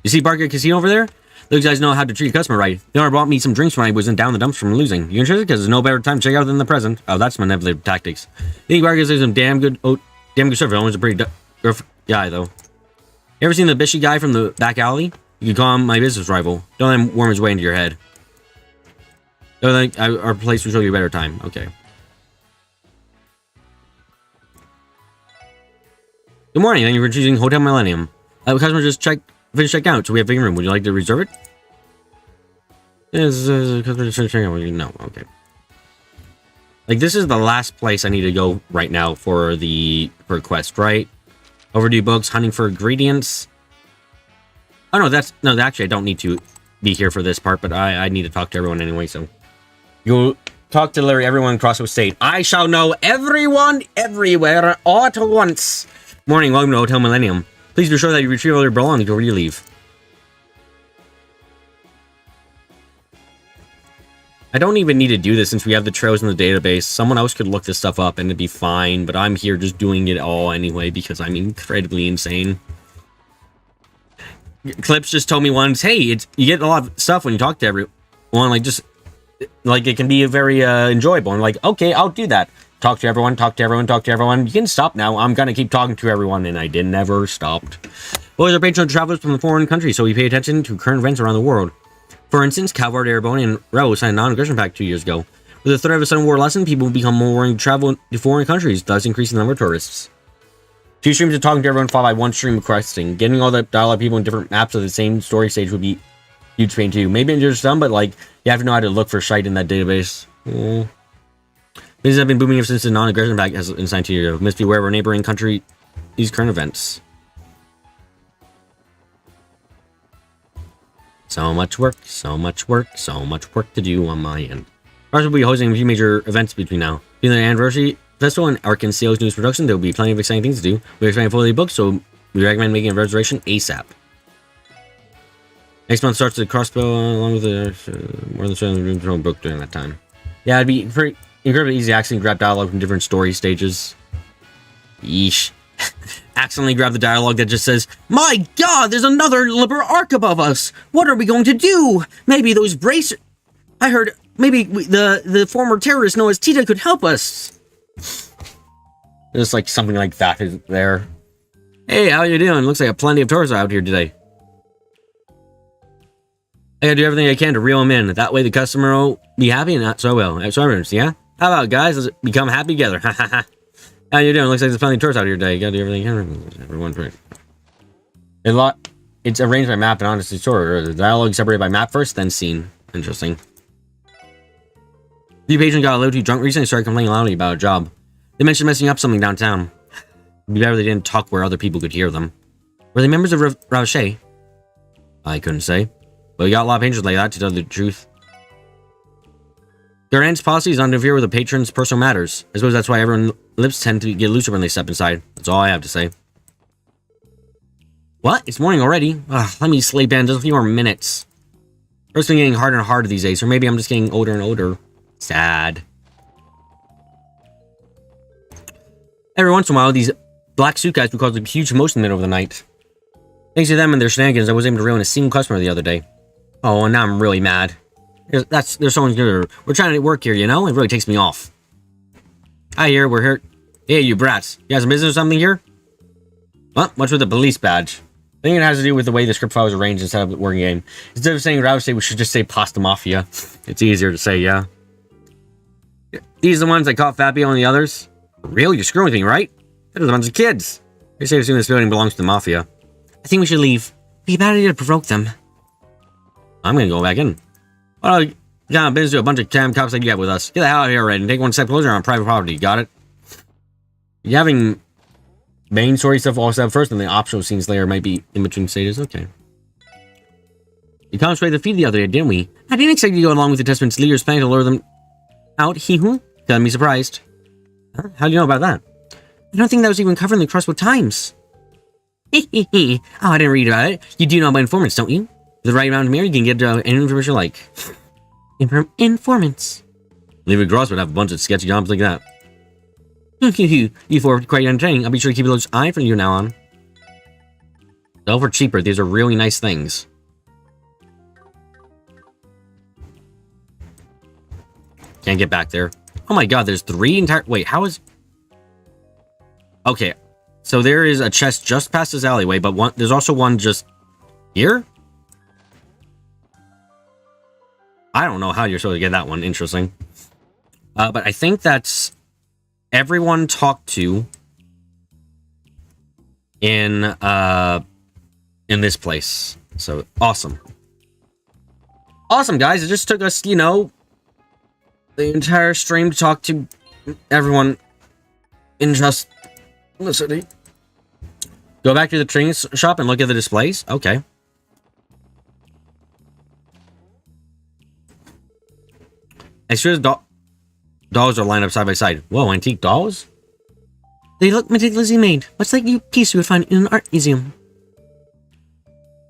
You see Barca Casino over there? Those guys know how to treat a customer right. They already brought me some drinks when I wasn't down the dumps from losing. You interested? Because there's no better time to check out than the present. Oh, that's manipulative tactics. I think Barca's some damn good service. Almost a pretty rough guy, though. You ever seen the Bishy guy from the back alley? You could call him my business rival. Don't let him worm his way into your head. Don't think our place will show you a better time. Okay. Good morning. Thank you for choosing Hotel Millennium. The customer just finished checking out, so we have a big room. Would you like to reserve it? Yes, customer just finished checking out. No, okay. Like, this is the last place I need to go right now for a quest, right? Overdue books, hunting for ingredients. Oh, no, actually, I don't need to be here for this part, but I need to talk to everyone anyway, so. You'll talk to Larry, everyone across the state. I shall know everyone, everywhere, all at once. Morning, welcome to Hotel Millennium. Please be sure that you retrieve all your belongings before you leave. I don't even need to do this since we have the trails in the database. Someone else could look this stuff up and it'd be fine, but I'm here just doing it all anyway because I'm incredibly insane. Clips just told me once, hey, you get a lot of stuff when you talk to everyone. Like, it can be very enjoyable. And like, okay, I'll do that. Talk to everyone, talk to everyone, talk to everyone. You can stop now. I'm gonna keep talking to everyone, and I never stopped. Boys are patron travelers from the foreign countries, so we pay attention to current events around the world. For instance, Calvard, Airborne, and Rebel signed a non-aggression pact 2 years ago. With the threat of a sudden war lesson, people will become more willing to travel to foreign countries, thus increasing the number of tourists. 2 streams of talking to everyone followed by 1 stream of questing. Getting all the dialogue people in different maps of the same story stage would be huge pain too. Maybe just some, but like, you have to know how to look for shite in that database. Business have been booming ever since the non-aggression pact has been signed 2 years ago. Must be aware of our neighboring country, these current events. So much work, so much work, so much work to do on my end. Ours will be hosting a few major events between now. During the anniversary festival and Arkin Seo's newest production, there will be plenty of exciting things to do. We expect fully booked, so we recommend making a reservation ASAP. Next month starts the crossbow along with the more than 7 rooms booked during that time. Yeah, it'd be pretty incredibly easy to accidentally grab dialogue from different story stages. Yeesh. Accidentally grab the dialogue that just says, "My God, there's another Liberal Arc above us. What are we going to do? Maybe those bracer... I heard maybe the former terrorist known as Tita could help us." Just like something like that is there. Hey, how you doing? Looks like I have plenty of tourists out here today. I gotta do everything I can to reel them in. That way the customer will be happy and not so well. Servants, yeah? How about guys? Let's become happy together. Ha ha ha. How you doing? Looks like there's plenty of tourists out here today. You gotta do everything you can. Everyone's right. It's arranged by map and honestly story. The dialogue separated by map first, then scene. Interesting. The patron got a little too drunk recently and started complaining loudly about a job. They mentioned messing up something downtown. It'd be better they didn't talk where other people could hear them. Were they members of Rauche? I couldn't say. But we got a lot of patrons like that, to tell the truth. Their aunt's policy is not to interfere with the patron's personal matters. I suppose that's why everyone's lips tend to get looser when they step inside. That's all I have to say. What? It's morning already? Ugh, let me sleep in just a few more minutes. It's been getting harder and harder these days, or maybe I'm just getting older and older. Sad. Every once in a while, these black suit guys would cause a huge commotion in the middle of the night. Thanks to them and their shenanigans, I was able to ruin a single customer the other day. Oh, and now I'm really mad. There's someone good. We're trying to work here, you know? It really takes me off. Hi, here, we're here. Hey, you brats. You got some business or something here? What? What's with the police badge? I think it has to do with the way the script file was arranged instead of the working game. Instead of saying Rouse, we should just say Pasta Mafia. It's easier to say, yeah. These are the ones that caught Fabio and the others? Really? You're screwing with me, right? They're the bunch of kids. They say assume this building belongs to the Mafia. I think we should leave. It'd be a bad idea to provoke them. I'm gonna go back in. Well, you got business to a bunch of cam cops like you got with us. Get the hell out of here already and take one step closer on private property. Got it? You having main story stuff all set up first, and the optional scenes later might be in between stages. Okay. You concentrated the feed the other day, didn't we? I didn't expect you to go along with the Testament's leader's plan to lure them out. Hee-hoo. Got me surprised. Huh? How do you know about that? I don't think that was even covered in the Crossbow Times. Oh, I didn't read about it. You do know about informants, don't you? With the right amount of mirror, you can get any information you like. Informants. Leave Gross would have a bunch of sketchy jobs like that. You four are quite entertaining. I'll be sure to keep a close eye for you now on. Sell for cheaper. These are really nice things. Can't get back there. Oh my god, there's 3 entire... Wait, how is... Okay, so there is a chest just past this alleyway, but there's also one just here? I don't know how you're supposed to get that one. Interesting. But I think that's everyone talked to in this place. So, awesome. Awesome, guys. It just took us, you know, the entire stream to talk to everyone in just the city. Go back to the train shop and look at the displays. Okay. As sure as dolls are lined up side by side. Whoa, antique dolls? They look meticulously made, much like a piece you would find in an art museum.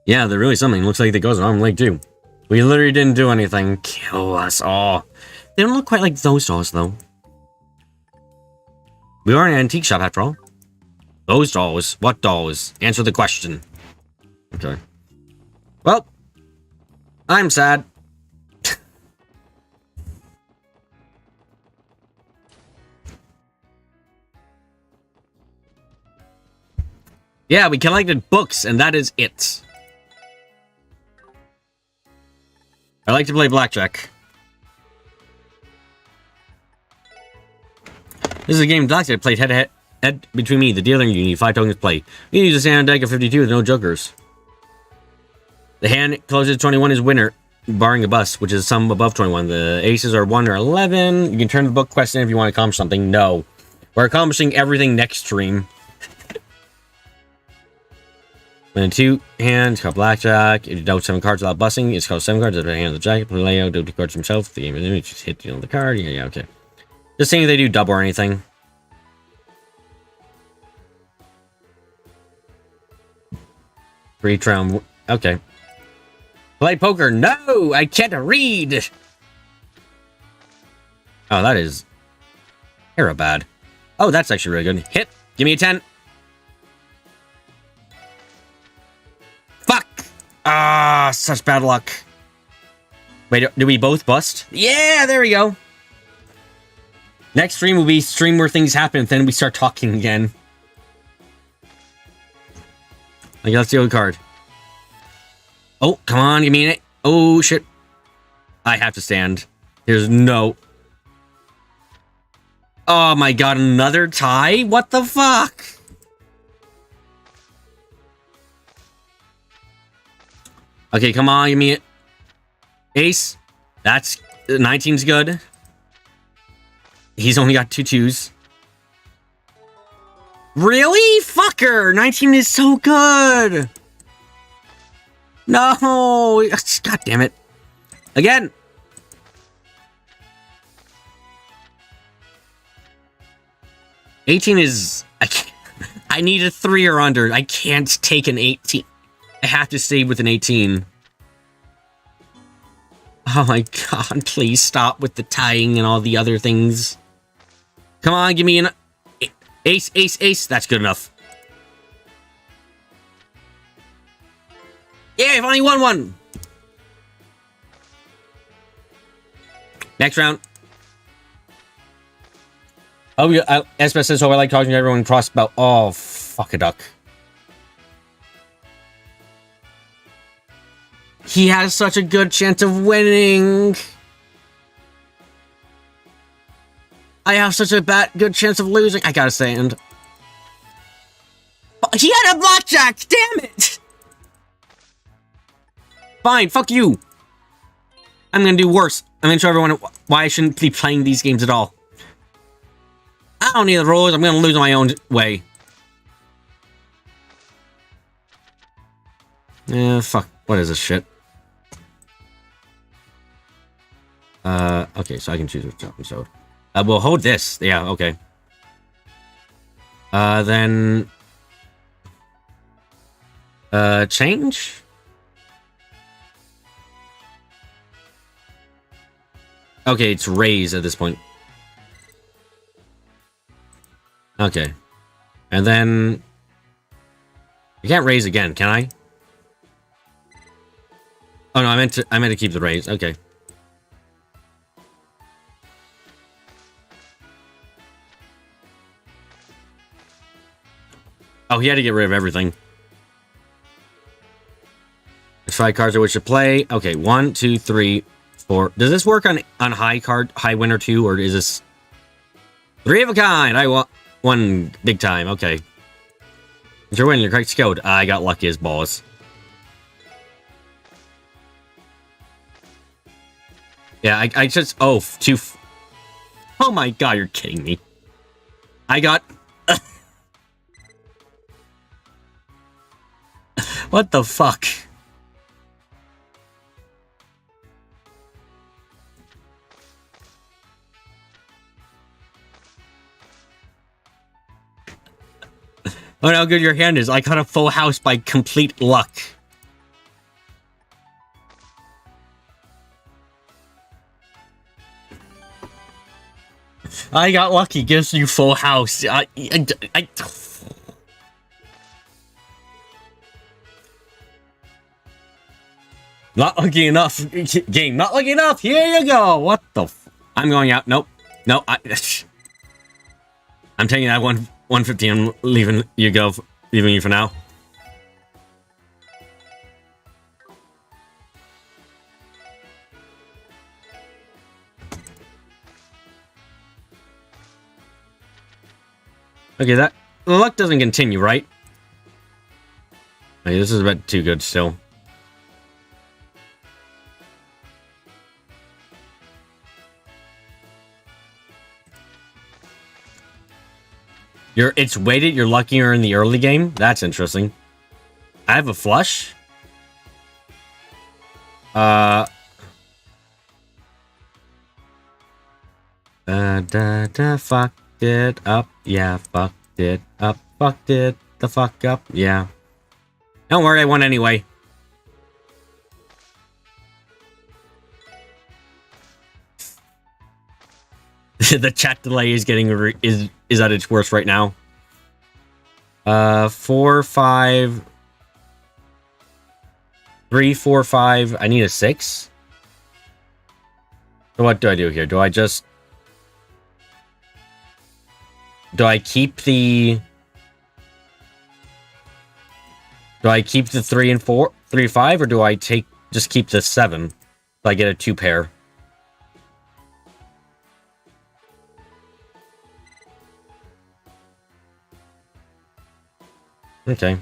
Yeah, they're really something. Looks like they goes an arm and leg too. We literally didn't do anything. Kill us all. They don't look quite like those dolls, though. We are in an antique shop, after all. Those dolls? What dolls? Answer the question. Okay. Well, I'm sad. Yeah, we collected books, and that is it. I like to play blackjack. This is a game of blackjack played head-to-head between me, the dealer, and you. Need 5 tokens to play. You use a standard deck of 52 with no jokers. The hand closest to 21 is winner, barring a bust, which is some above 21. The aces are 1 or 11. You can turn the book quest in if you want to accomplish something. No. We're accomplishing everything next stream. When in 2 hands, called blackjack. If you dealt 7 cards without busting, it's called 7 cards. At the hand of the jacket, play layout, deal 2 cards himself. The game is image, just hit the card. Yeah, okay. Just seeing if they do double or anything. Free round. Okay. Play poker. No, I can't read. Oh, that is hella bad. Oh, that's actually really good. Hit. Give me a 10. Fuck. Ah, such bad luck. Wait, do we both bust? Yeah, there we go. Next stream will be stream where things happen, then we start talking again. Okay, let's do a card. Oh, come on, give me it. Oh, shit. I have to stand. There's no... Oh my god, another tie? What the fuck? Okay, come on, give me it. Ace. That's... 19's good. He's only got 2 twos. Really? Fucker! 19 is so good! No! God damn it. Again! $18 is... I can't... I need a 3 or under. I can't take an 18. I have to stay with an 18. Oh my god, please stop with the tying and all the other things. Come on, give me an... Ace, ace, ace. That's good enough. Yeah, I've only won one. Next round. Oh, yeah, Espa says, so I like talking to everyone cross about... Oh, fuck a duck. He has such a good chance of winning. I have such a good chance of losing. I gotta stand. Oh, he had a blackjack! Damn it! Fine, fuck you. I'm gonna do worse. I'm gonna show everyone why I shouldn't be playing these games at all. I don't need the rules. I'm gonna lose on my own way. Yeah, fuck. What is this shit? Okay, so I can choose which episode. We'll hold this. Yeah, okay. Then... change? Okay, it's raise at this point. Okay. And then... You can't raise again, can I? Oh no, I meant to keep the raise. Okay. Oh, he had to get rid of everything. There's 5 cards I wish to play. Okay, 1, 2, 3, 4. Does this work on high winner 2, or is this 3 of a kind? I want one big time. Okay. You're winning. You're correct code. I got lucky as balls. Yeah, I just... Oh, 2... Oh my god, you're kidding me. I got... What the fuck? Oh, how good your hand is. I got a full house by complete luck. I got lucky. Gives you full house. Not lucky enough. Game. Not lucky enough. Here you go. What the I'm going out. Nope. No. I'm taking that 150. I'm leaving you go. Leaving you for now. Okay, that the luck doesn't continue, right? Okay, this is a bit too good still. It's weighted, you're luckier in the early game? That's interesting. I have a flush? Fucked it up, yeah, fucked it up, fucked it the fuck up, yeah. Don't worry, I won anyway. The chat delay is getting is at its worst right now. 4, 5, 3, 4, 5. I need a 6. So what do I do here? Do I keep the 3 and 4, 3, 5, or do I just keep the 7? So I get a 2 pair. Okay.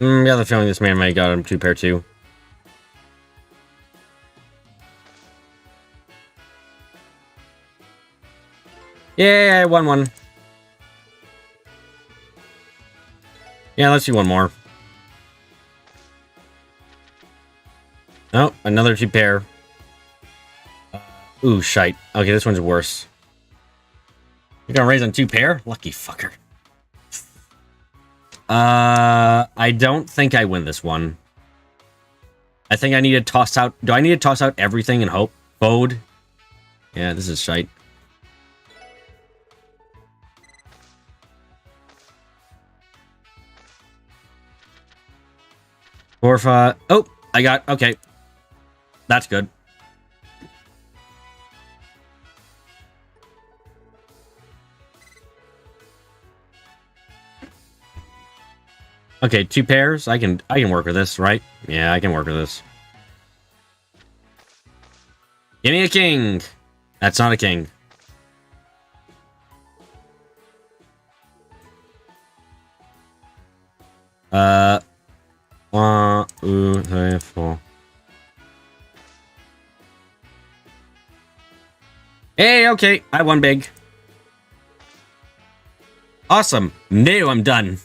I got the feeling this man might got him 2 pair too. Yeah, I won one. Yeah, let's do one more. Oh, another 2 pair. Ooh, shite. Okay, this one's worse. You're gonna raise on 2 pair? Lucky fucker. I don't think I win this one. I think I need to toss out... Do I need to toss out everything and hope? Fold? Yeah, this is shite. Orpha. Oh, I got... Okay. That's good. Okay, 2 pairs. I can work with this, right? Yeah, I can work with this. Give me a king. That's not a king. One, two, three, four. Hey, okay, I won big. Awesome. Now I'm done.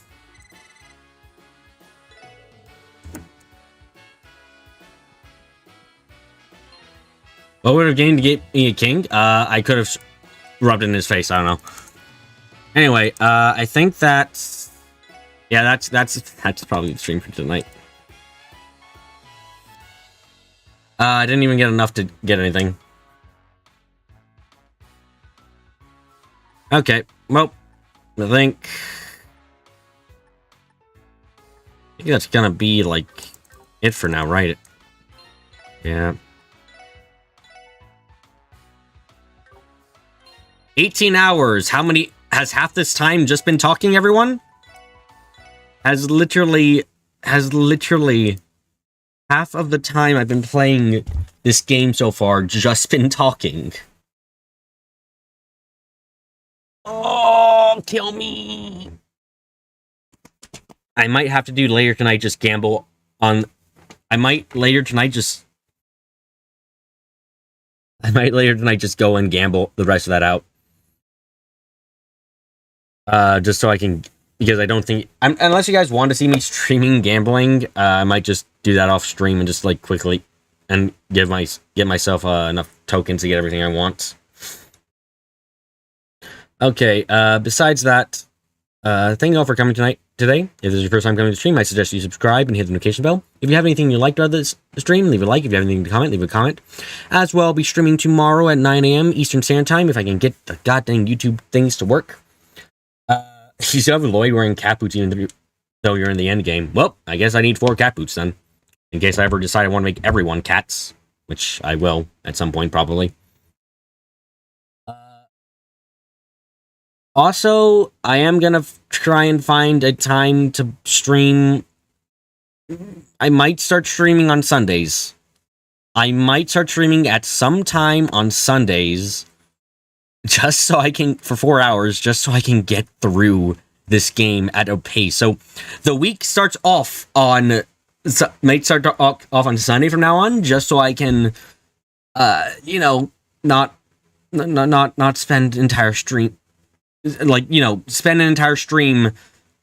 What would have gained to get me a king? I could have rubbed it in his face. I don't know. Anyway, I think that's... Yeah, that's probably the stream for tonight. I didn't even get enough to get anything. Okay, well, I think that's gonna be, like, it for now, right? Yeah. 18 hours. How many... Has half this time just been talking, everyone? Has literally half of the time I've been playing this game so far just been talking. Oh, kill me. I might have to do later tonight, just gamble on... I might later tonight just go and gamble the rest of that out. Just so I can... Because I don't think... unless you guys want to see me streaming gambling, I might just do that off stream and just, like, quickly... And get myself enough tokens to get everything I want. Okay, besides that... thank you all for coming today. If this is your first time coming to the stream, I suggest you subscribe and hit the notification bell. If you have anything you liked about this stream, leave a like. If you have anything to comment, leave a comment. As well, I'll be streaming tomorrow at 9 a.m. Eastern Standard Time if I can get the goddamn YouTube things to work. You still have Lloyd wearing cat boots even though you're in the end game. Well, I guess I need 4 cat boots then. In case I ever decide I want to make everyone cats. Which I will at some point, probably. Also, I am gonna try and find a time to stream. I might start streaming on Sundays. I might start streaming at some time on Sundays. Just so I can, for 4 hours, just so I can get through this game at a pace. So, the week starts off on, might start off on Sunday from now on, just so I can, you know, not spend entire stream, like, you know, spend an entire stream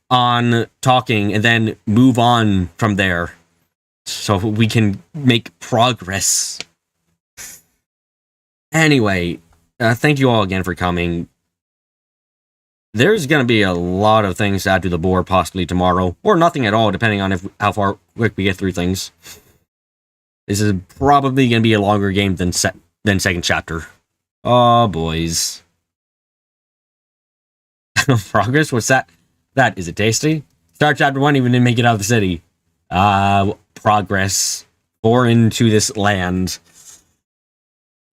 on talking and then move on from there. So we can make progress. Anyway, thank you all again for coming. There's going to be a lot of things to add to the board possibly tomorrow, or nothing at all, depending on how far quick we get through things. This is probably going to be a longer game than second chapter. Oh, boys. Progress? What's that? Is it tasty? Start chapter 1 even didn't make it out of the city. Progress. Or into this land.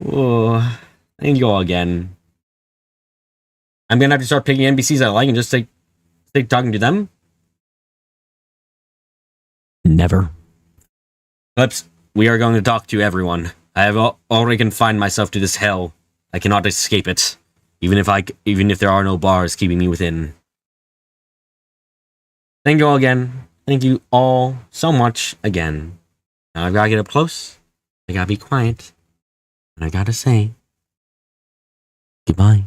Oh, thank you all again. I'm gonna have to start picking NPCs I like and just take talking to them. Never. Oops. We are going to talk to everyone. I have already confined myself to this hell. I cannot escape it. Even if there are no bars keeping me within. Thank you all again. Thank you all so much again. Now I've got to get up close. I got to be quiet. And I got to say goodbye.